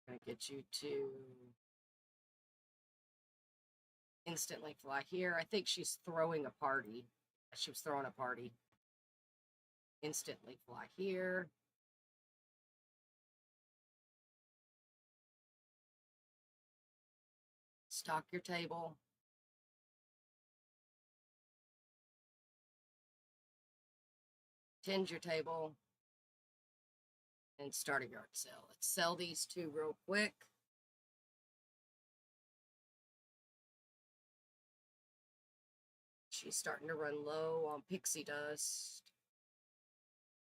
Gonna get you to instantly fly here. I think she's throwing a party. She was throwing a party. Instantly fly here. Stock your table. Tend your table. And start a yard sale. Let's sell these two real quick. She's starting to run low on pixie dust.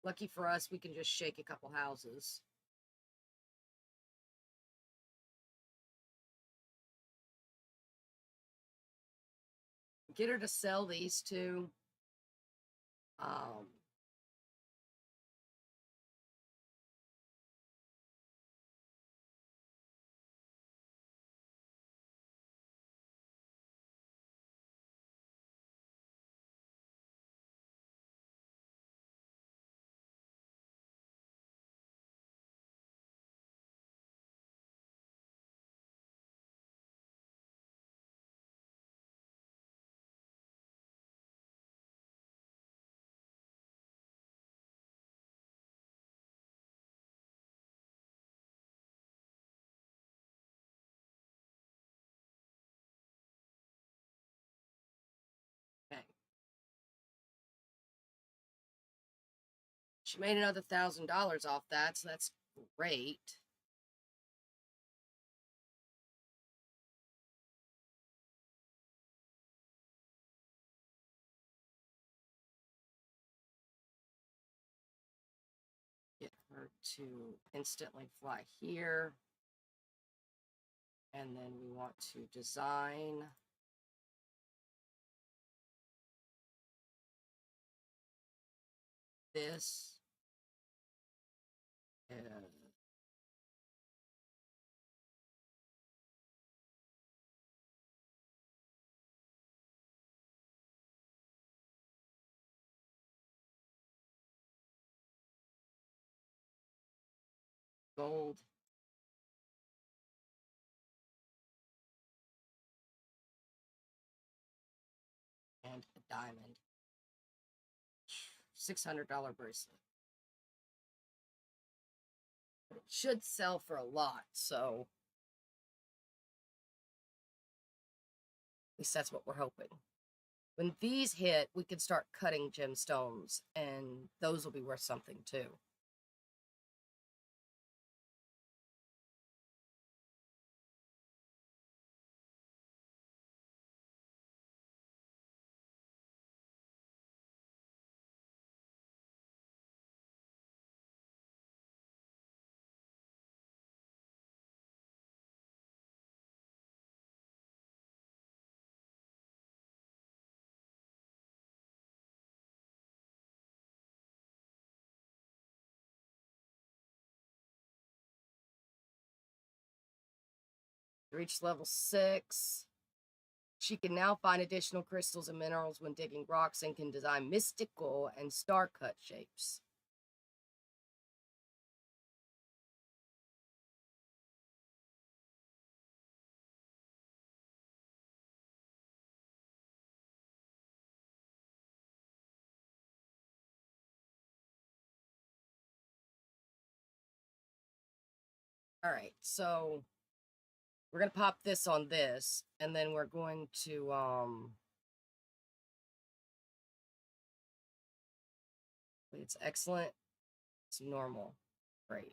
Lucky for us, we can just shake a couple houses. Get her to sell these two. She made another $1,000 off that, so that's great. Get her to instantly fly here. And then we want to design this. Gold. And a diamond. $600 bracelet. But it should sell for a lot, so at least that's what we're hoping. When these hit, we can start cutting gemstones, and those will be worth something too. Reach level 6. She can now find additional crystals and minerals when digging rocks and can design mystical and star-cut shapes. All right, so we're going to pop this on this, and then we're going to, it's excellent, it's normal, great.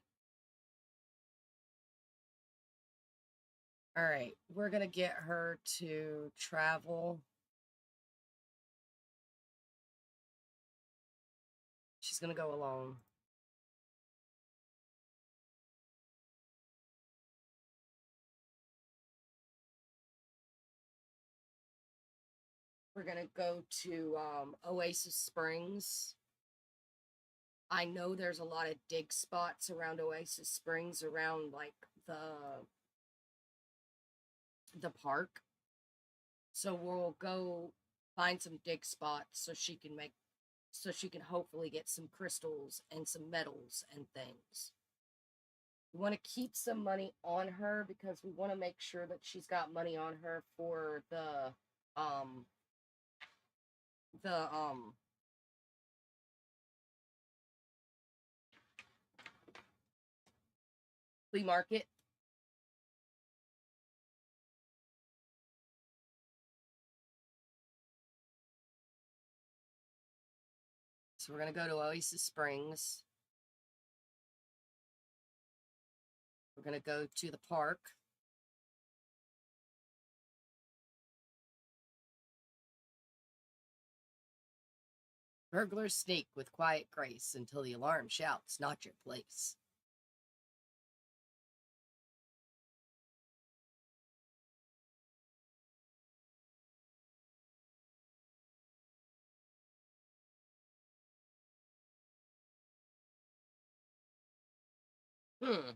All right, we're going to get her to travel. She's going to go alone. We're going to go to Oasis Springs. I know there's a lot of dig spots around Oasis Springs, around like the park. So we'll go find some dig spots so she can hopefully get some crystals and some metals and things. We want to keep some money on her because we want to make sure that she's got money on her for um the flea market. So we're going to go to Oasis Springs. We're going to go to the park. Burglars sneak with quiet grace until the alarm shouts, "Not your place." Hmm.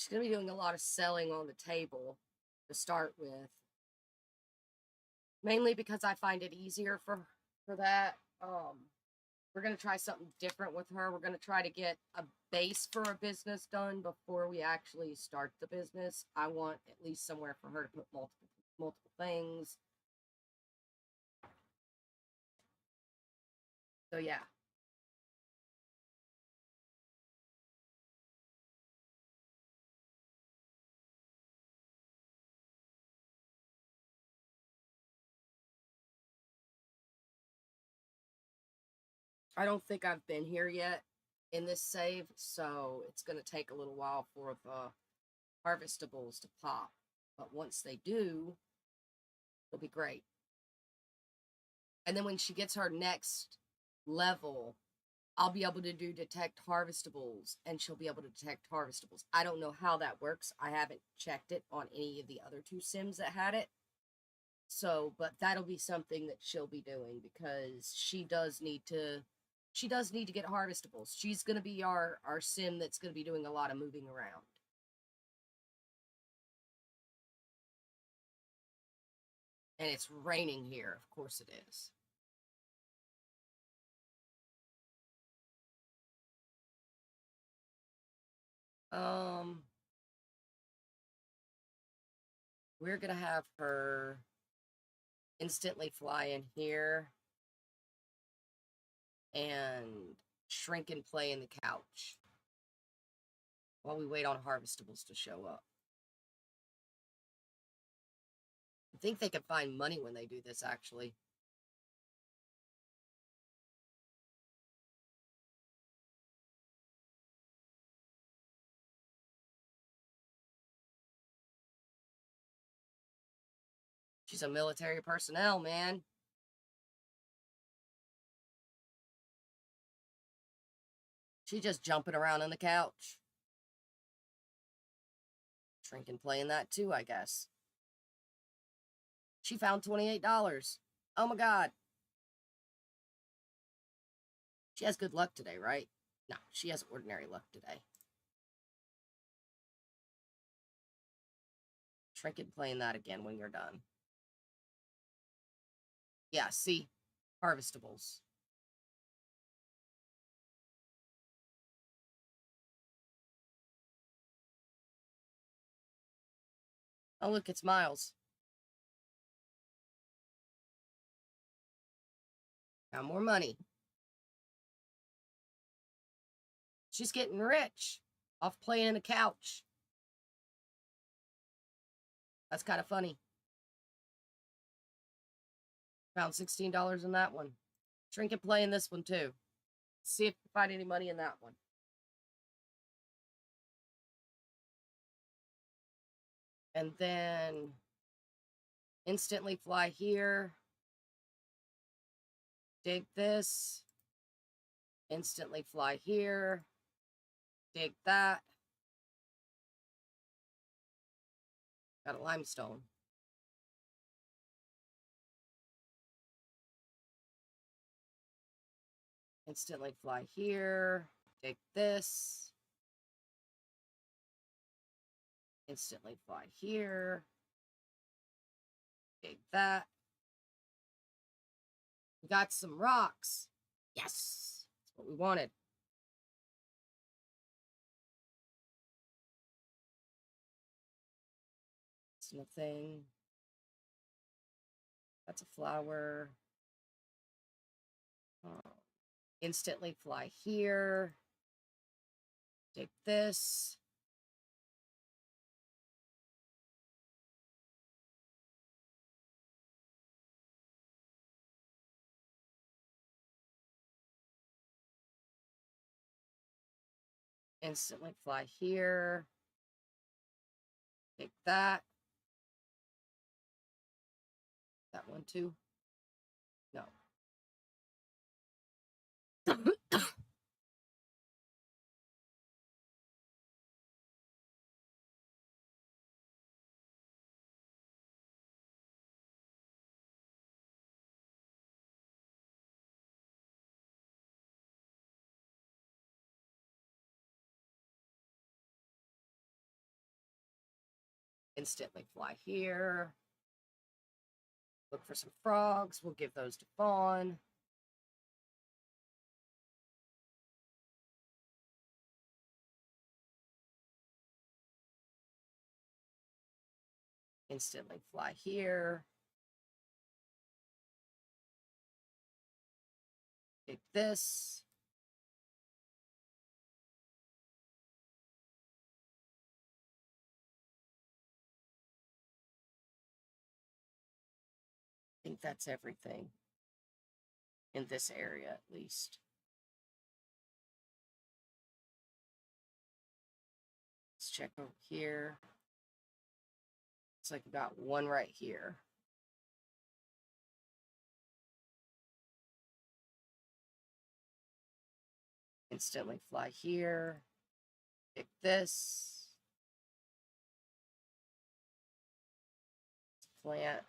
She's going to be doing a lot of selling on the table to start with. Mainly because I find it easier for that. We're going to try something different with her. We're going to try to get a base for a business done before we actually start the business. I want at least somewhere for her to put multiple things. So yeah. I don't think I've been here yet in this save, so it's going to take a little while for the harvestables to pop. But once they do, it'll be great. And then when she gets her next level, I'll be able to do detect harvestables, and she'll be able to detect harvestables. I don't know how that works. I haven't checked it on any of the other 2 sims that had it. So, but that'll be something that she'll be doing because she does need to get harvestables. She's going to be our sim that's going to be doing a lot of moving around. And it's raining here. Of course it is. We're going to have her instantly fly in here and shrink and play in the couch while we wait on harvestables to show up. I think they can find money when they do this, actually. She's a military personnel, man. She's just jumping around on the couch. Shrink and play in that too, I guess. She found $28. Oh my god. She has good luck today, right? No, she has ordinary luck today. Shrink and play in that again when you're done. Yeah, see? Harvestables. Oh, look, it's Miles. Got more money. She's getting rich off playing in the couch. That's kind of funny. Found $16 in that one. Shrink and play in this one too. See if you find any money in that one. And then instantly fly here. Dig this. Instantly fly here. Dig that. Got a limestone. Instantly fly here. Dig this. Instantly fly here. Dig that. We got some rocks. Yes. That's what we wanted. It's nothing. That's a flower. Instantly fly here. Dig this. Instantly fly here. Take that. That one too. No. Instantly fly here. Look for some frogs. We'll give those to Fawn. Instantly fly here. Take this. I think that's everything. In this area, at least. Let's check over here. Looks like we got one right here. Instantly fly here. Pick this. Plant.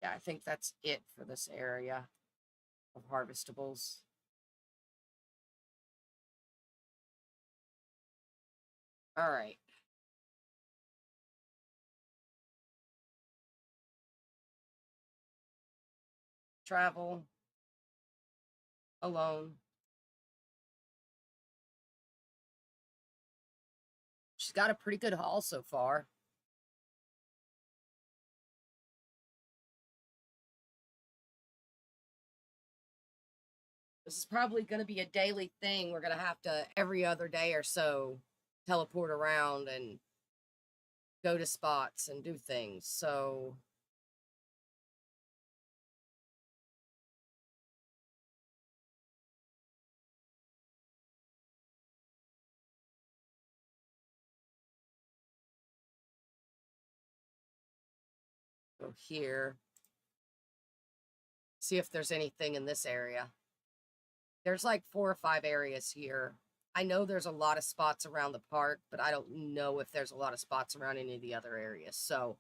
Yeah, I think that's it for this area of harvestables. All right. Travel. Alone. She's got a pretty good haul so far. This is probably going to be a daily thing. We're going to have to, every other day or so, teleport around and go to spots and do things. So go here. See if there's anything in this area. There's like 4 or 5 areas here. I know there's a lot of spots around the park, but I don't know if there's a lot of spots around any of the other areas. So,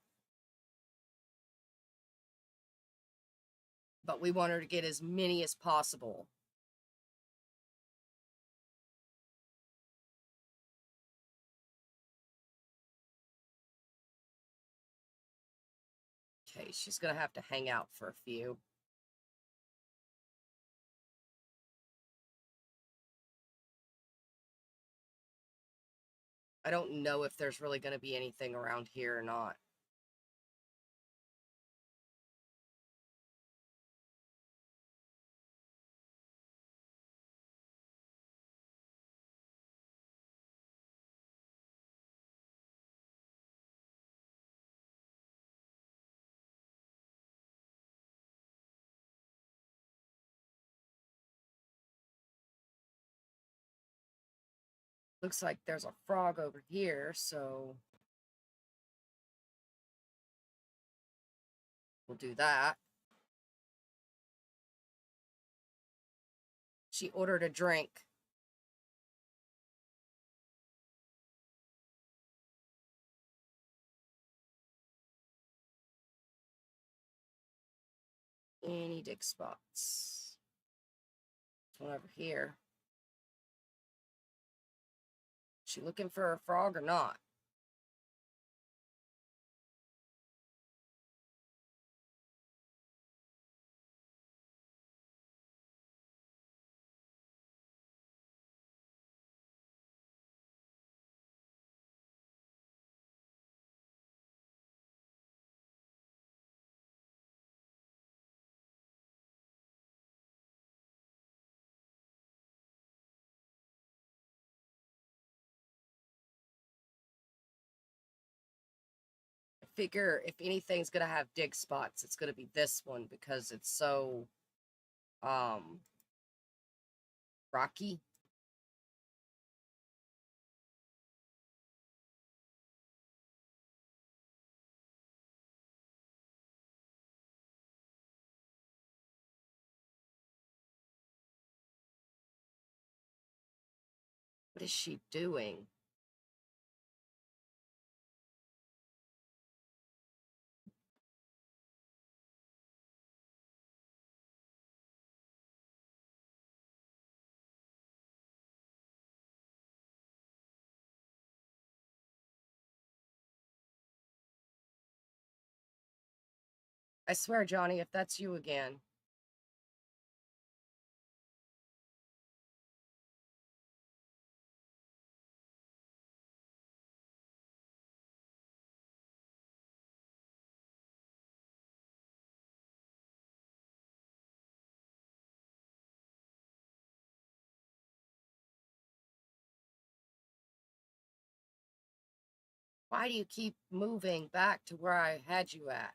but we want her to get as many as possible. Okay, she's going to have to hang out for a few. I don't know if there's really going to be anything around here or not. Looks like there's a frog over here, so we'll do that. She ordered a drink. Any dig spots? One over here. She looking for a frog or not? I figure if anything's gonna have dig spots, it's gonna be this one because it's so rocky. What is she doing? I swear, Johnny, if that's you again. Why do you keep moving back to where I had you at?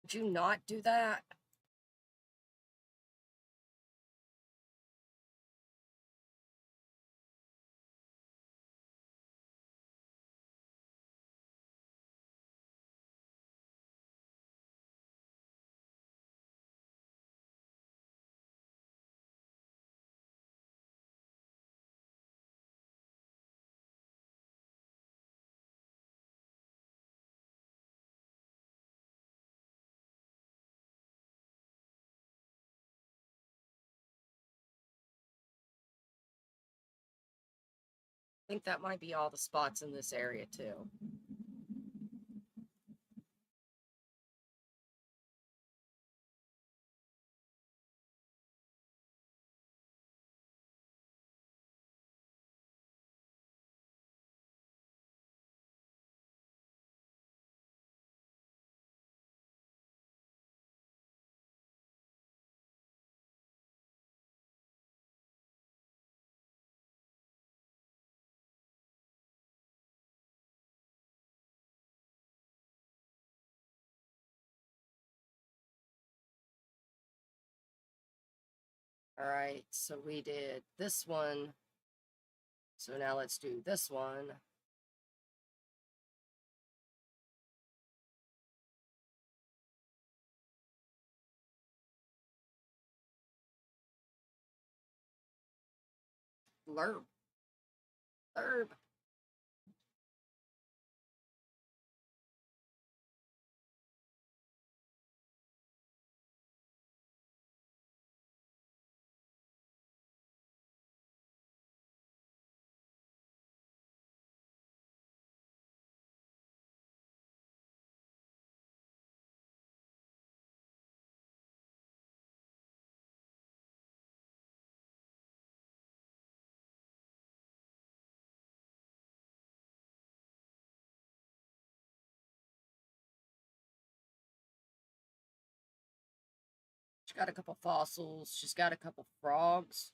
Would you not do that? I think that might be all the spots in this area, too. All right, so we did this one. So now let's do this one. Blurb. Blurb. She's got a couple fossils. She's got a couple frogs.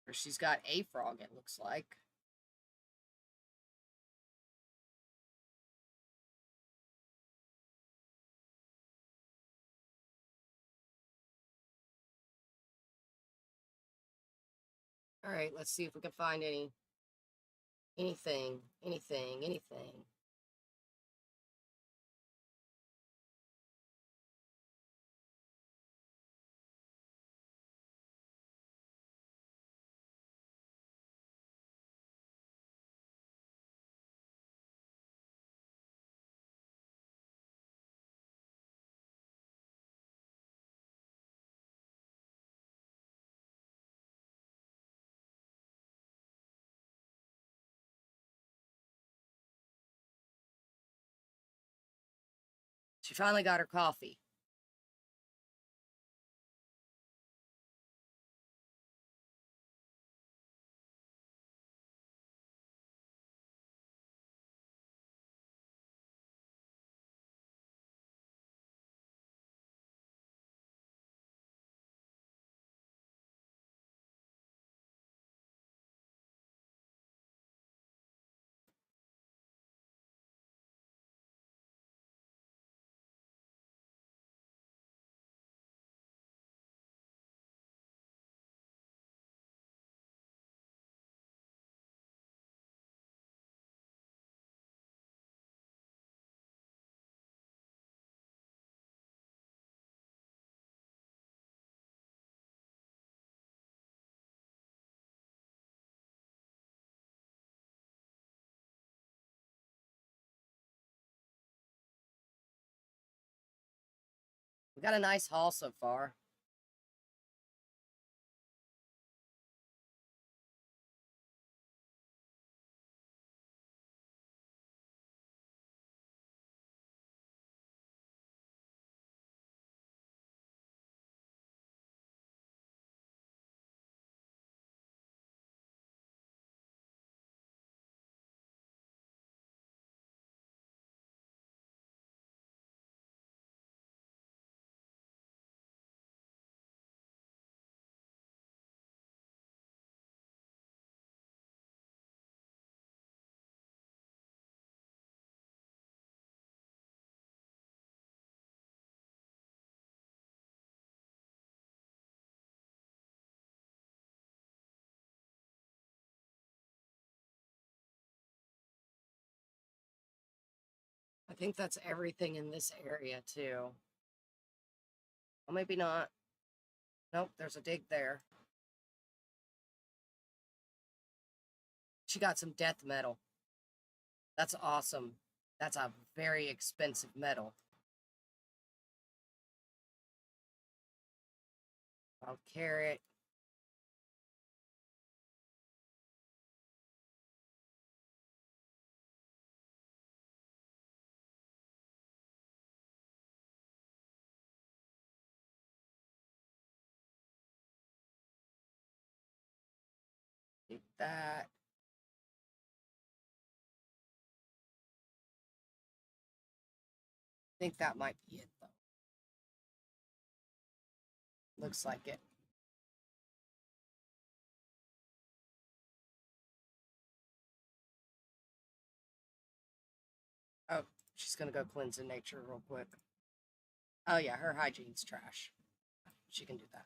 Or she's got a frog, it looks like. All right, let's see if we can find anything. She finally got her coffee. We got a nice haul so far. I think that's everything in this area, too. Well, maybe not. Nope, there's a dig there. She got some death metal. That's awesome. That's a very expensive metal. Wild carrot. Take that. I think that might be it, though. Looks like it. Oh, she's gonna go cleanse in nature real quick. Oh yeah, her hygiene's trash. She can do that.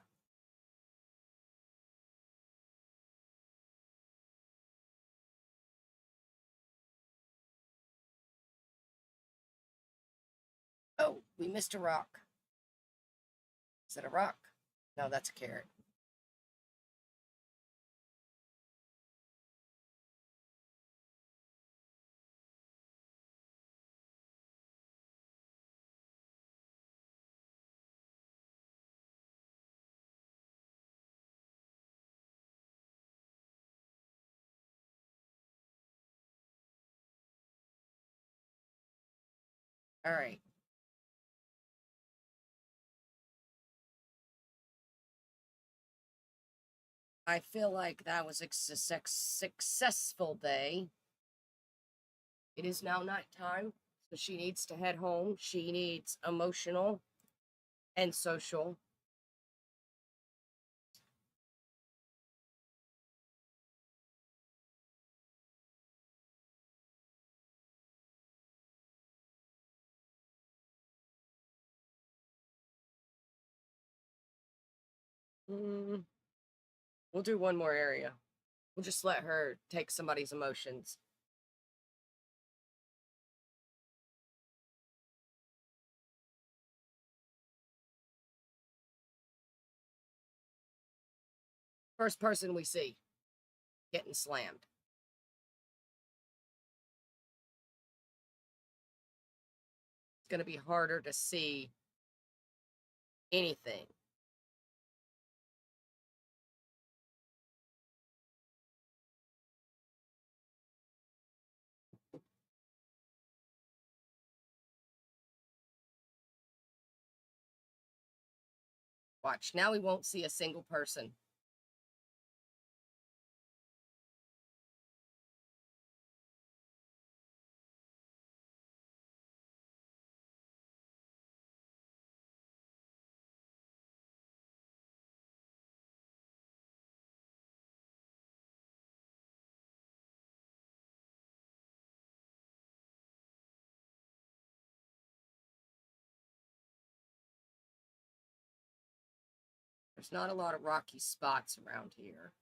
Oh, we missed a rock. Is that a rock? No, that's a carrot. All right. I feel like that was a successful day. It is now nighttime, so she needs to head home. She needs emotional and social. Mm, we'll do one more area. We'll just let her take somebody's emotions. First person we see getting slammed. It's going to be harder to see anything. Watch, now we won't see a single person. There's not a lot of rocky spots around here.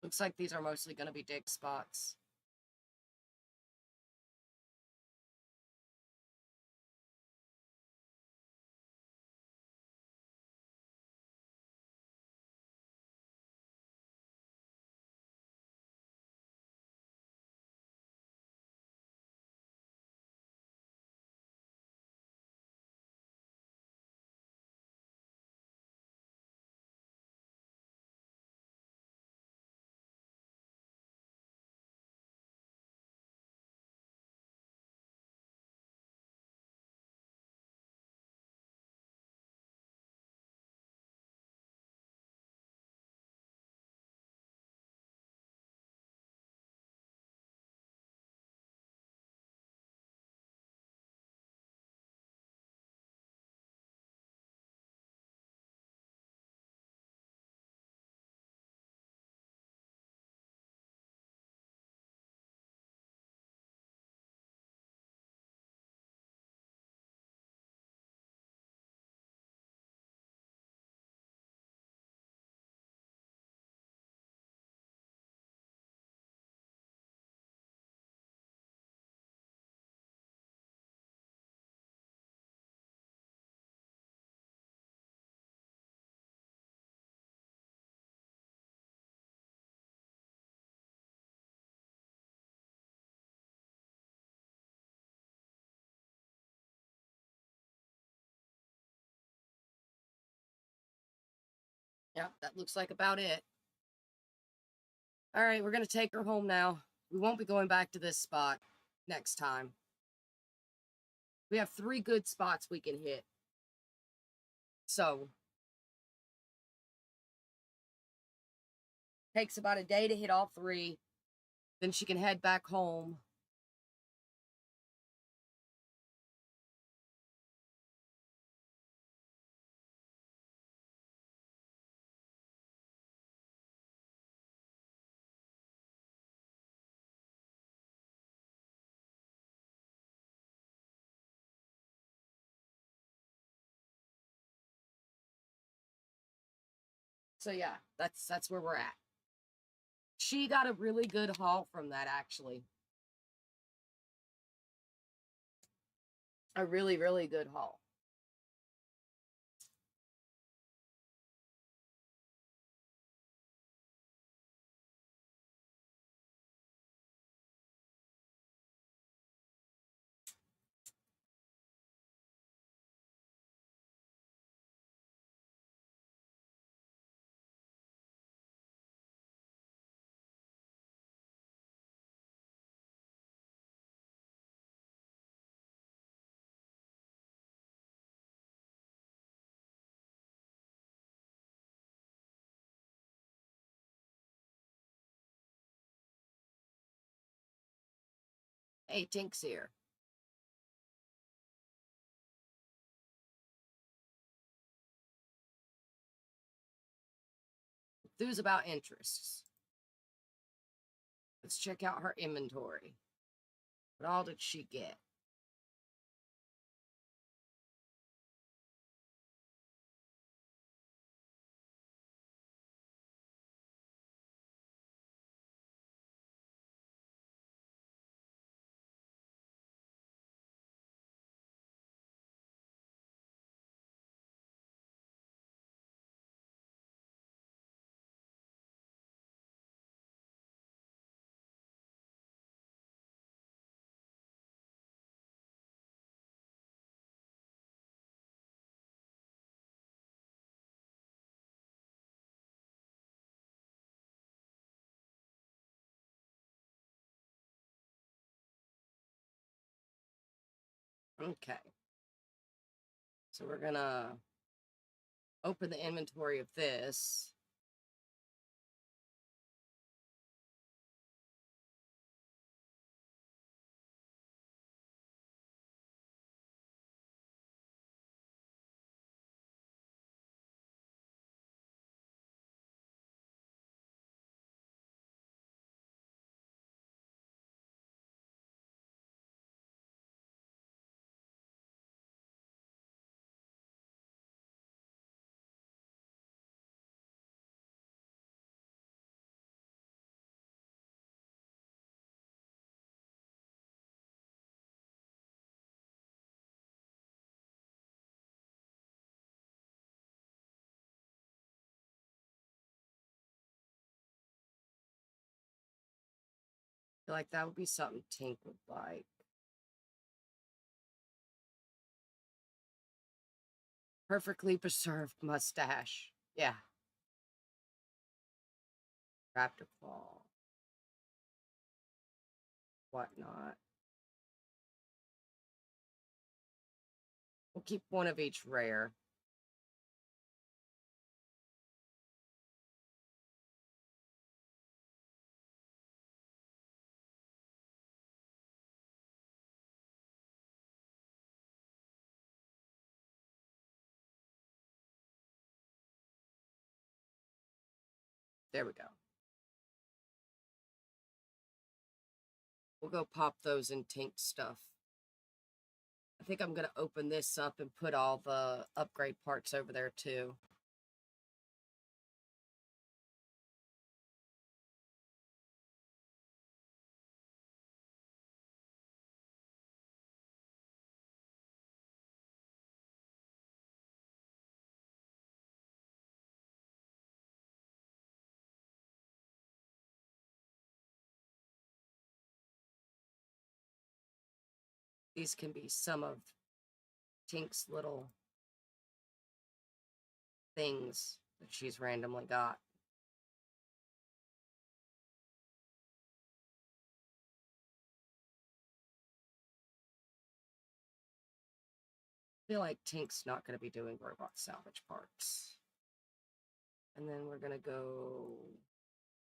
Looks like these are mostly going to be dig spots. Yeah, that looks like about it. All right, we're going to take her home now. We won't be going back to this spot next time. We have 3 good spots we can hit. So, takes about a day to hit all 3. Then she can head back home. So yeah, that's where we're at. She got a really good haul from that, actually. A really, really good haul. Hey, Tink's here. Enthuse about interests. Let's check out her inventory. What all did she get? Okay. So we're gonna open the inventory of this. I feel like that would be something Tink would like. Perfectly preserved mustache. Yeah. Raptor claw. Whatnot. We'll keep one of each rare. There we go. We'll go pop those in Tink stuff. I think I'm going to open this up and put all the upgrade parts over there too. These can be some of Tink's little things that she's randomly got. I feel like Tink's not going to be doing robot salvage parts. And then we're going to go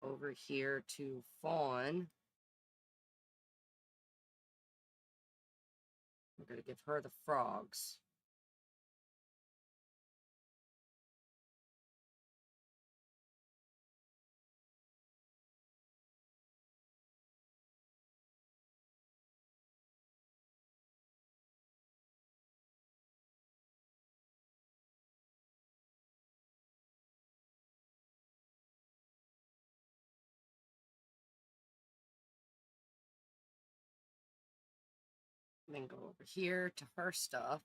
over here to Fawn. We're going to give her the frogs. And then go over here to her stuff.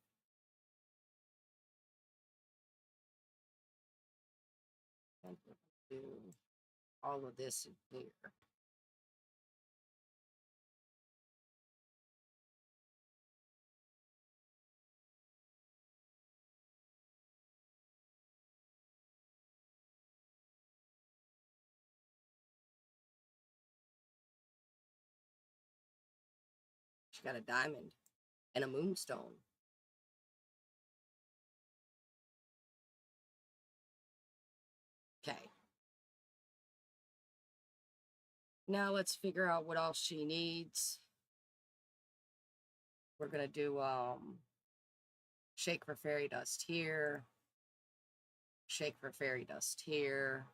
And we're going to do all of this in here. She got a diamond and a moonstone. Okay. Now let's figure out what all she needs. We're going to do shake for fairy dust here. Shake for fairy dust here.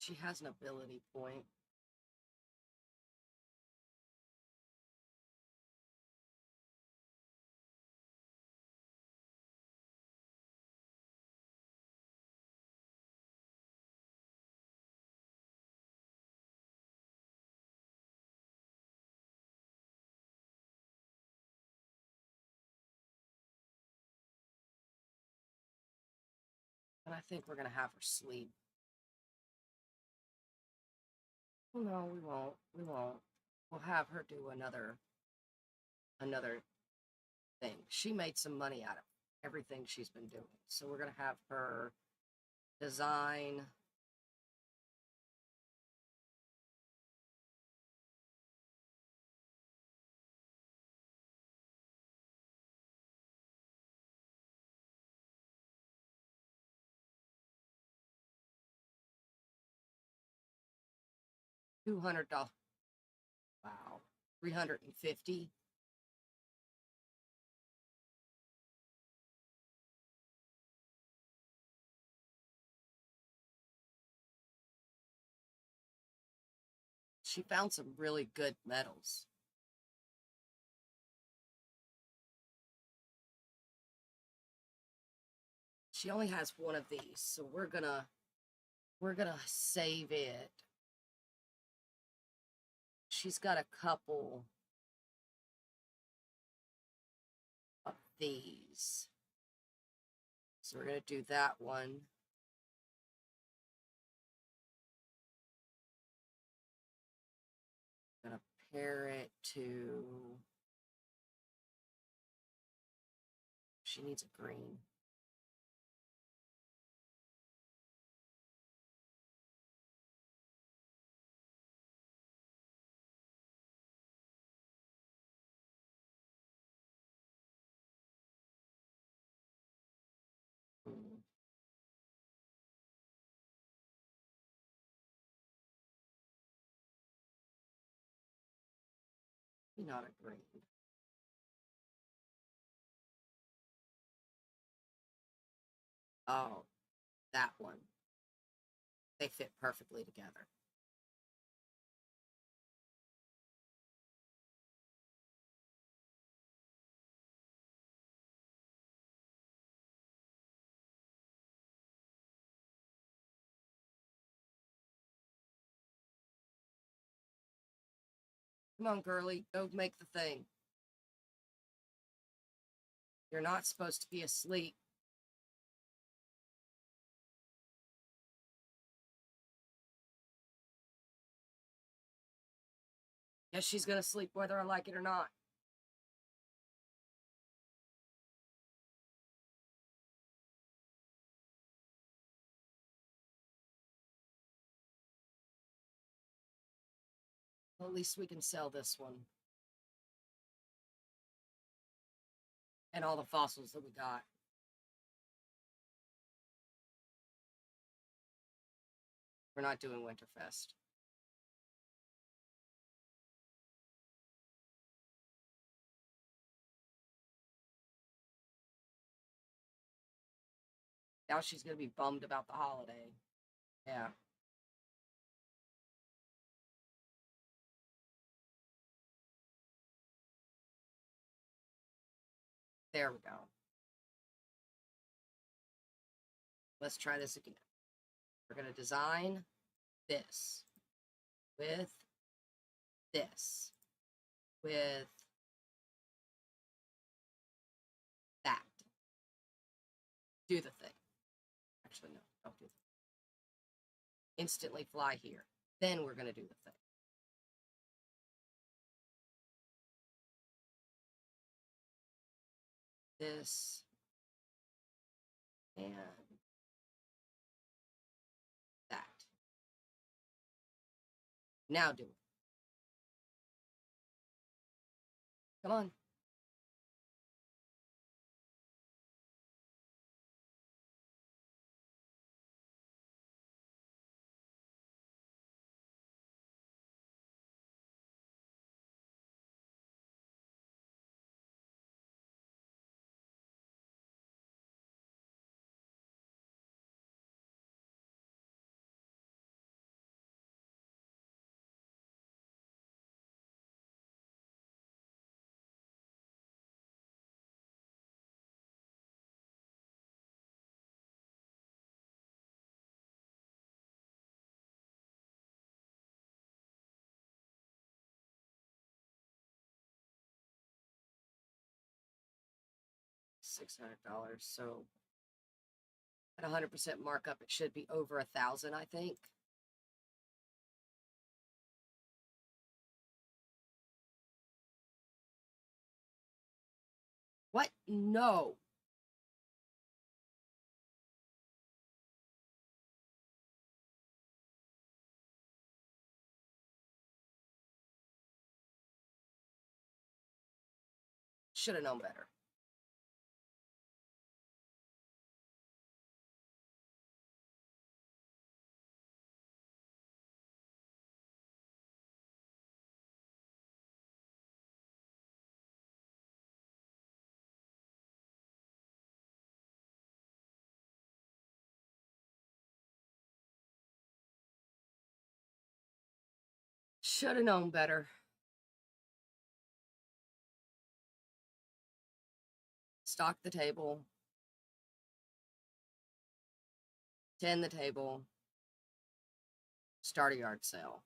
She has an ability point. And I think we're going to have her sleep. Well, no, we won't. We won't. We'll have her do another thing. She made some money out of everything she's been doing. So we're gonna have her design $200. Wow. 350. She found some really good metals. She only has one of these, so we're gonna save it. She's got a couple of these. So we're gonna do that one. Gonna pair it to, she needs a green. Hmm. Not a green. Oh, that one. They fit perfectly together. Come on, girly, go make the thing. You're not supposed to be asleep. Guess she's gonna sleep whether I like it or not. Well, at least we can sell this one. And all the fossils that we got. We're not doing Winterfest. Now she's gonna be bummed about the holiday. Yeah. There we go. Let's try this again. We're gonna design this with this with that. Do the thing. Actually, no, don't do that. Instantly fly here. Then we're gonna do the thing. This and that. Now do it. Come on. $600. So at 100% markup, it should be over 1,000, I think. What? No. Should have known better. Should have known better. Stock the table. Tend the table. Start a yard sale.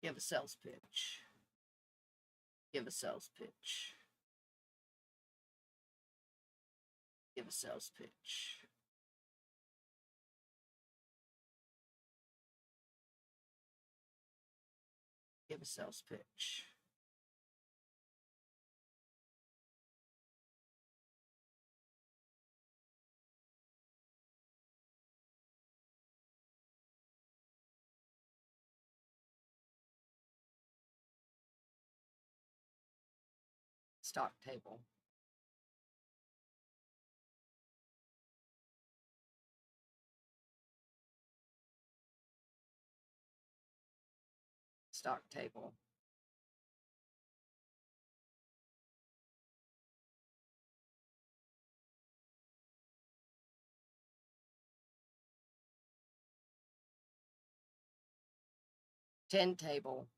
Give a sales pitch. Give a sales pitch. Give a sales pitch. Give a sales pitch. Stock table. Stock table. Tend table.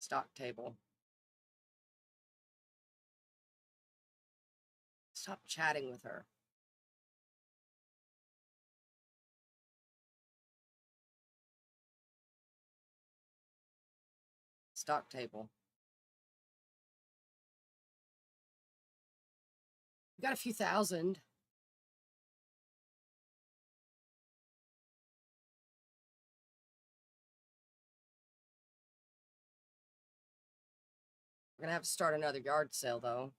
Stock table. Stop chatting with her. Stock table. You got a few thousand. We're gonna have to start another yard sale though.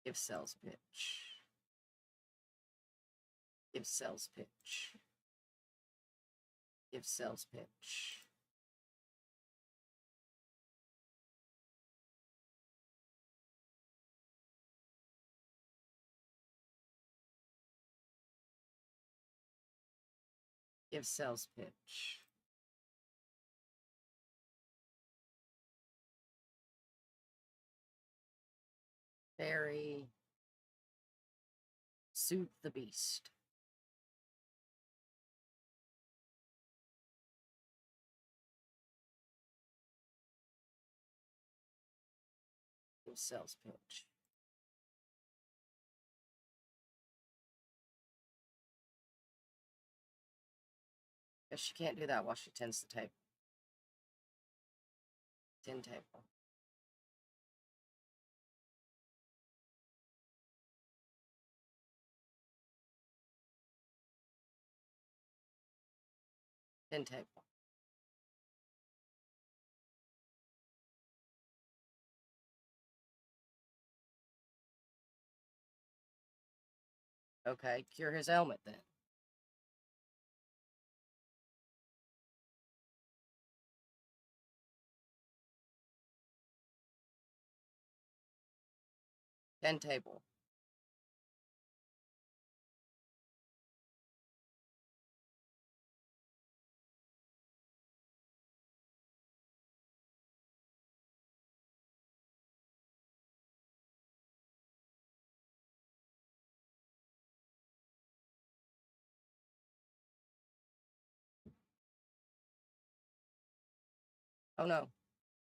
Give sales pitch. Give sales pitch. Give sales pitch. Give sales pitch. Fairy. Soothe the beast. Give sales pitch. Guess she can't do that while she tends the table. Tend table. Tend table. Okay, cure his ailment then. End table. Oh no,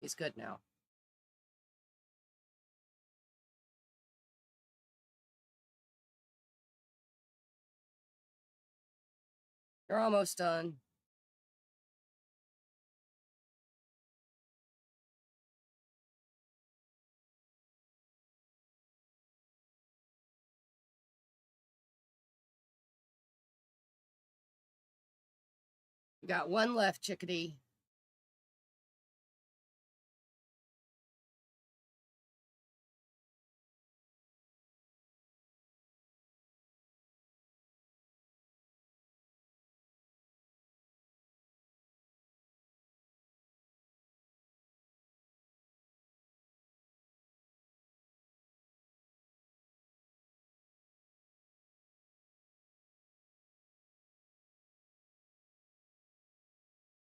he's good now. You're almost done. You got one left, chickadee.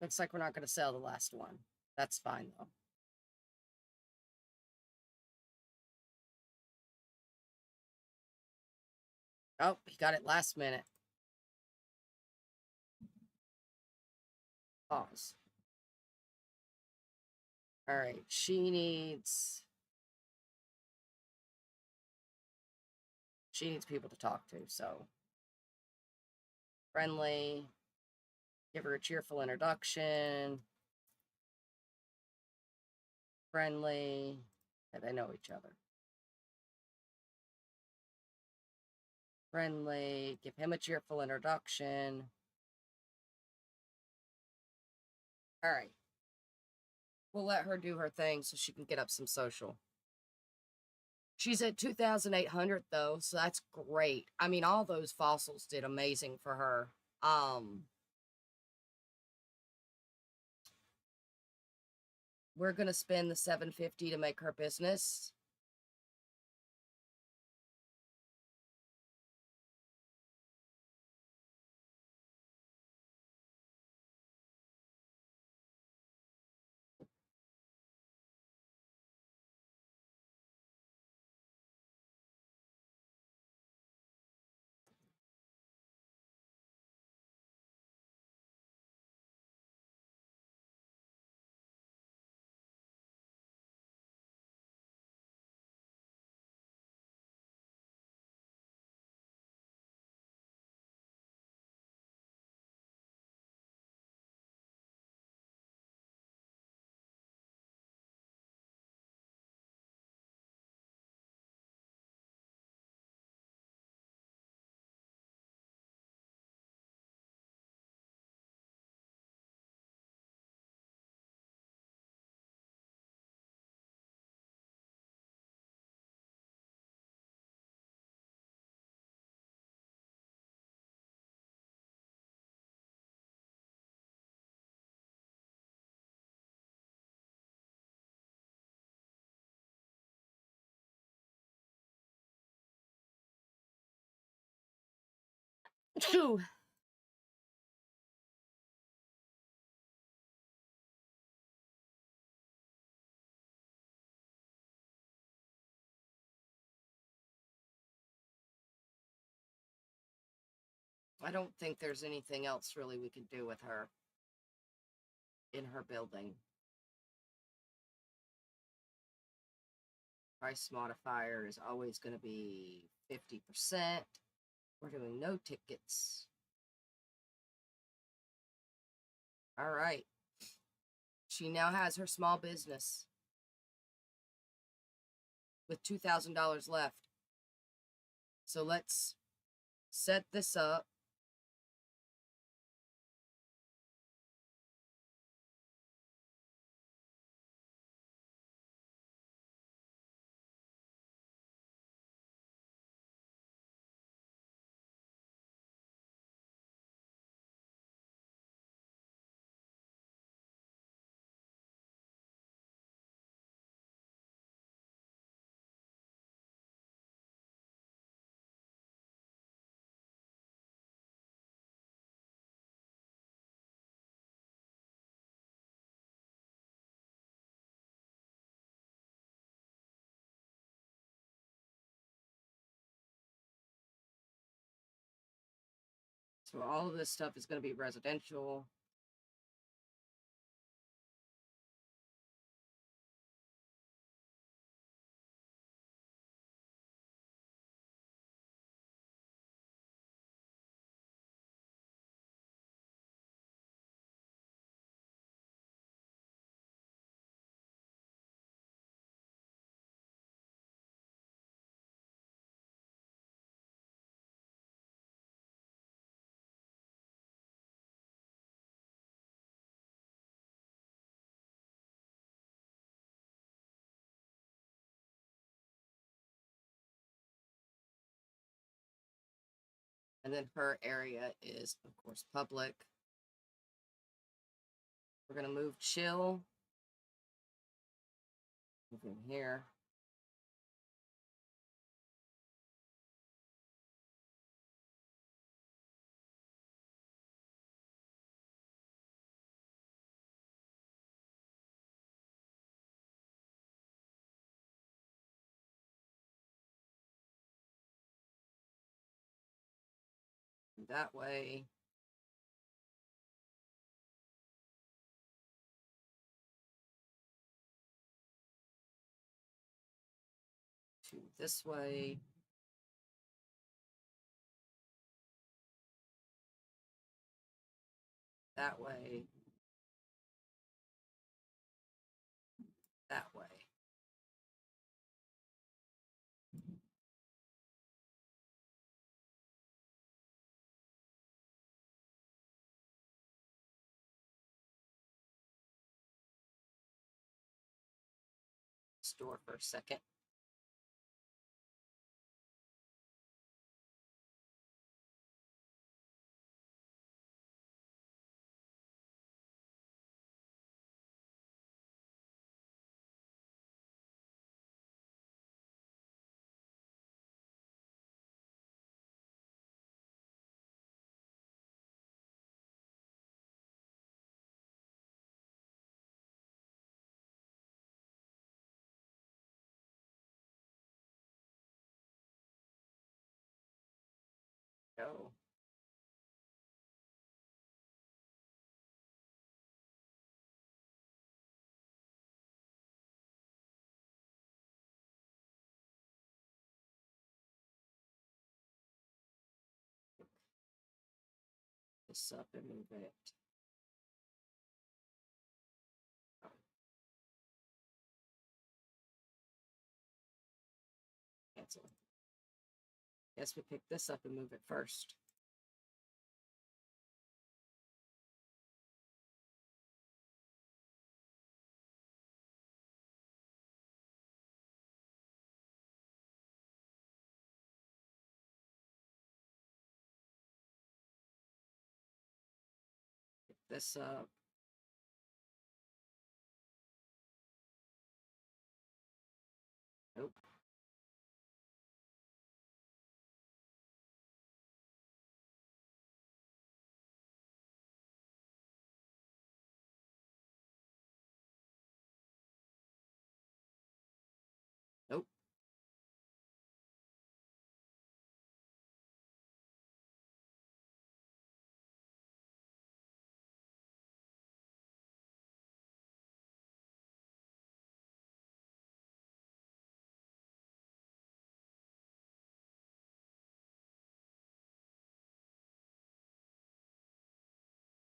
Looks like we're not going to sell the last one. That's fine, though. Oh, he got it last minute. Pause. All right, she needs people to talk to, so friendly, give her a cheerful introduction, friendly, and they know each other. Friendly, give him a cheerful introduction. All right. We'll let her do her thing so she can get up some social. She's at 2,800 though, so that's great. I mean, all those fossils did amazing for her. We're gonna spend the 750 to make her business. Phew. I don't think there's anything else really we could do with her in her building. Price modifier is always going to be 50%. We're doing no tickets. All right. She now has her small business with $2,000 left. So let's set this up. So all of this stuff is going to be residential. And then her area is, of course, public. We're going to move chill. Move in here. That way. To this way. That way. That way. Store for a second. Go. This up and move it. Cancel. Guess we pick this up and move it first. Pick this up. Nope. Nope.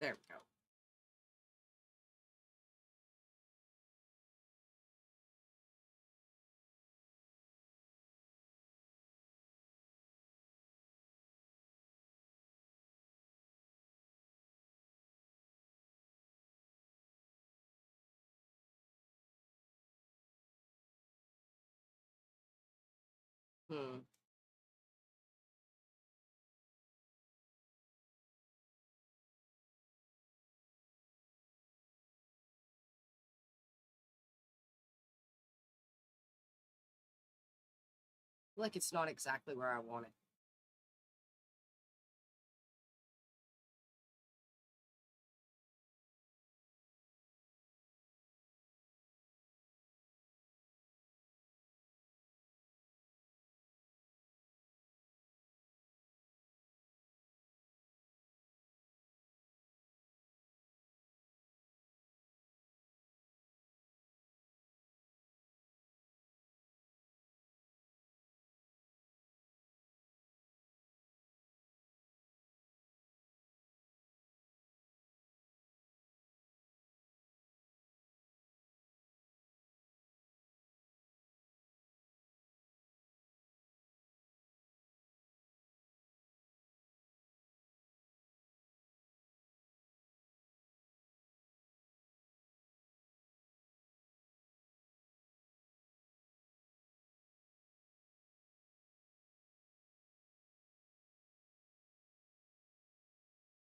There we go. Hmm. Like it's not exactly where I want it.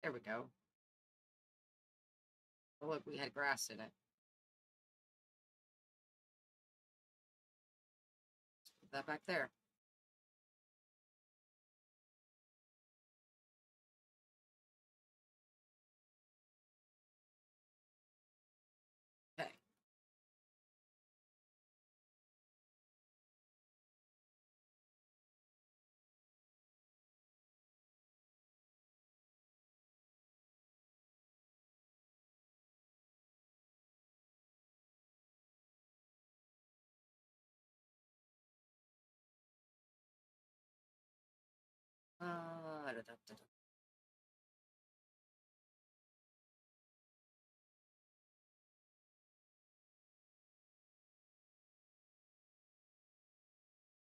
There we go. Oh, look, we had grass in it. Put that back there. Okay. Da, da, da, da.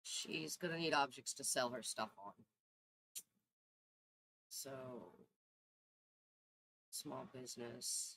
She's gonna need objects to sell her stuff on. So, small business.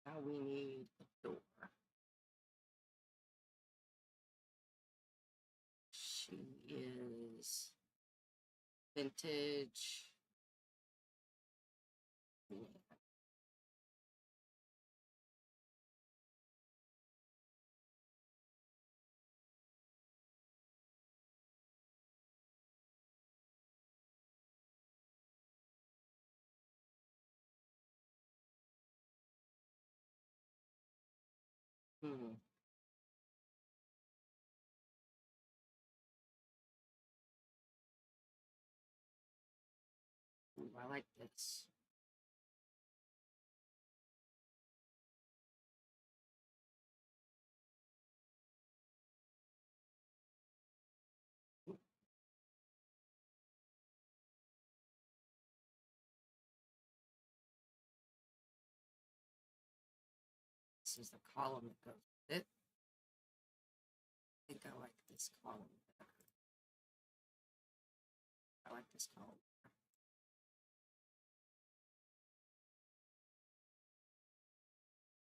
Now we need a door. She is vintage. Yeah. Hmm. Ooh, I like this. This is the column that goes with it. I think I like this column better. I like this column.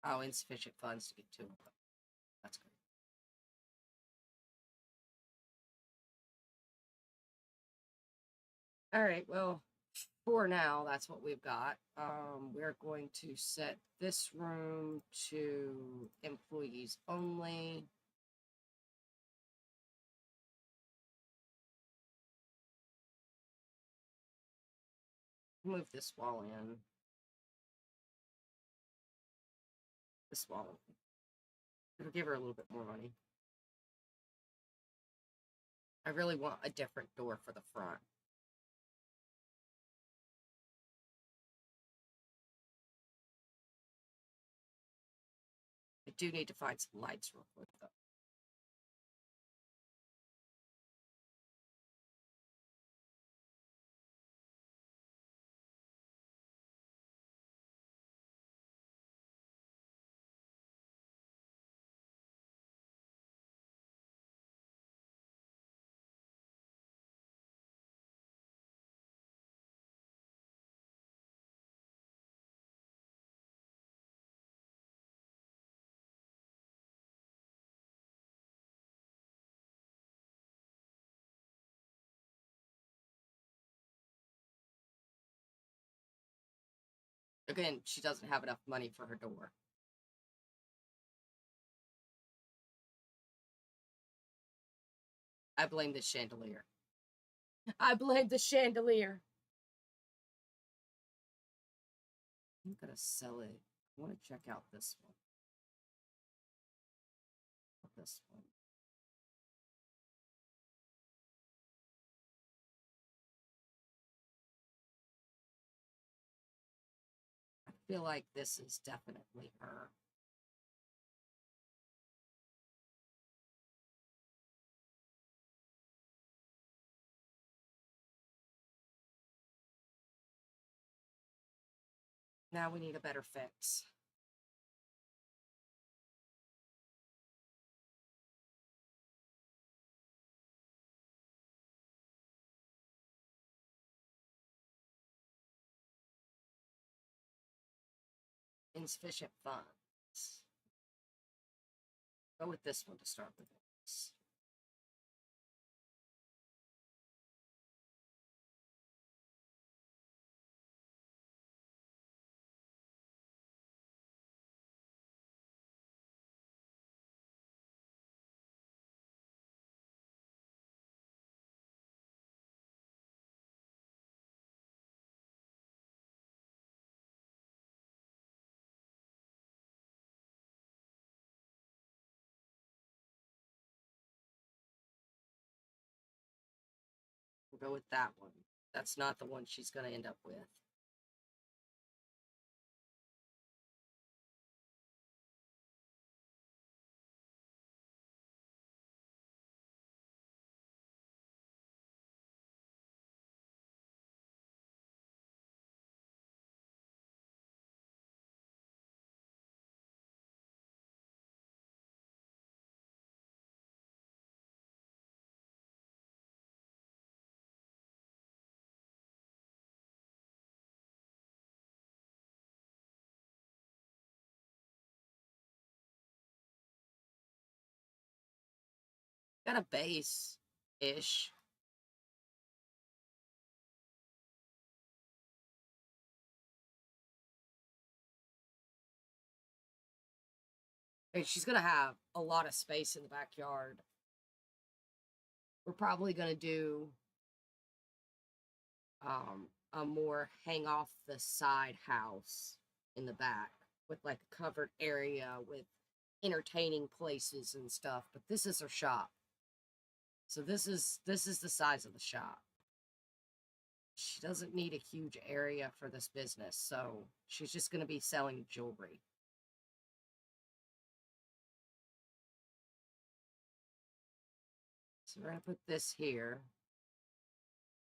Oh, insufficient funds to get two of them. That's good. All right, well, for now, that's what we've got. We're going to set this room to employees only. Move this wall in. This wall. It'll give her a little bit more money. I really want a different door for the front. I do need to find some lights real quick, though. Again, she doesn't have enough money for her door. I blame the chandelier. I blame the chandelier. I'm gonna sell it. I want to check out this one. This one. I feel like this is definitely her. Now we need a better fix. Insufficient funds. Go with this one to start with. This. We'll go with that one. That's not the one she's going to end up with. Got a base-ish. And she's going to have a lot of space in the backyard. We're probably going to do a more hang off the side house in the back with like a covered area with entertaining places and stuff. But this is her shop. So this is the size of the shop. She doesn't need a huge area for this business, so she's just going to be selling jewelry. So we're going to put this here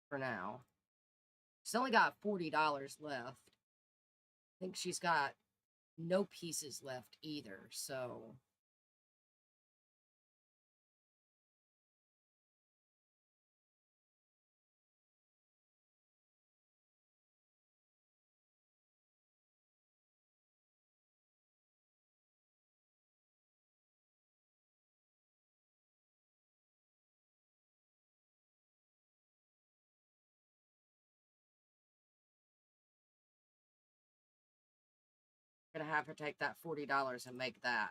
for now. She's only got $40 left. I think she's got no pieces left either, so I'm going to have her take that $40 and make that.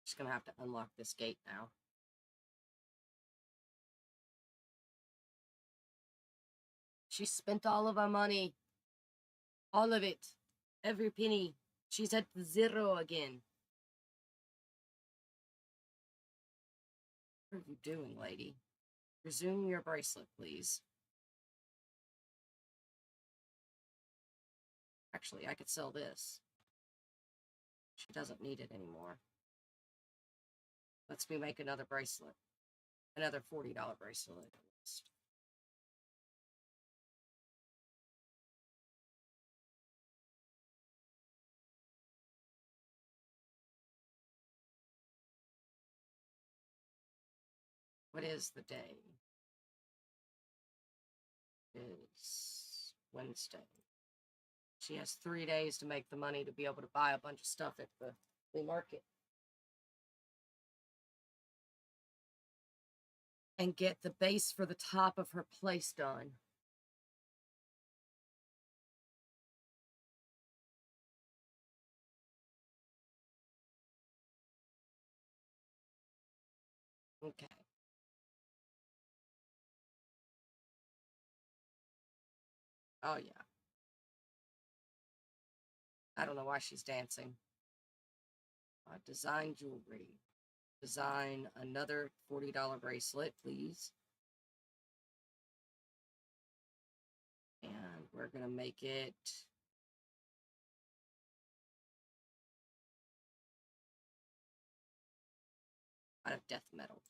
Just going to have to unlock this gate now. She spent all of our money. All of it. Every penny. She's at zero again. What are you doing, lady? Resume your bracelet, please. Actually, I could sell this. She doesn't need it anymore. Let's me make another bracelet. Another $40 bracelet. What is the day? It's Wednesday. She has 3 days to make the money to be able to buy a bunch of stuff at the flea market. and get the base for the top of her place done. Okay. Oh, yeah. I don't know why she's dancing. Design jewelry. Design another $40 bracelet, please. And we're going to make it out of death metal.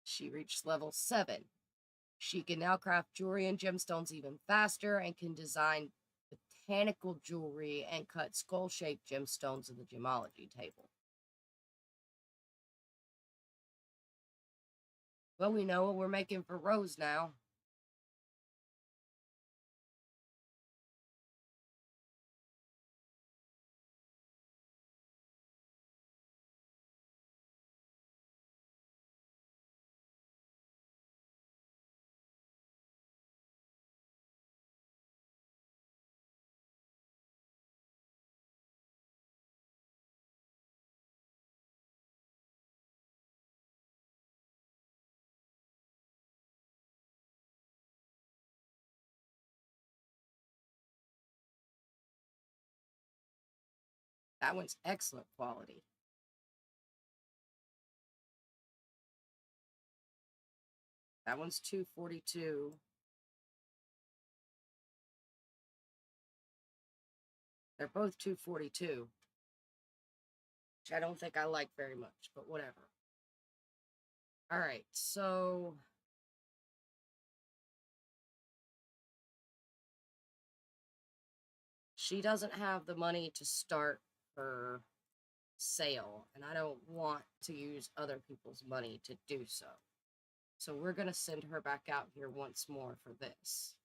She reached level 7. She can now craft jewelry and gemstones even faster and can design botanical jewelry and cut skull-shaped gemstones in the gemology table. Well, we know what we're making for Rose now. That one's excellent quality. That one's $242. They're both $242, which I don't think I like very much, but whatever. All right, so she doesn't have the money to start her sale, and I don't want to use other people's money to do so. So we're going to send her back out here once more for this.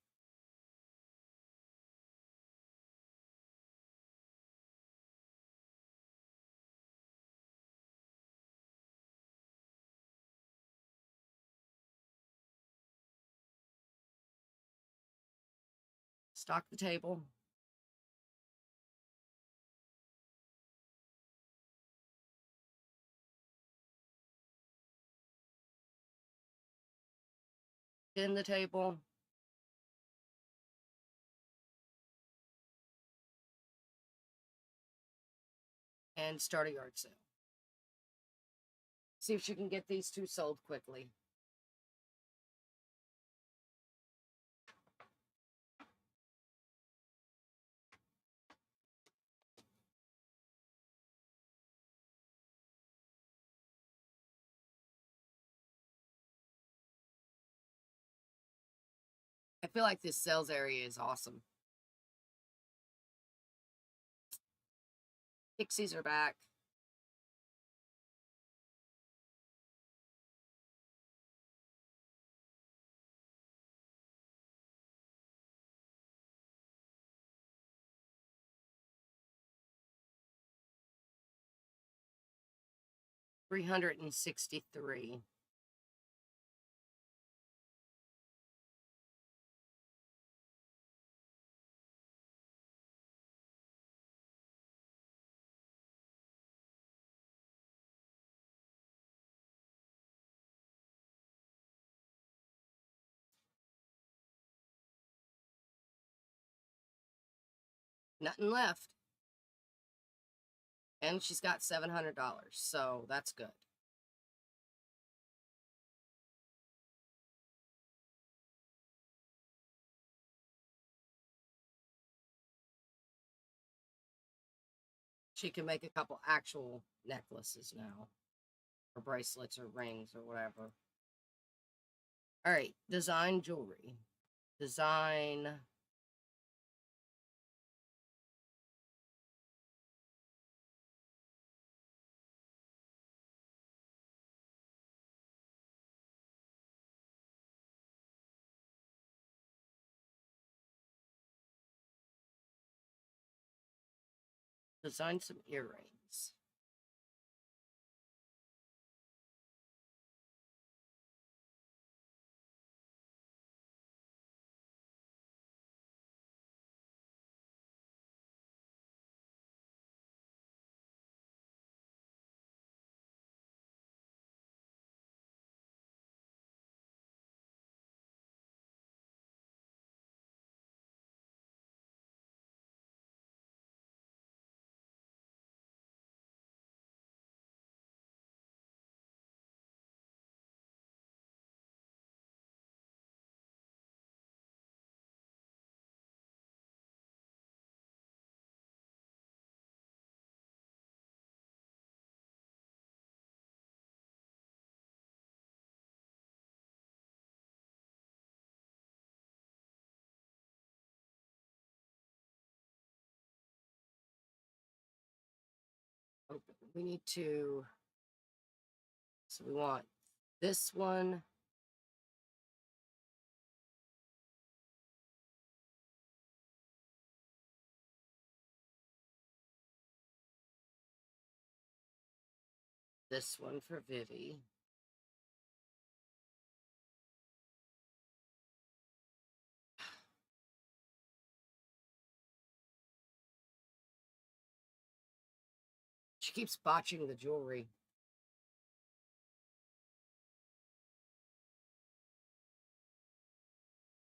Stock the table. In the table. And start a yard sale. See if she can get these two sold quickly. I feel like this sales area is awesome. Pixies are back. $363. Nothing left. And she's got $700, so that's good. She can make a couple actual necklaces now, or bracelets, or rings, or whatever. All right, design jewelry. Design. Design some earrings. Open. We need to, so we want this one. This one for Vivi. She keeps botching the jewelry.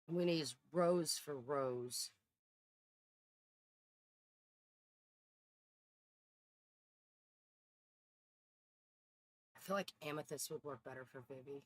We need Rose for Rose. I feel like Amethyst would work better for Vivi.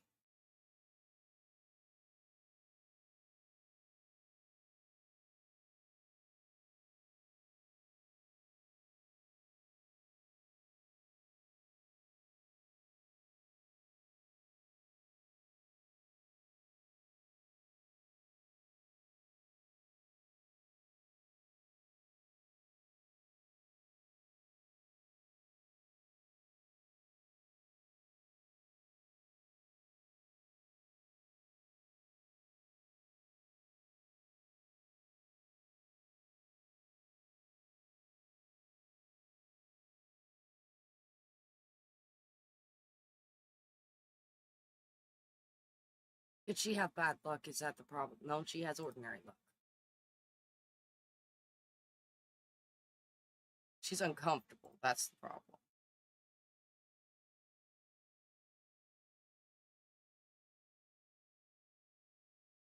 Did she have bad luck? Is that the problem? No, she has ordinary luck. She's uncomfortable. That's the problem.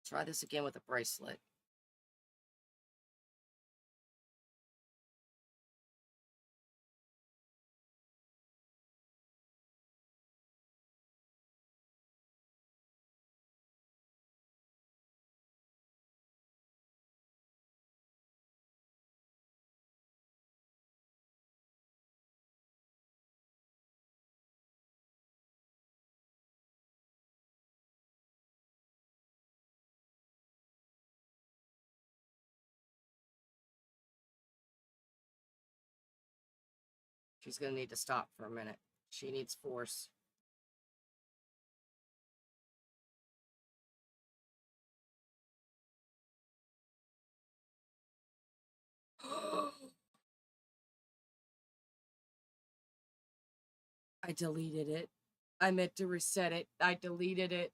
Try this again with a bracelet. She's going to need to stop for a minute. She needs force. I deleted it. I meant to reset it. I deleted it.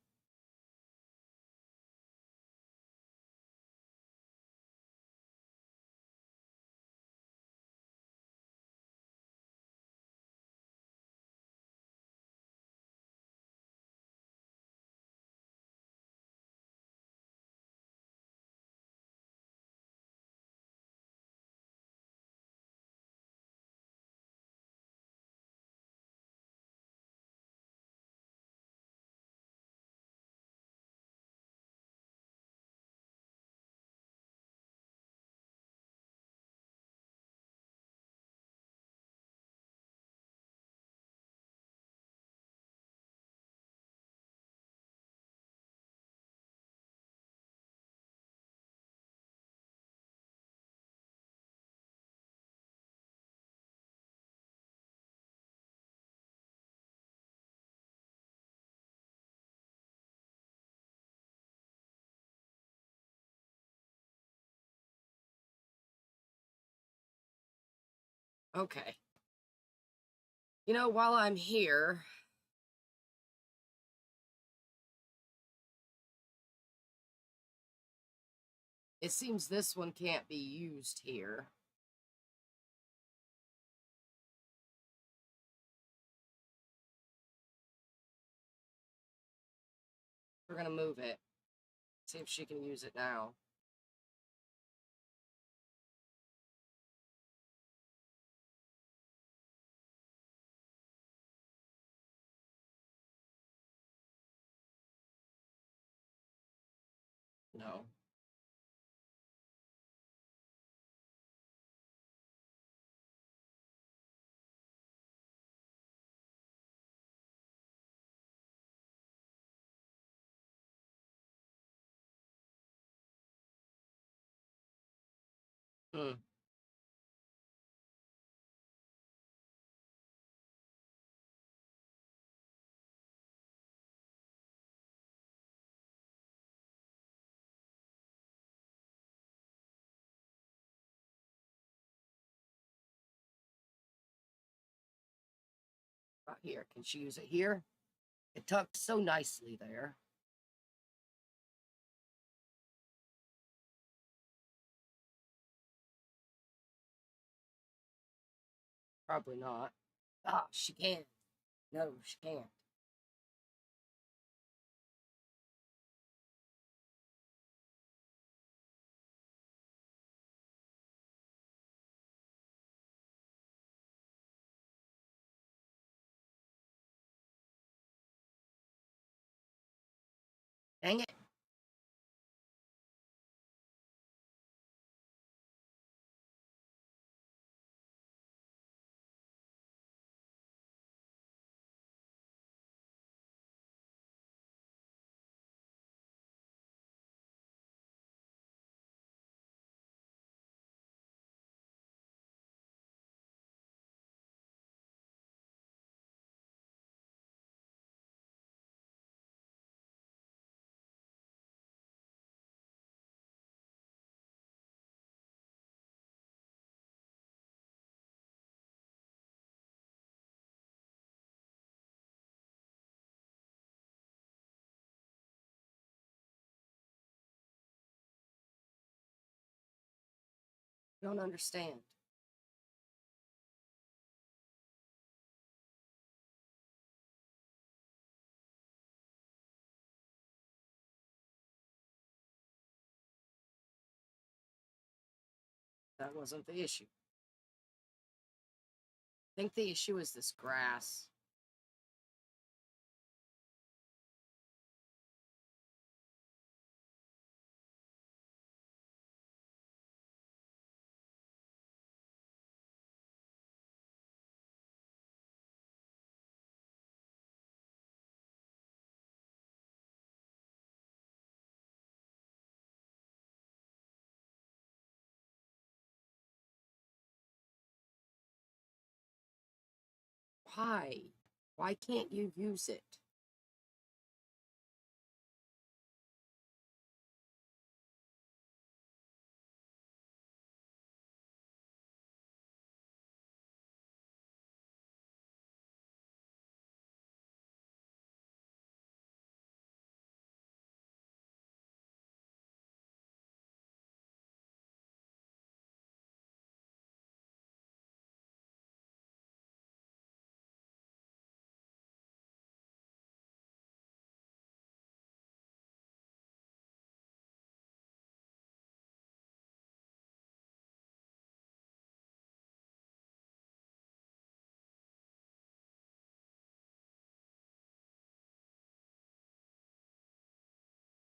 Okay. You know, while I'm here, it seems this one can't be used here. We're going to move it. See if she can use it now. No. Hmm. Right here. Can she use it here? It tucked so nicely there. Probably not. Ah, she can. No, she can't. Dang it. Don't understand. That wasn't the issue. I think the issue is this grass. Why? Why can't you use it?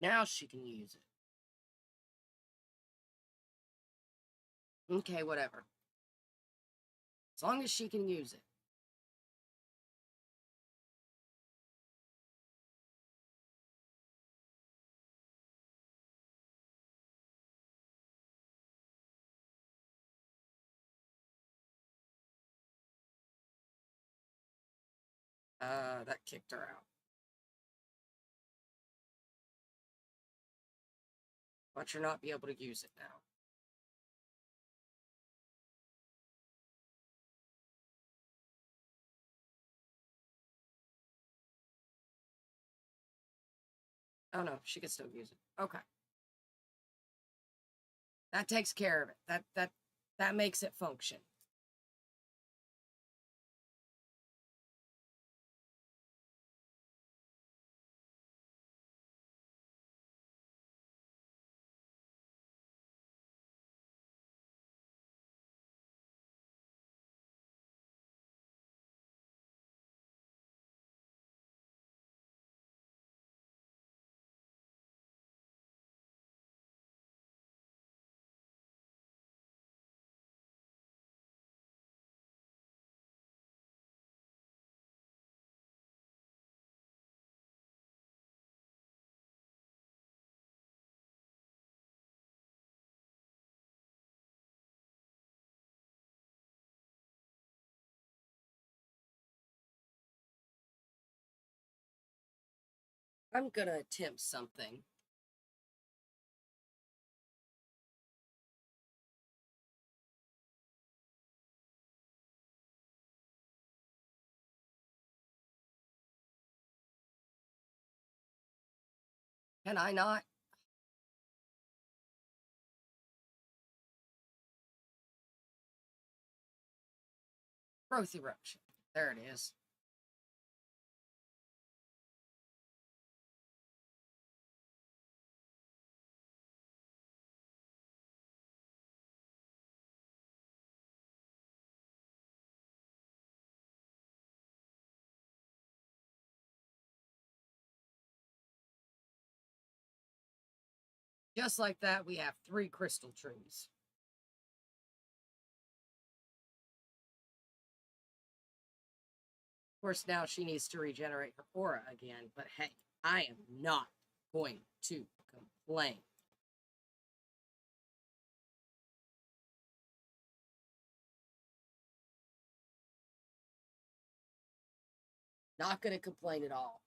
Now she can use it. Okay, whatever. As long as she can use it. That kicked her out. Watch her not be able to use it now. Oh no, she can still use it. Okay. That takes care of it. That makes it function. I'm gonna attempt something. Can I not? Growth eruption. There it is. Just like that, we have 3 crystal trees. Of course, now she needs to regenerate her aura again, but hey, I am not going to complain. Not going to complain at all.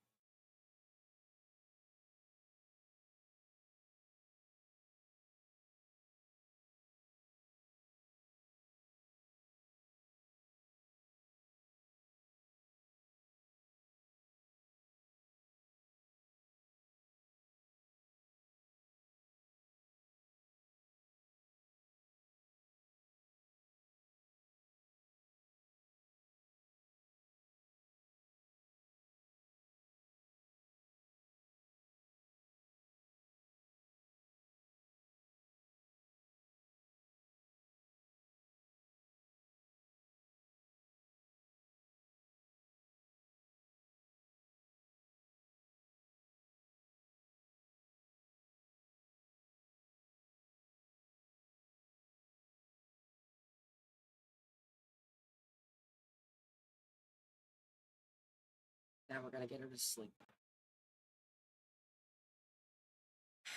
Now we're going to get her to sleep.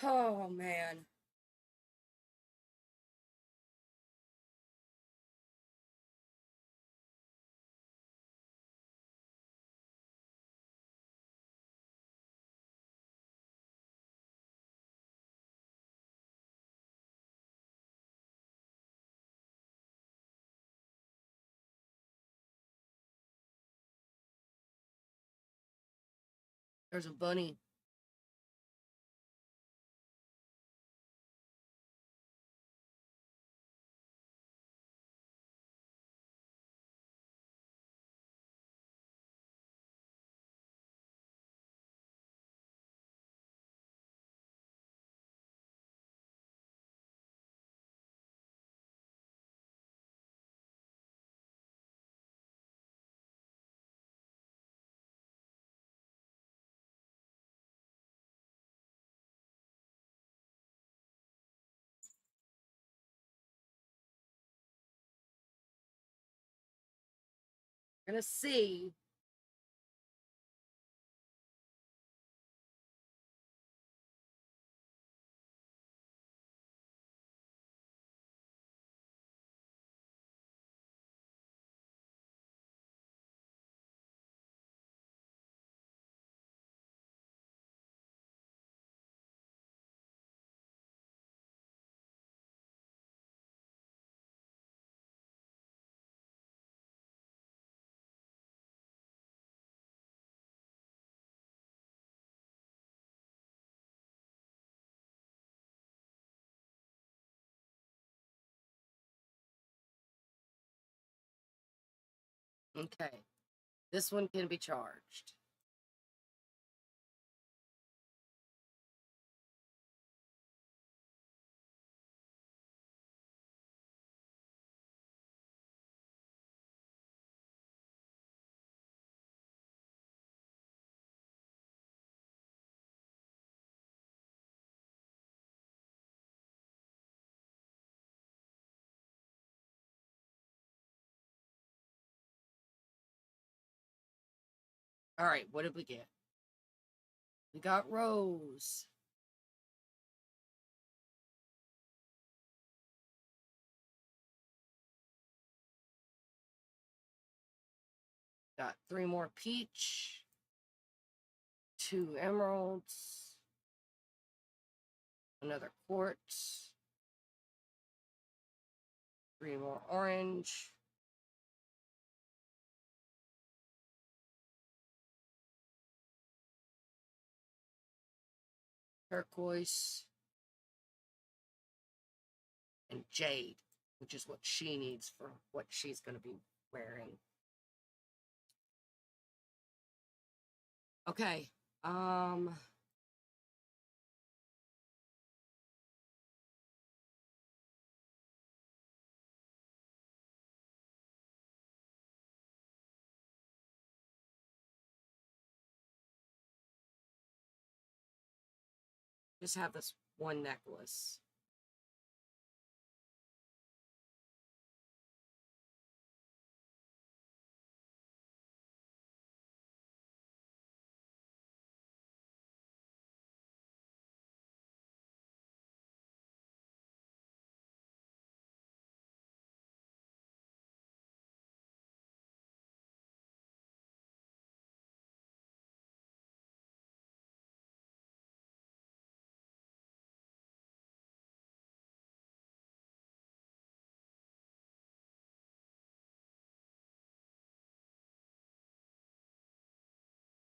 Oh, man. There's a bunny. We're going to see. Okay. This one can be charged. All right, what did we get? We got Rose. Got 3 more peach. 2 emeralds. Another quartz. 3 more orange. Turquoise. And jade, which is what she needs for what she's going to be wearing. Okay. Just have this one necklace.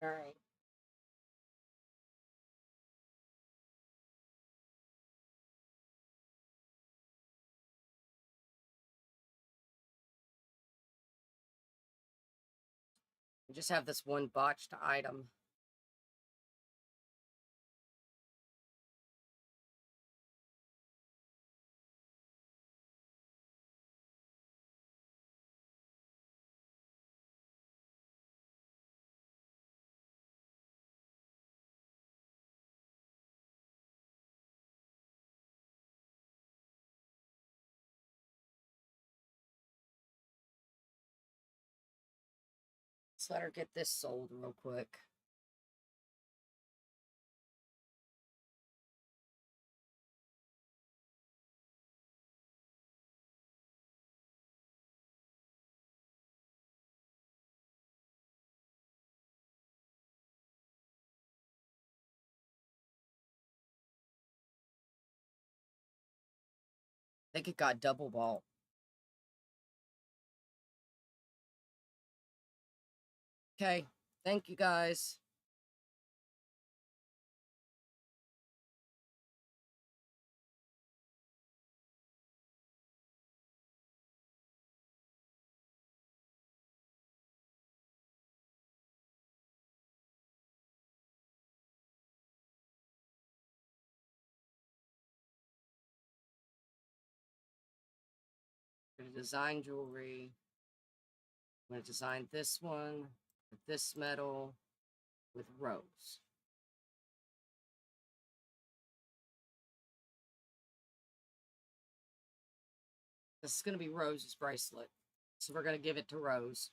All right. We just have this one botched item. Let's let her get this sold real quick. I think it got double ball. Okay. Thank you guys. I'm going to design jewelry. I'm going to design this one with this metal with rose. This is going to be Rose's bracelet. So we're going to give it to Rose.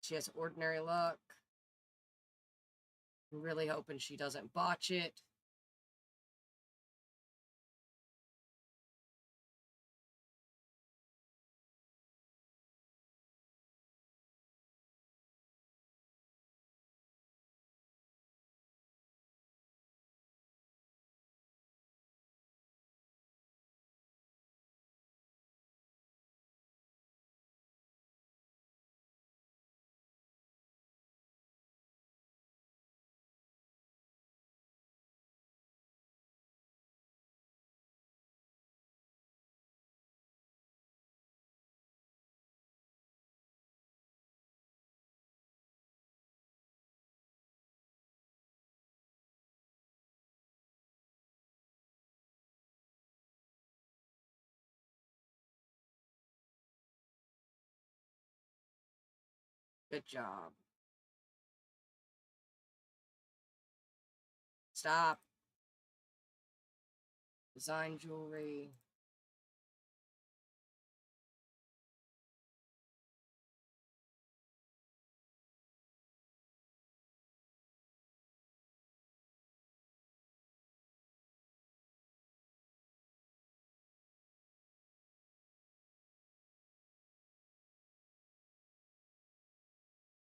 She has ordinary luck. I'm really hoping she doesn't botch it. Good job. Stop. Design jewelry.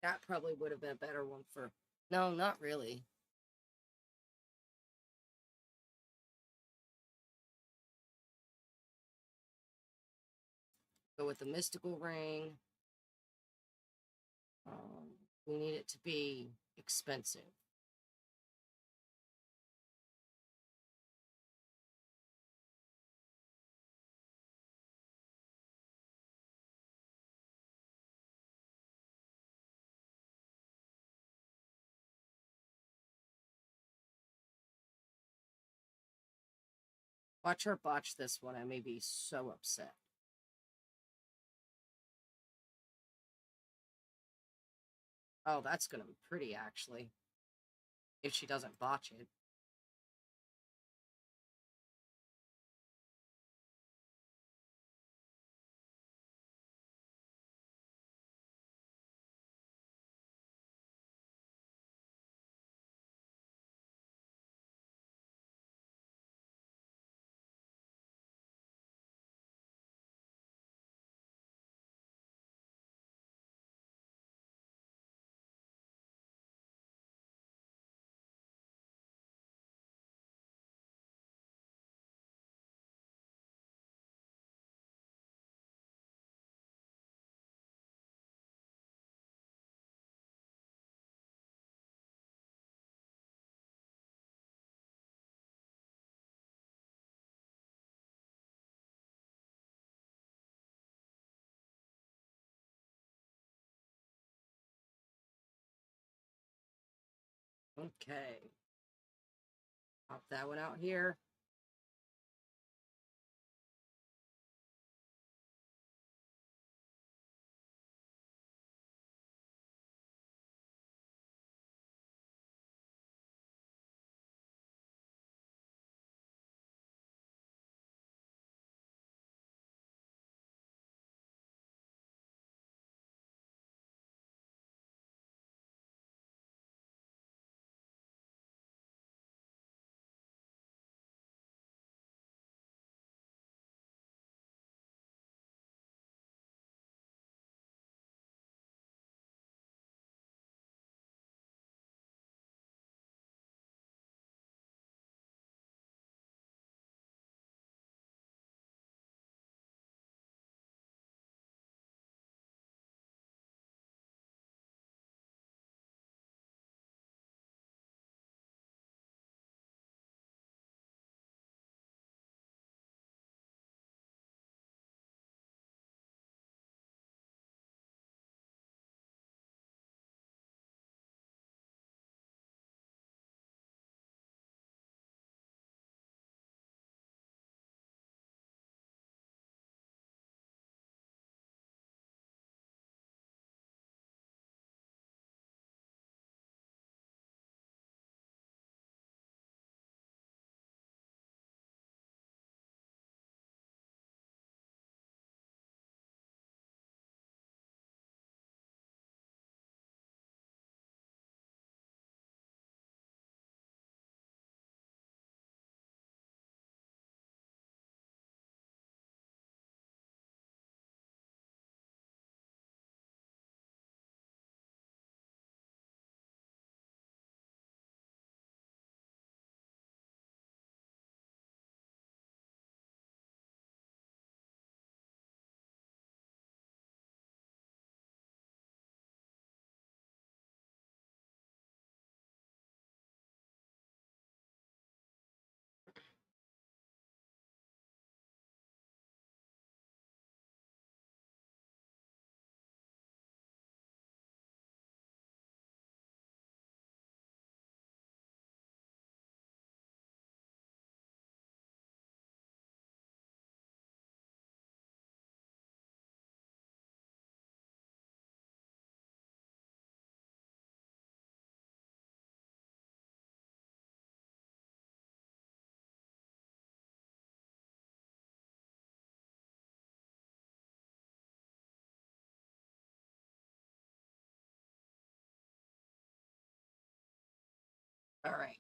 That probably would have been a better one for. No, not really. Go with the mystical ring. We need it to be expensive. Watch her botch this one. I may be so upset. Oh, that's going to be pretty, actually. If she doesn't botch it. Okay. Pop that one out here. All right.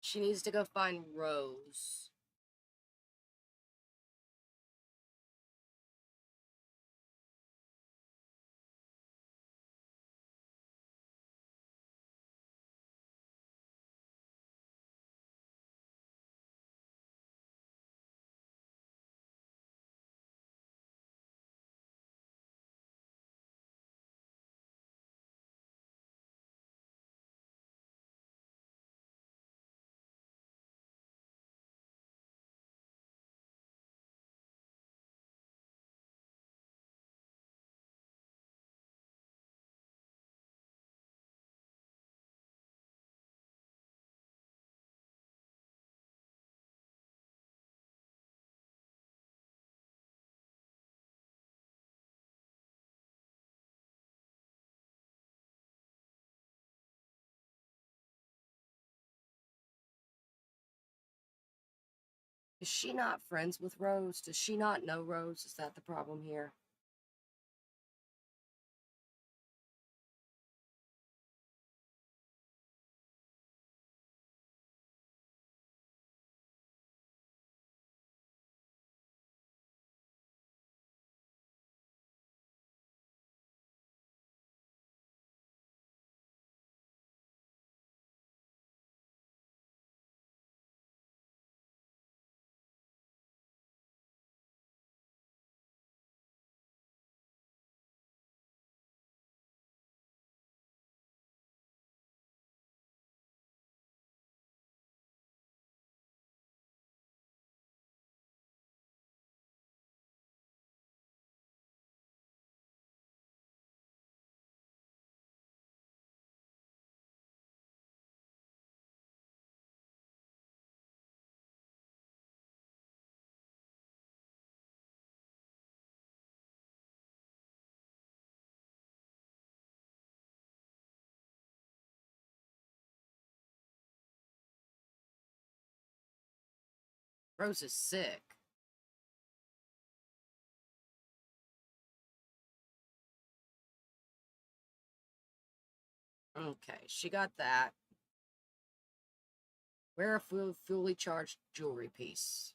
She needs to go find Rose. Is she not friends with Rose? Does she not know Rose? Is that the problem here? Rose is sick. Okay, she got that. Wear a fully charged jewelry piece.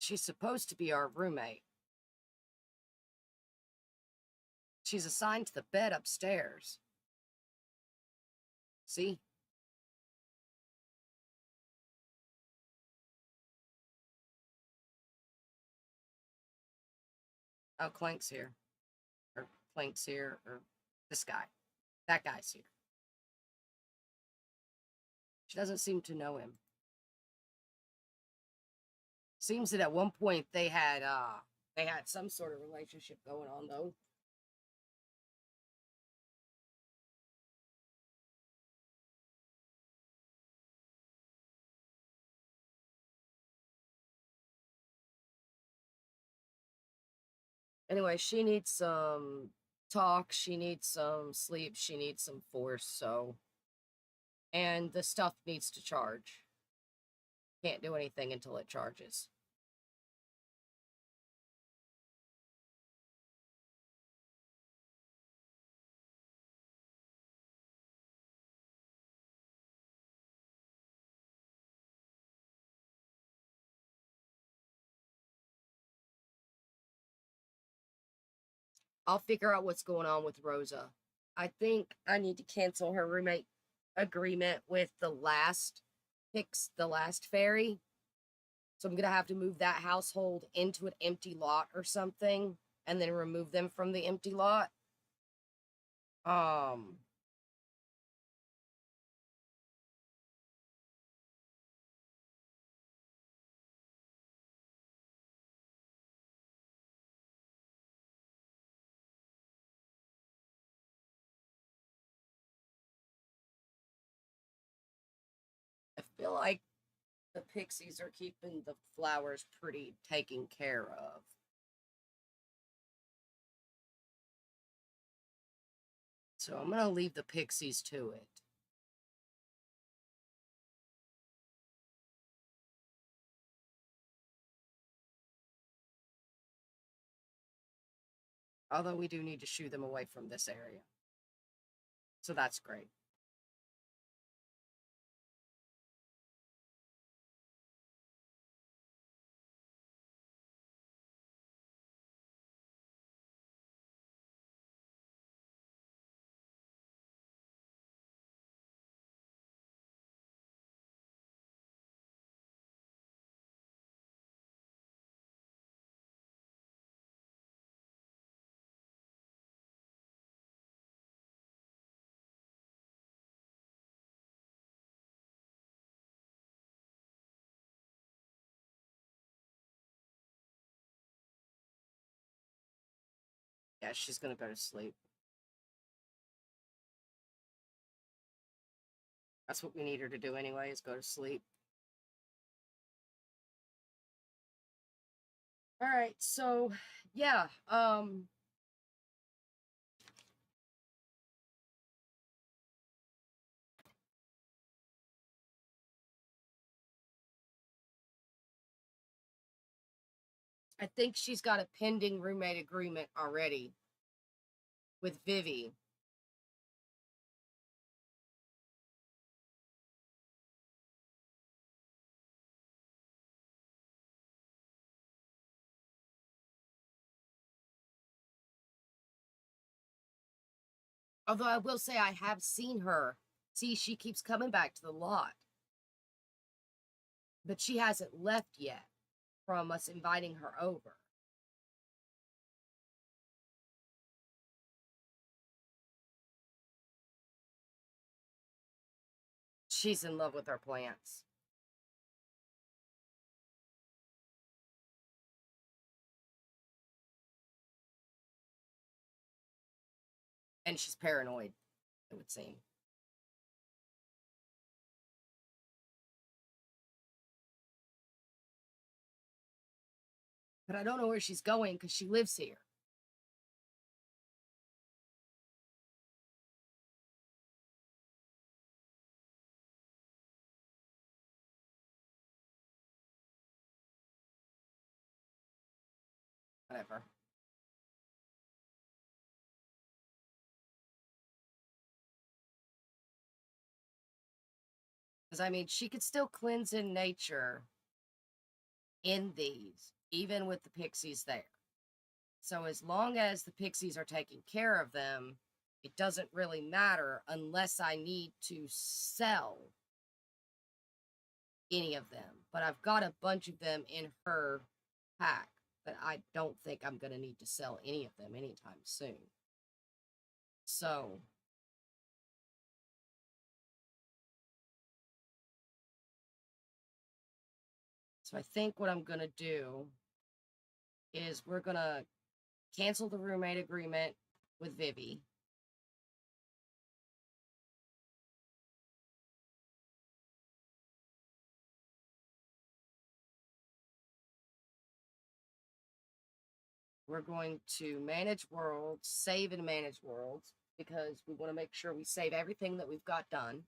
She's supposed to be our roommate. She's assigned to the bed upstairs. See? Oh, Clank's here. Or Clank's here. Or this guy. That guy's here. She doesn't seem to know him. Seems that at one point they had some sort of relationship going on though. Anyway, she needs some talk, she needs some sleep, she needs some force, so and the stuff needs to charge. Can't do anything until it charges. I'll figure out what's going on with Rosa. I think I need to cancel her roommate agreement with the last fairy. So I'm gonna have to move that household into an empty lot or something, and then remove them from the empty lot. Um, feel like the pixies are keeping the flowers pretty taken care of. So I'm going to leave the pixies to it. Although we do need to shoo them away from this area. So that's great. Yeah, she's going to go to sleep. That's what we need her to do anyway, is go to sleep. All right, so yeah, I think she's got a pending roommate agreement already with Vivi. Although I will say I have seen her. See, she keeps coming back to the lot. But she hasn't left yet from us inviting her over. She's in love with our plants. And she's paranoid, it would seem. But I don't know where she's going because she lives here. Whatever. Because, I mean, she could still cleanse in nature in these, even with the pixies there. So as long as the pixies are taking care of them, it doesn't really matter unless I need to sell any of them. But I've got a bunch of them in her pack that I don't think I'm going to need to sell any of them anytime soon. So I think what I'm going to do is we're going to cancel the roommate agreement with Vivi. We're going to manage worlds, save and manage worlds, because we want to make sure we save everything that we've got done.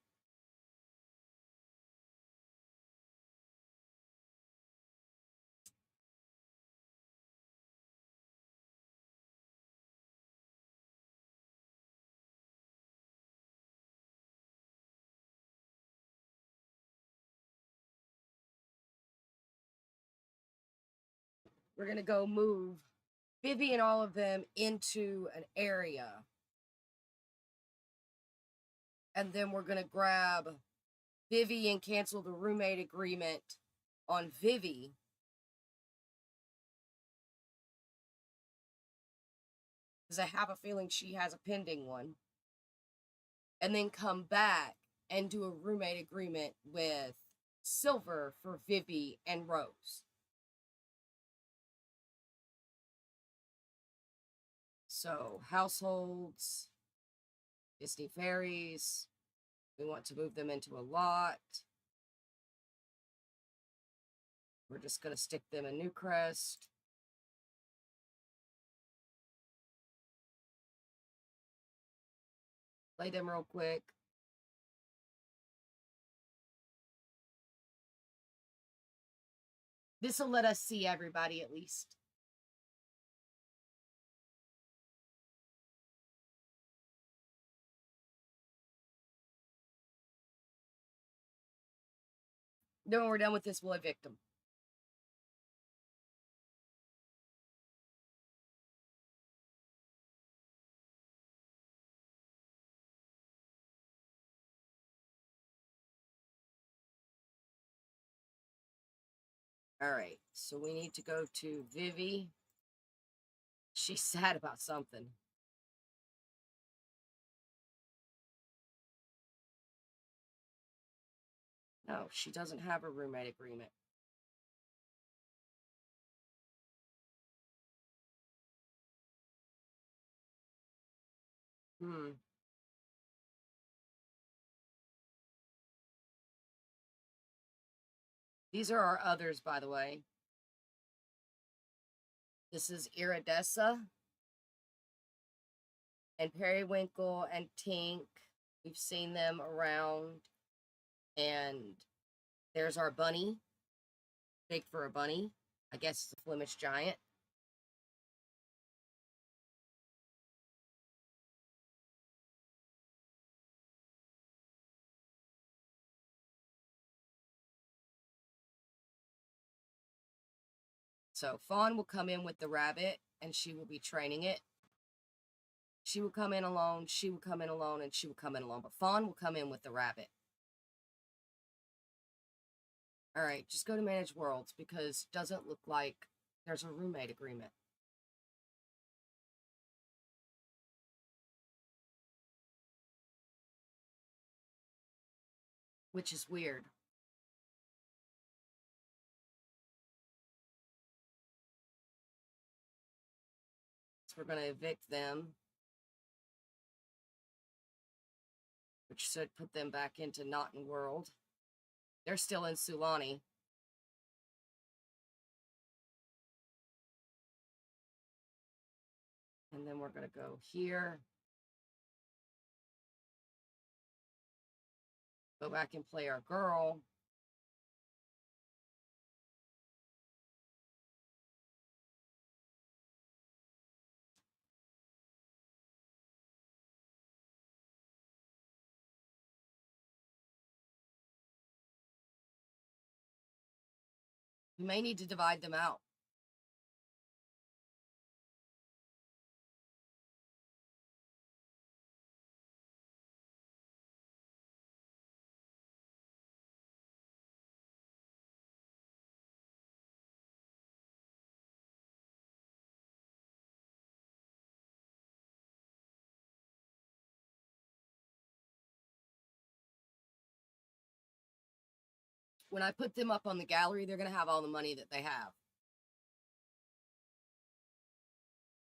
We're going to go move Vivi and all of them into an area. And then we're going to grab Vivi and cancel the roommate agreement on Vivi. Because I have a feeling she has a pending one. And then come back and do a roommate agreement with Silver for Vivi and Rose. So, households, Disney Fairies. We want to move them into a lot. We're just going to stick them in Newcrest. Play them real quick. This will let us see everybody at least. Then when we're done with this, we'll evict them. All right, so we need to go to Vivi. She's sad about something. No, she doesn't have a roommate agreement. These are our others, by the way. This is Iridessa and Periwinkle and Tink. We've seen them around. And there's our bunny. Big for a bunny. I guess it's a Flemish giant. So Fawn will come in with the rabbit, and she will be training it. She will come in alone, she will come in alone, and she will come in alone. But Fawn will come in with the rabbit. All right, just go to Manage Worlds, because it doesn't look like there's a roommate agreement. Which is weird. So we're going to evict them. Which should put them back into Naughton World. They're still in Sulani. And then we're going to go here. Go back and play our girl. You may need to divide them out. When I put them up on the gallery, they're going to have all the money that they have.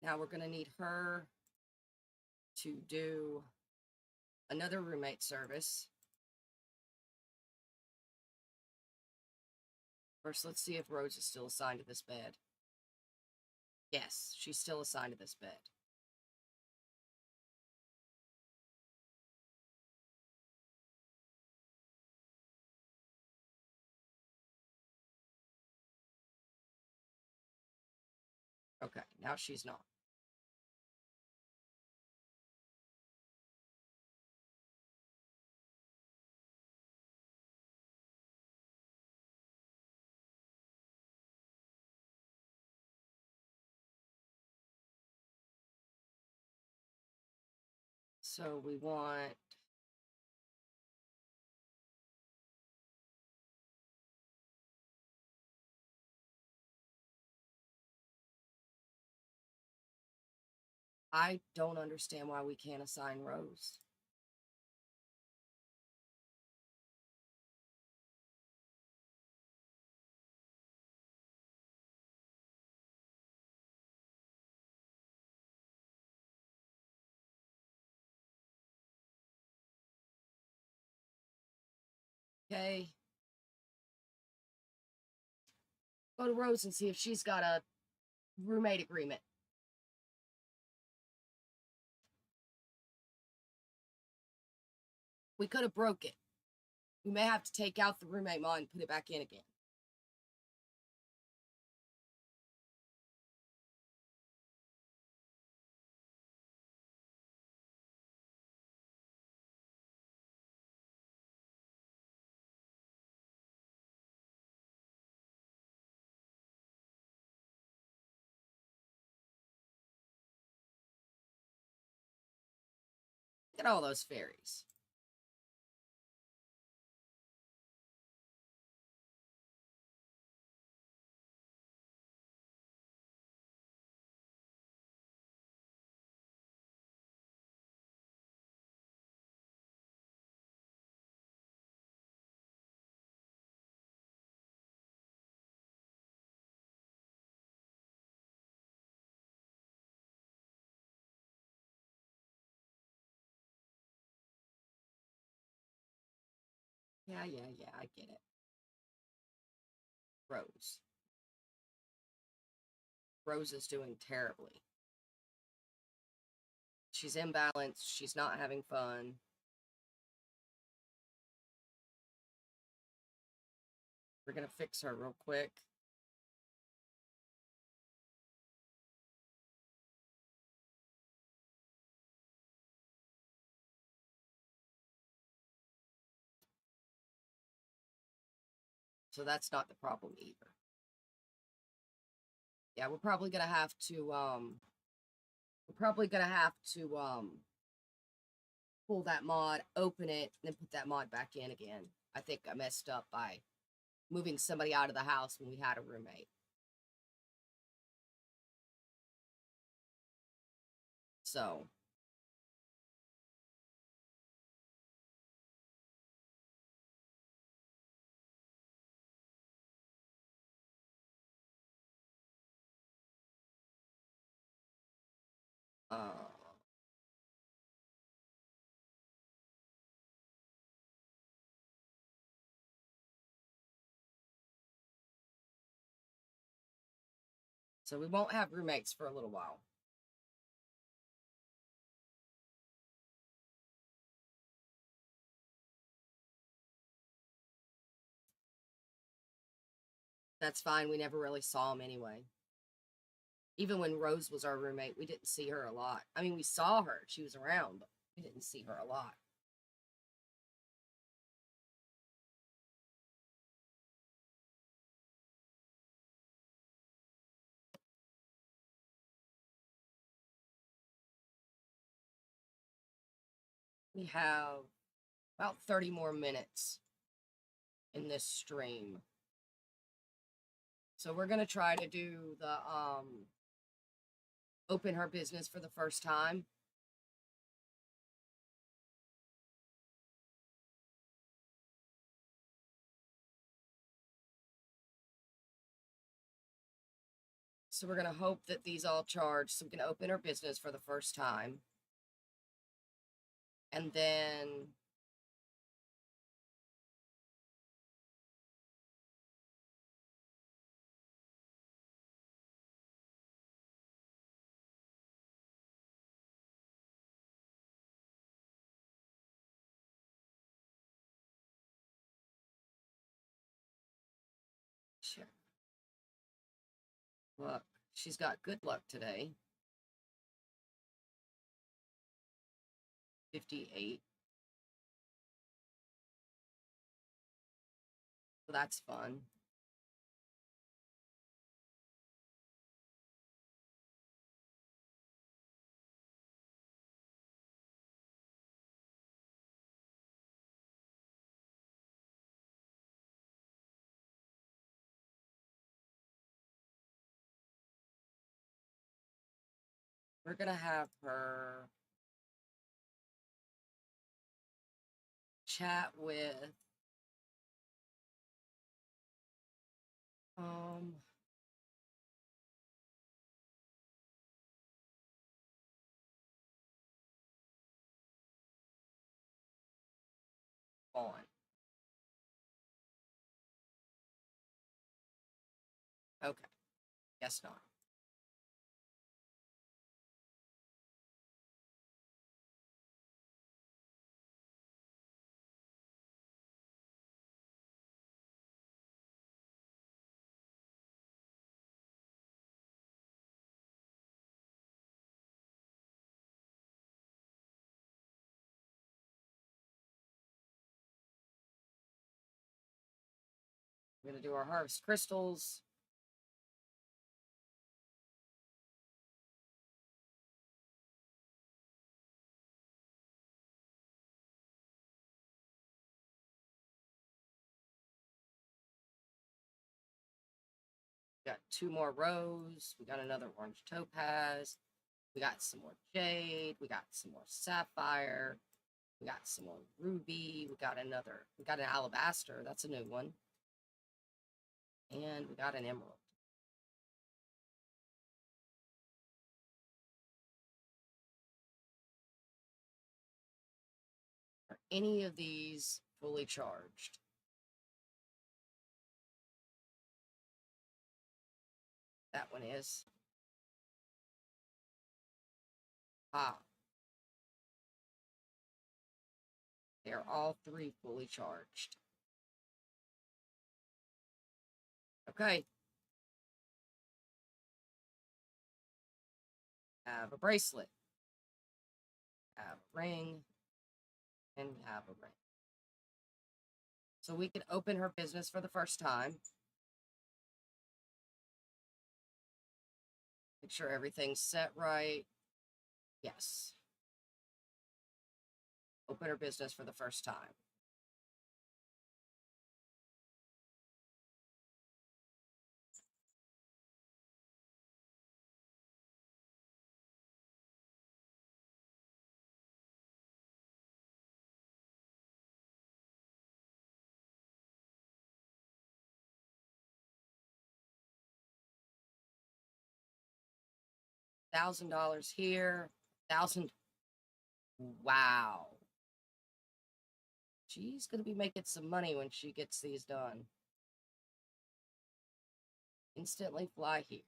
Now we're going to need her to do another roommate service. First, let's see if Rose is still assigned to this bed. Yes, she's still assigned to this bed. Okay, now she's not. So we want I don't understand why we can't assign Rose. Okay. Go to Rose and see if she's got a roommate agreement. We could have broke it. We may have to take out the roommate mod and put it back in again. Look at all those fairies. Yeah, I get it. Rose. Rose is doing terribly. She's imbalanced. She's not having fun. We're going to fix her real quick. So that's not the problem either. Yeah, we're probably going to have to, pull that mod, open it, and then put that mod back in again. I think I messed up by moving somebody out of the house when we had a roommate. So, uh, so we won't have roommates for a little while. That's fine. We never really saw them anyway. Even when Rose was our roommate, we didn't see her a lot. I mean, we saw her. She was around, but we didn't see her a lot. We have about 30 more minutes in this stream. So we're going to try to do the open her business for the first time. So we're going to hope that these all charge so we can open her business for the first time. And then sure. Look, she's got good luck today. 58. So that's fun. We're going to have her chat with um on. Okay. Guess not. We're going to do our harvest crystals. Got 2 more rows. We got another orange topaz. We got some more jade. We got some more sapphire. We got some more ruby. We got an alabaster. That's a new one. And we got an emerald. Are any of these fully charged? That one is. Ah, they're all 3 fully charged. Okay. Have a bracelet. Have a ring. And have a ring. So we can open her business for the first time. Make sure everything's set right. Yes. Open her business for the first time. $1,000 here. 1,000. Wow. She's going to be making some money when she gets these done. Instantly fly here.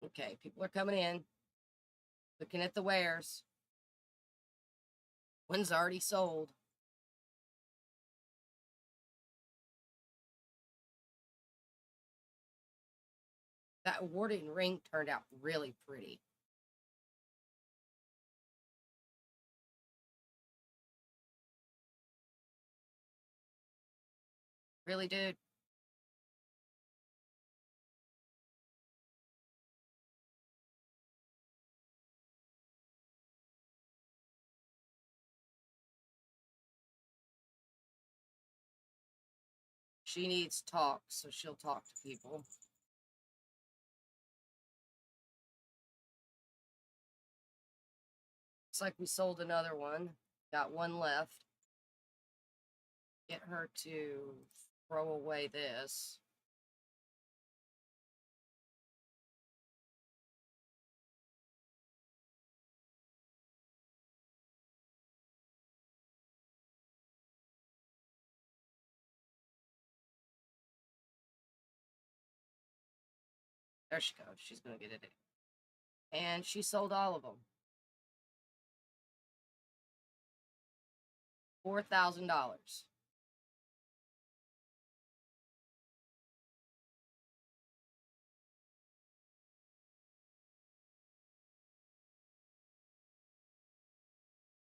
Okay, people are coming in, looking at the wares. One's already sold. That awarding ring turned out really pretty. Really, dude. She needs talk, so she'll talk to people. Looks like we sold another one. Got one left. Get her to throw away this. There she goes. She's going to get it in. And she sold all of them. $4,000.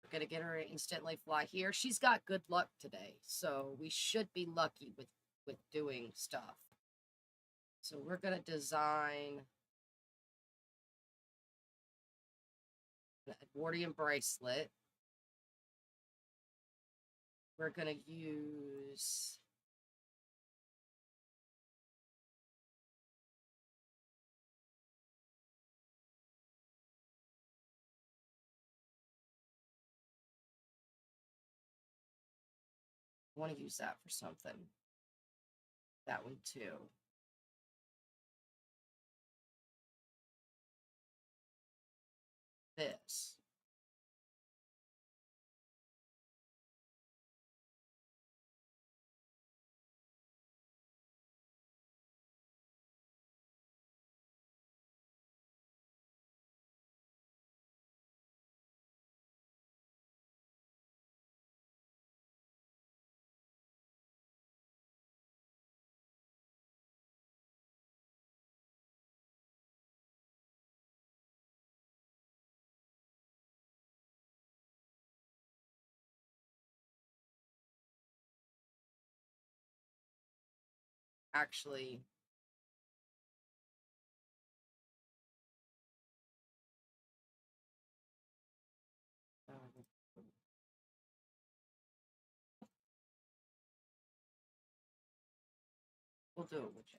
We're going to get her to instantly fly here. She's got good luck today, so we should be lucky with doing stuff. So we're going to design an Edwardian bracelet. We're going to use want to use that for something. That one too. This. Actually, we'll do it with Jay.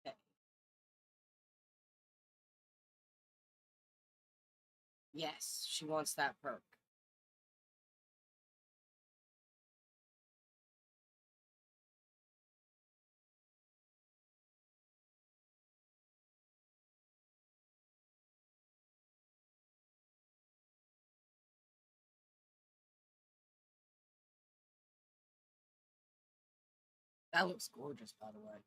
Okay. Yes, she wants that perk. That looks gorgeous, by the way.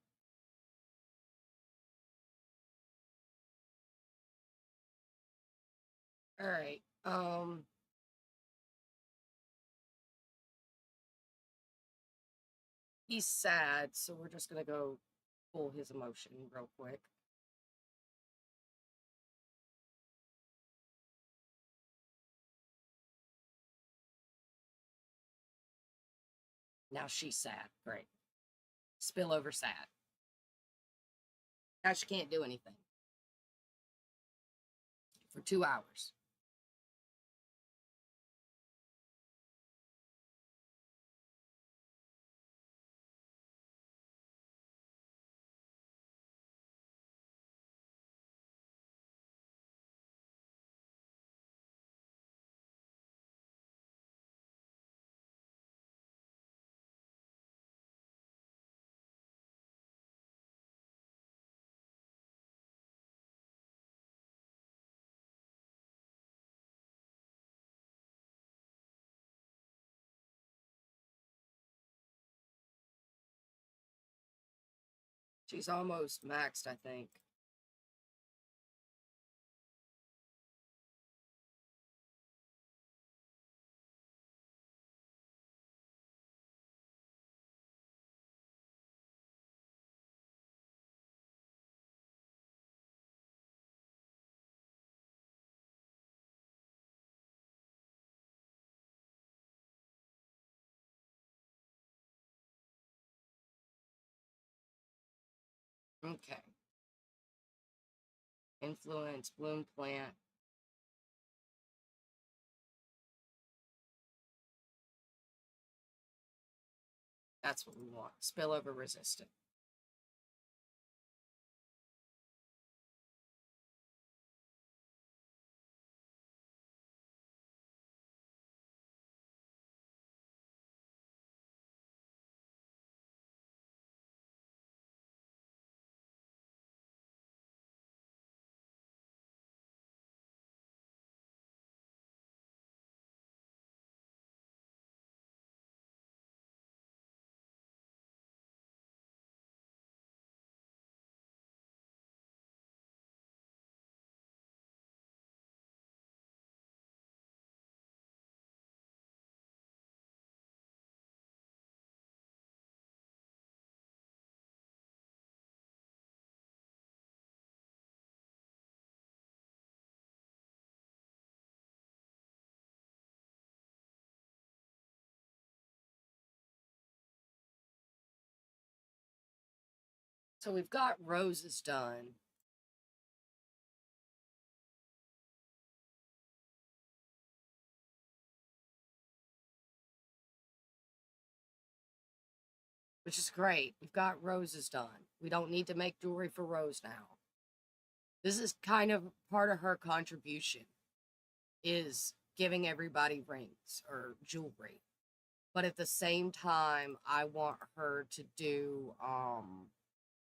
All right. He's sad, so we're just gonna go pull his emotion real quick. Now she's sad. Great. Spillover sad. Now she can't do anything for 2 hours. She's almost maxed, I think. Okay. Influence, bloom plant. That's what we want. Spillover resistant. So we've got roses done. Which is great. We've got roses done. We don't need to make jewelry for Rose now. This is kind of part of her contribution is giving everybody rings or jewelry. But at the same time, I want her to do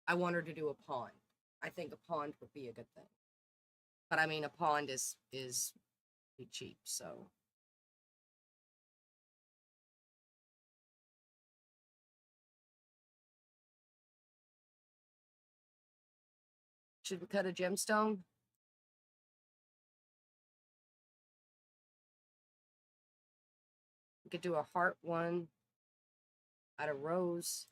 I want her to do a pond. I think a pond would be a good thing. But I mean a pond is cheap, so should we cut a gemstone? We could do a heart one out of rose.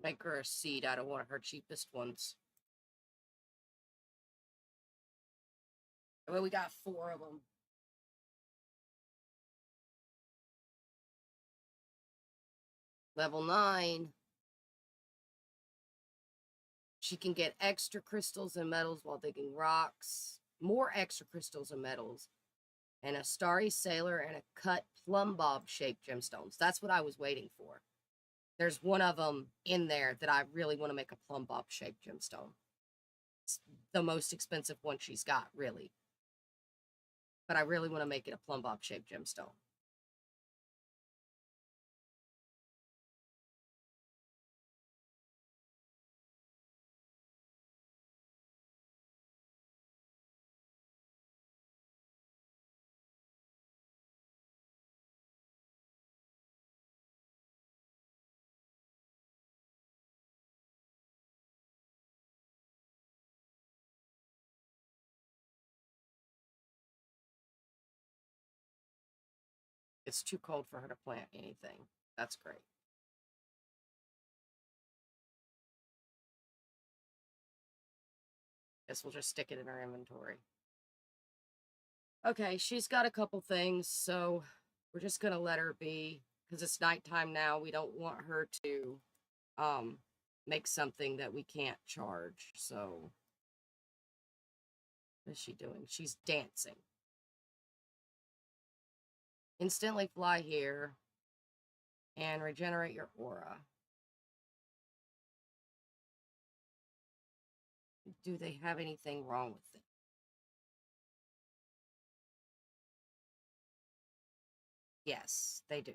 Make her a seed out of one of her cheapest ones. Well, we got 4 of them. Level 9. She can get extra crystals and metals while digging rocks. More extra crystals and metals. And a starry sailor and a cut plumb bob shaped gemstones. That's what I was waiting for. There's one of them in there that I really want to make a plumb bob shaped gemstone. It's the most expensive one she's got, really. But I really want to make it a plumb bob shaped gemstone. It's too cold for her to plant anything. That's great. Guess we'll just stick it in our inventory. Okay, she's got a couple things, so we're just gonna let her be because it's nighttime now. We don't want her to make something that we can't charge. So what is she doing? She's dancing. Instantly fly here and regenerate your aura. Do they have anything wrong with it? Yes, they do.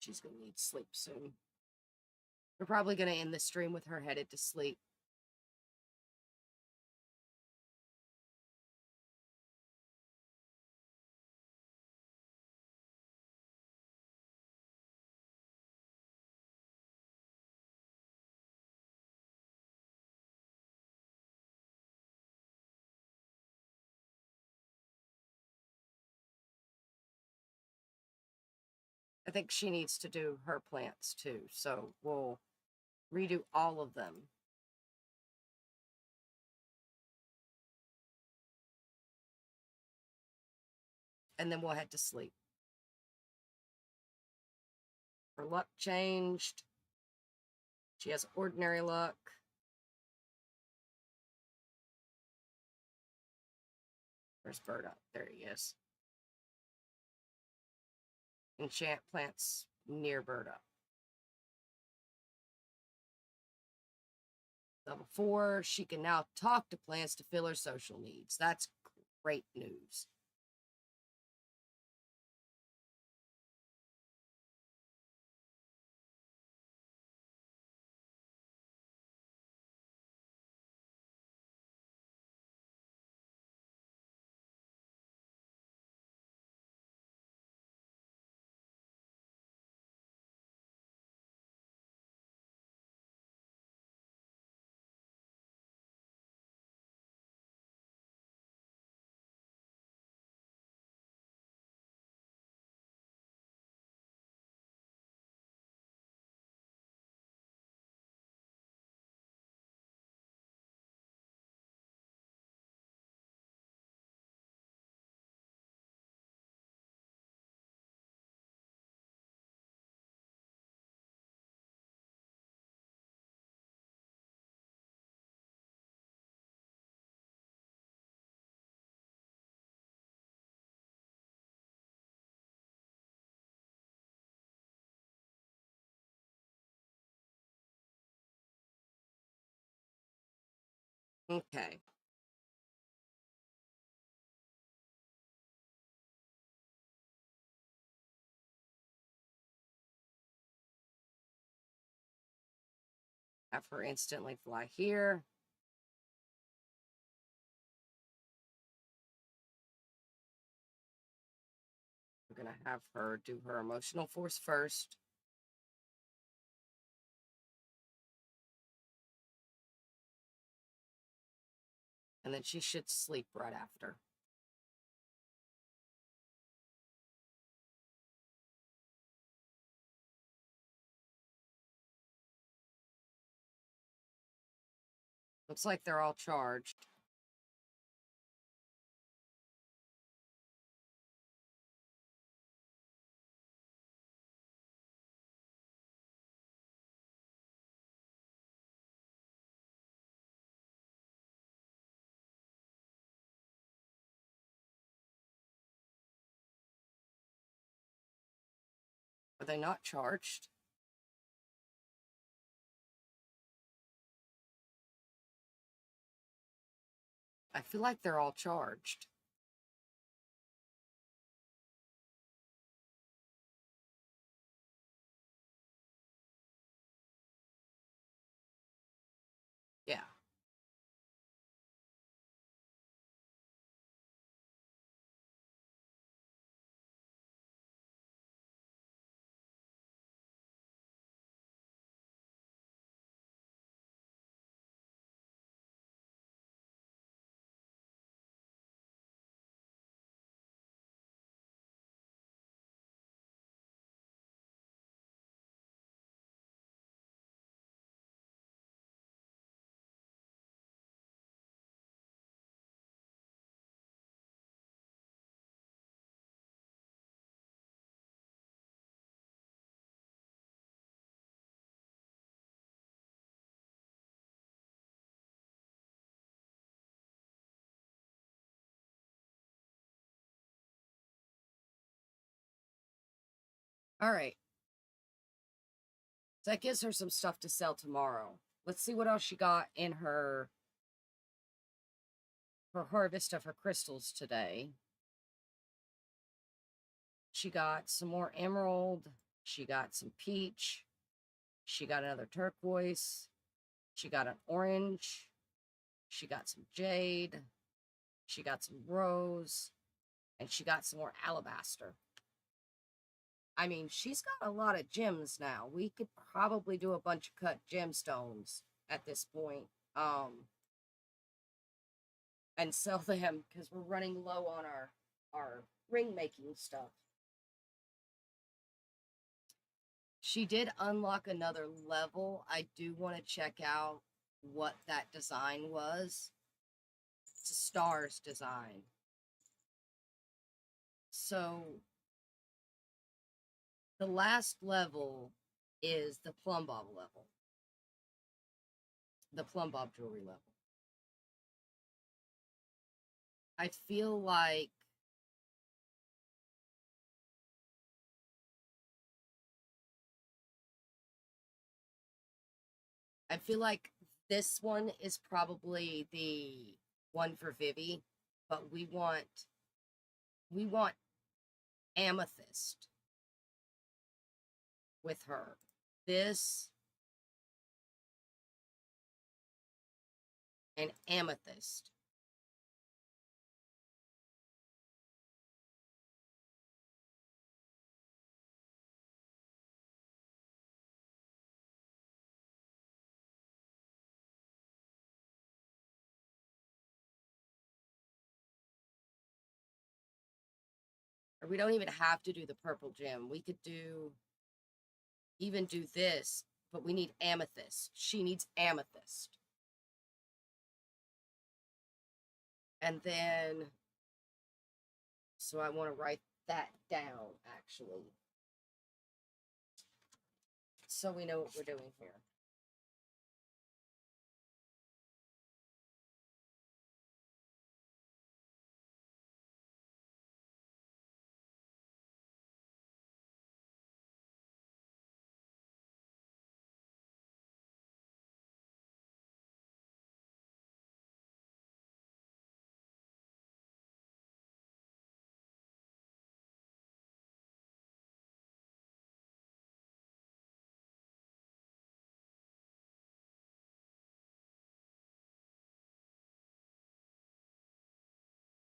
She's gonna need sleep soon. We're probably gonna end the stream with her headed to sleep. I think she needs to do her plants too, so we'll redo all of them. And then we'll head to sleep. Her luck changed. She has ordinary luck. Where's Bird Up? There he is. Enchant plants near Bird Up. Level 4, she can now talk to plants to fill her social needs. That's great news. Okay. Have her instantly fly here. We're going to have her do her emotional force first. And then she should sleep right after. Looks like they're all charged. Are they not charged? I feel like they're all charged. Yeah. All right. So that gives her some stuff to sell tomorrow. Let's see what else she got in her harvest of her crystals today. She got some more emerald. She got some peach. She got another turquoise. She got an orange. She got some jade. She got some rose. And she got some more alabaster. I mean, she's got a lot of gems now. We could probably do a bunch of cut gemstones at this point. And sell them because we're running low on our ring making stuff. She did unlock another level. I do want to check out what that design was. It's a stars design. So the last level is the plum bob level. The plum bob jewelry level. I feel like this one is probably the one for Vivi, but we want amethyst with her. This and amethyst. Or we don't even have to do the purple gem. We could even do this, but we need amethyst. She needs amethyst. And then, so I want to write that down actually. So we know what we're doing here.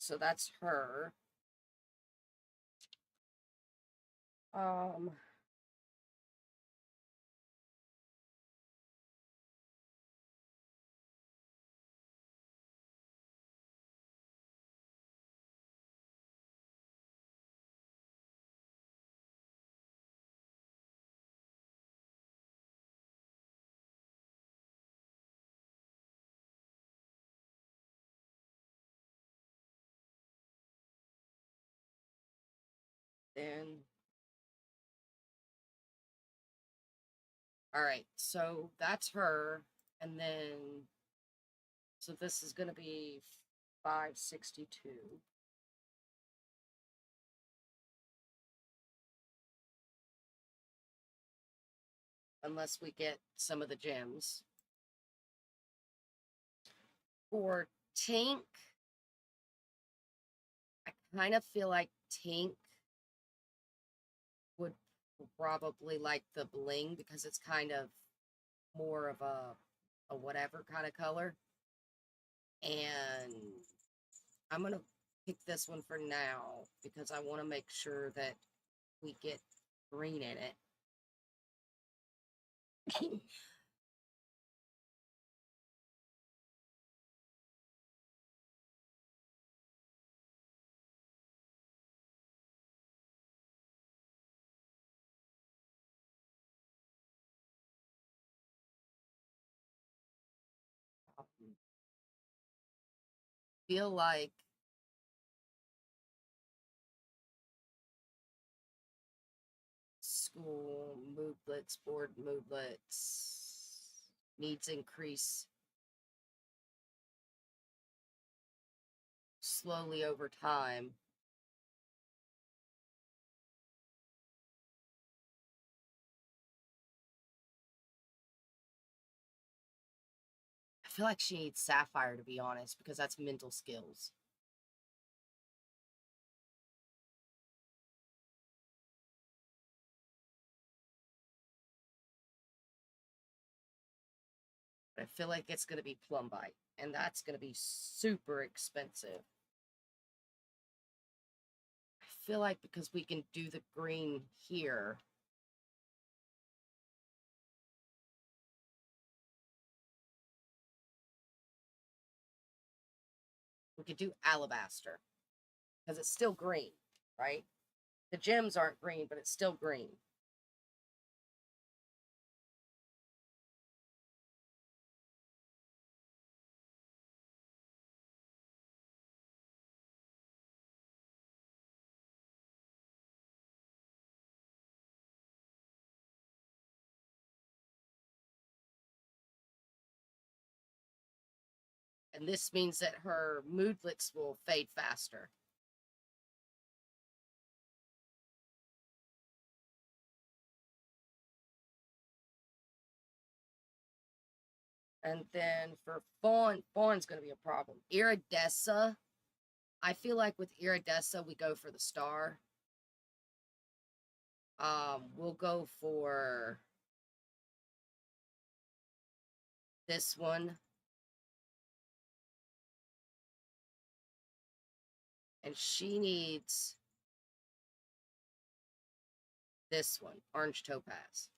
So that's her. Um, then, all right, so that's her. And then, so this is going to be 562. unless we get some of the gems. For Tink, I kind of feel like Tink would probably like the bling because it's kind of more of a whatever kind of color. And I'm going to pick this one for now because I want to make sure that we get green in it. Feel like school moodlets, board moodlets needs increase slowly over time. I feel like she needs sapphire, to be honest, because that's mental skills. But I feel like it's going to be plumbite, and that's going to be super expensive. I feel like because we can do the green here, we could do alabaster because it's still green, right? The gems aren't green, but it's still green. And this means that her moodlets will fade faster. And then for Fawn, Fawn's going to be a problem. Iridessa, I feel like with Iridessa, we go for the star. We'll go for this one. And she needs this one, orange topaz.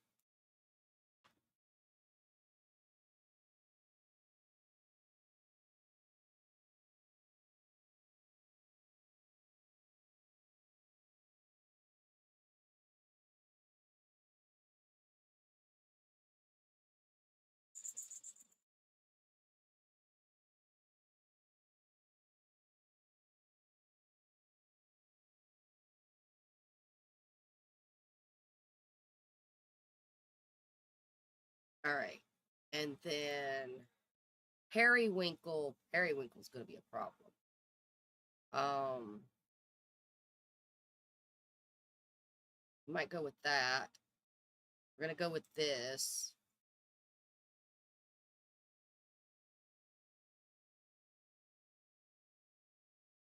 All right. And then Periwinkle. Periwinkle's going to be a problem. Might go with that. We're going to go with this.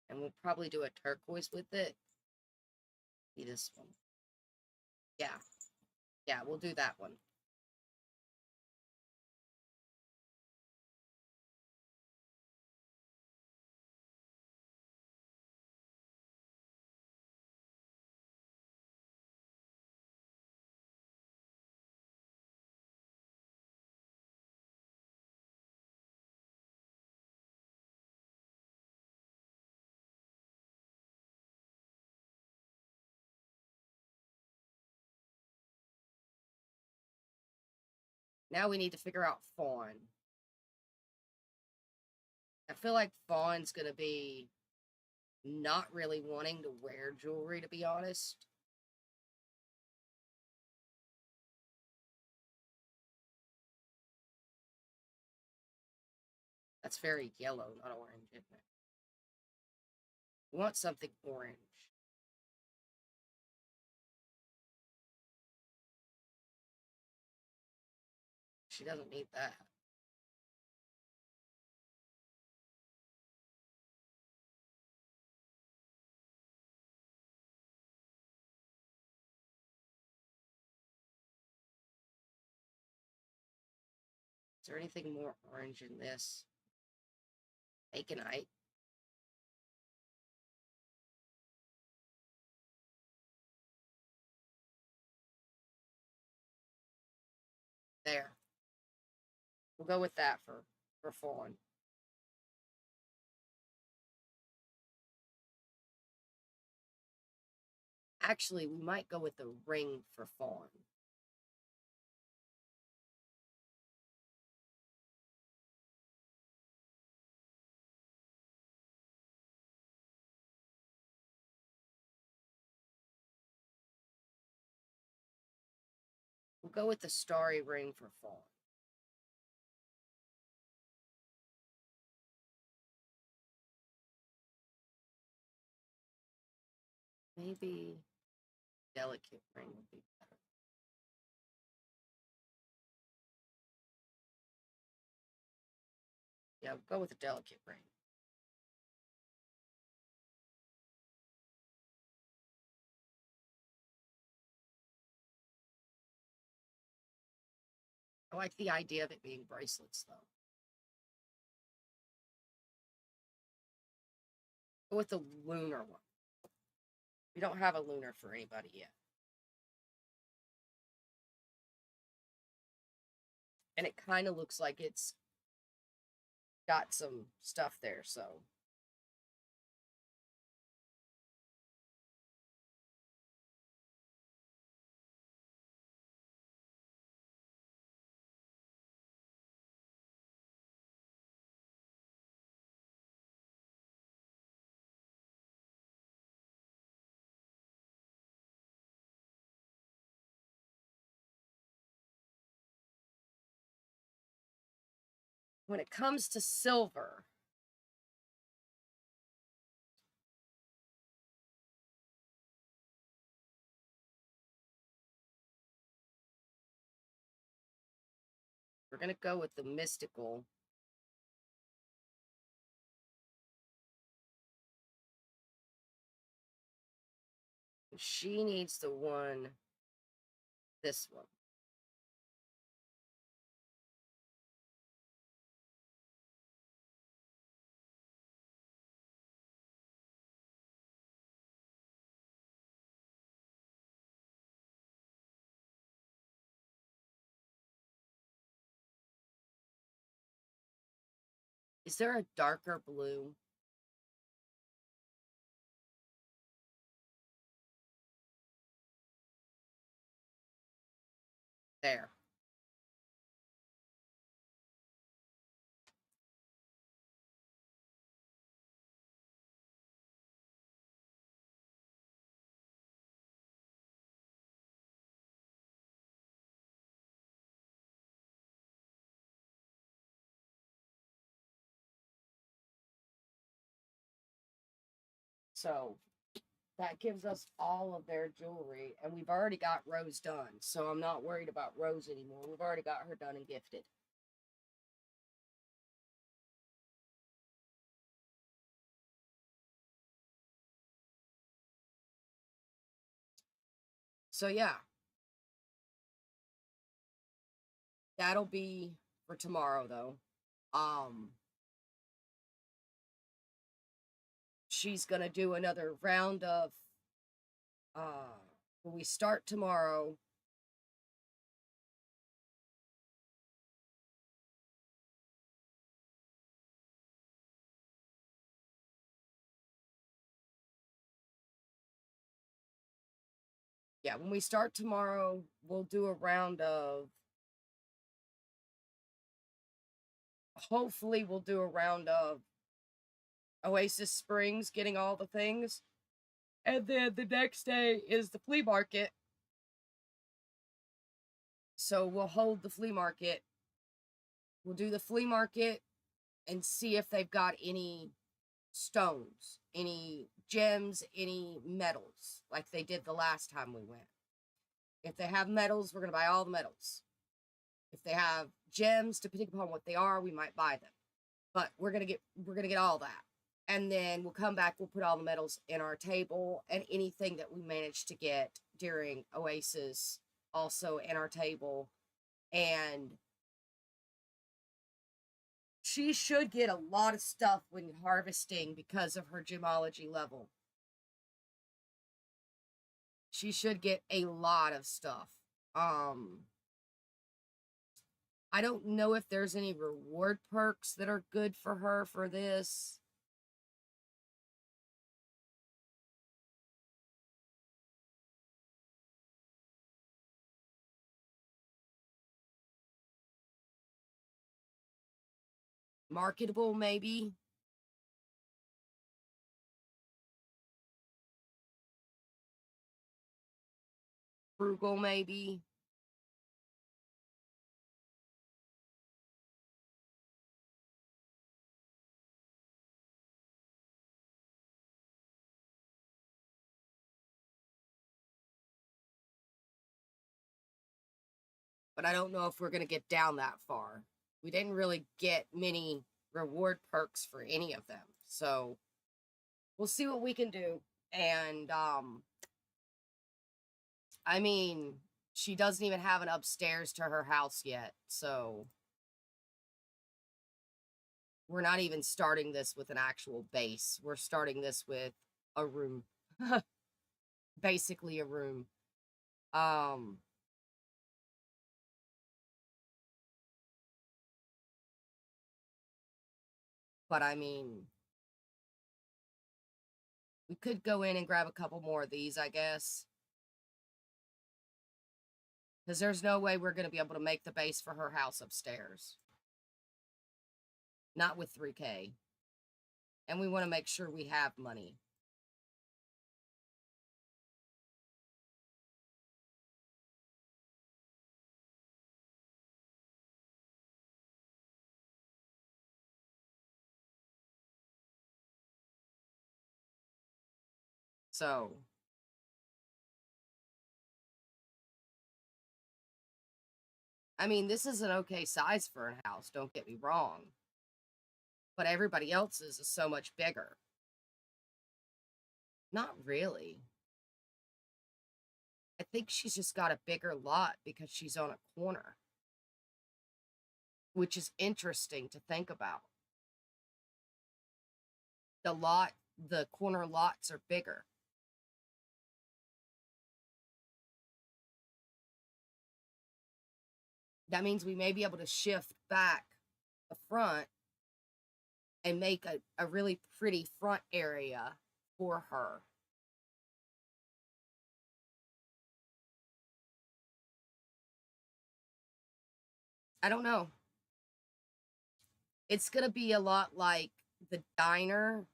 And we'll probably do a turquoise with it. Be this one. Yeah. Yeah, we'll do that one. Now we need to figure out Fawn. I feel like Fawn's going to be not really wanting to wear jewelry, to be honest. That's very yellow, not orange, isn't it? We want something orange. she doesn't need that. Is there anything more orange in this? Aconite. There. We'll go with that for fawn. Actually, we might go with the ring for fawn. We'll go with the starry ring for fawn. Maybe delicate ring would be better. Yeah, we'll go with the delicate ring. I like the idea of it being bracelets, though. Go with the lunar one. We don't have a lunar for anybody yet. And it kind of looks like it's got some stuff there, so. When it comes to silver, we're going to go with the mystical. She needs the one, this one. Is there a darker blue? There. So that gives us all of their jewelry, and we've already got Rose done, so I'm not worried about Rose anymore. We've already got her done and gifted. So yeah, that'll be for tomorrow, though. She's gonna do another round of when we start tomorrow. Yeah, when we start tomorrow, we'll do a round of, hopefully we'll do a round of Oasis Springs, getting all the things. And then the next day is the flea market. So we'll hold the flea market. We'll do the flea market and see if they've got any stones, any gems, any metals, like they did the last time we went. If they have metals, we're going to buy all the metals. If they have gems, depending upon what they are, we might buy them. But we're gonna get all that. And then we'll come back, we'll put all the medals in our table, and anything that we managed to get during Oasis also in our table. And she should get a lot of stuff when harvesting because of her gemology level. She should get a lot of stuff. I don't know if there's any reward perks that are good for her for this. Marketable, maybe. Frugal, maybe. But I don't know if we're going to get down that far. We didn't really get many reward perks for any of them. So we'll see what we can do. And I mean, she doesn't even have an upstairs to her house yet. So we're not even starting this with an actual base. We're starting this with a room. Basically a room. But I mean, we could go in and grab a couple more of these, I guess. Because there's no way we're going to be able to make the base for her house upstairs. Not with 3K. And we want to make sure we have money. So, I mean, this is an okay size for a house, don't get me wrong. But everybody else's is so much bigger. Not really. I think she's just got a bigger lot because she's on a corner. Which is interesting to think about. The corner lots are bigger. That means we may be able to shift back the front and make a really pretty front area for her. I don't know. It's going to be a lot like the diner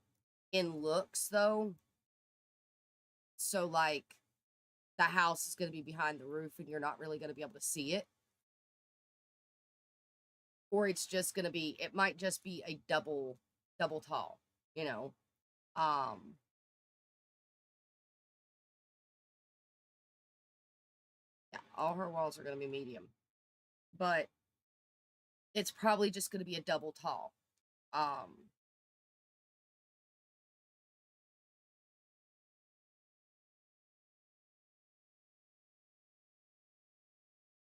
in looks, though. So, like, the house is going to be behind the roof and you're not really going to be able to see it. Or it's just going to be, it might just be a double tall, you know. Yeah, all her walls are going to be medium. But it's probably just going to be a double tall.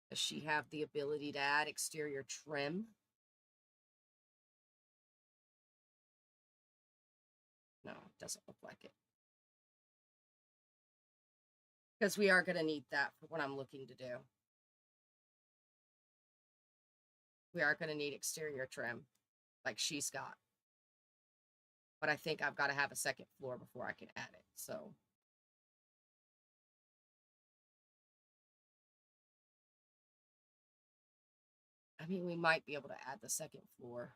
Does she have the ability to add exterior trim? No, it doesn't look like it. Because we are going to need that for what I'm looking to do. We are going to need exterior trim, like she's got. But I think I've got to have a second floor before I can add it, so. I mean, we might be able to add the second floor.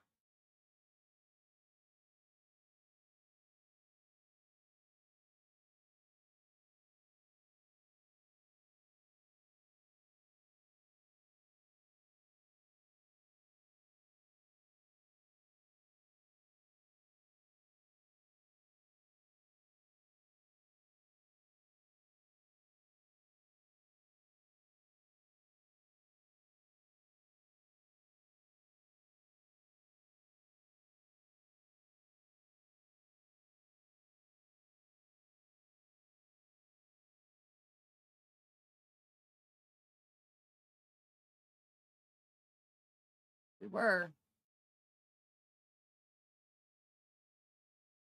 We were.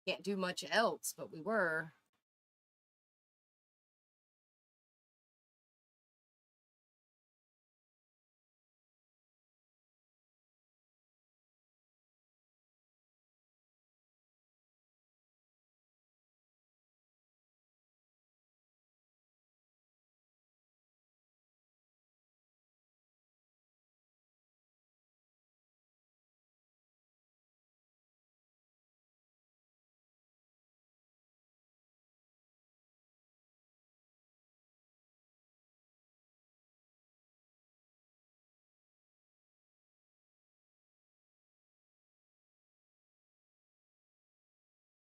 Can't do much else, but we were.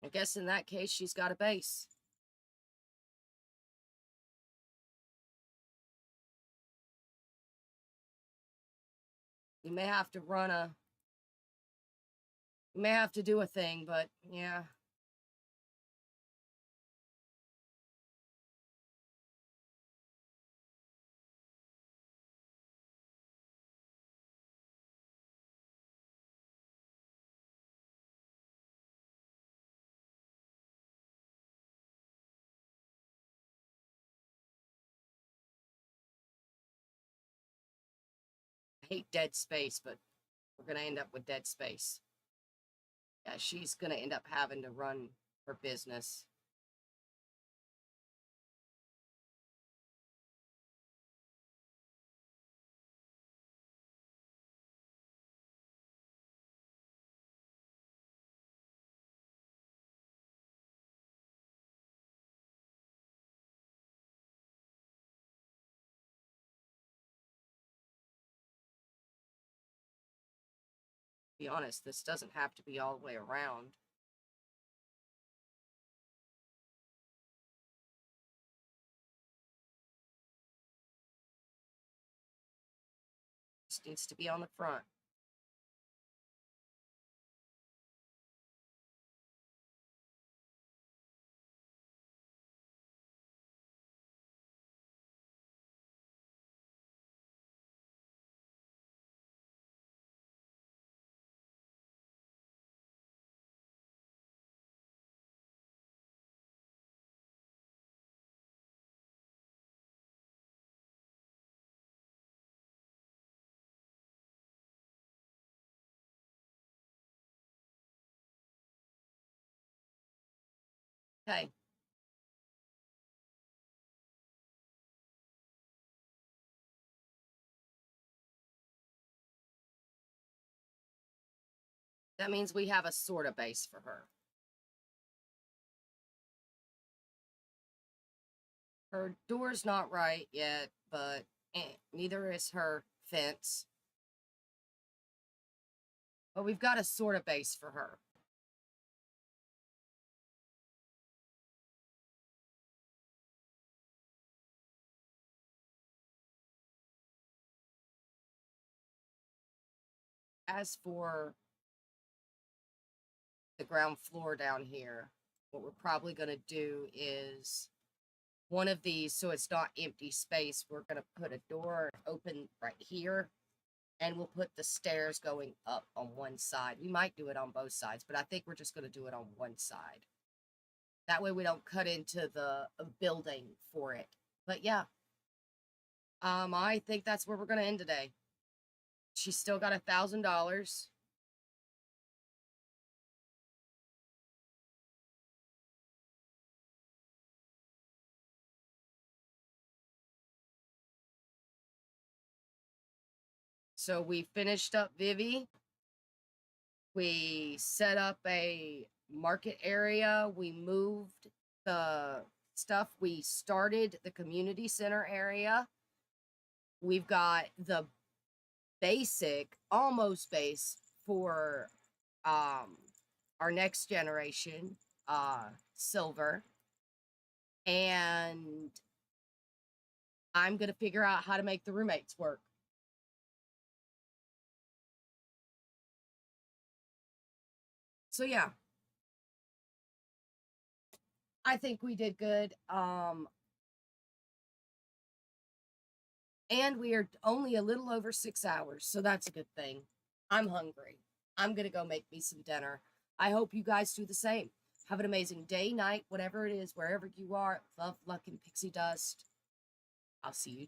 I guess in that case, she's got a base. You may have to run a... You may have to do a thing, but yeah. I hate dead space, but we're going to end up with dead space. Yeah, she's going to end up having to run her business. To be honest, this doesn't have to be all the way around. It needs to be on the front. Okay. That means we have a sort of base for her. Her door's not right yet, but neither is her fence. But we've got a sort of base for her. As for the ground floor down here, what we're probably going to do is one of these, so it's not empty space, we're going to put a door open right here, and we'll put the stairs going up on one side. We might do it on both sides, but I think we're just going to do it on one side. That way we don't cut into the building for it. But yeah, I think that's where we're going to end today. She's still got $1,000. So we finished up Vivi. We set up a market area. We moved the stuff. We started the community center area. We've got the basic, almost base for our next generation, silver. And I'm going to figure out how to make the roommates work. So yeah, I think we did good. And we are only a little over 6 hours, so that's a good thing. I'm hungry. I'm going to go make me some dinner. I hope you guys do the same. Have an amazing day, night, whatever it is, wherever you are. Love, luck, and pixie dust. I'll see you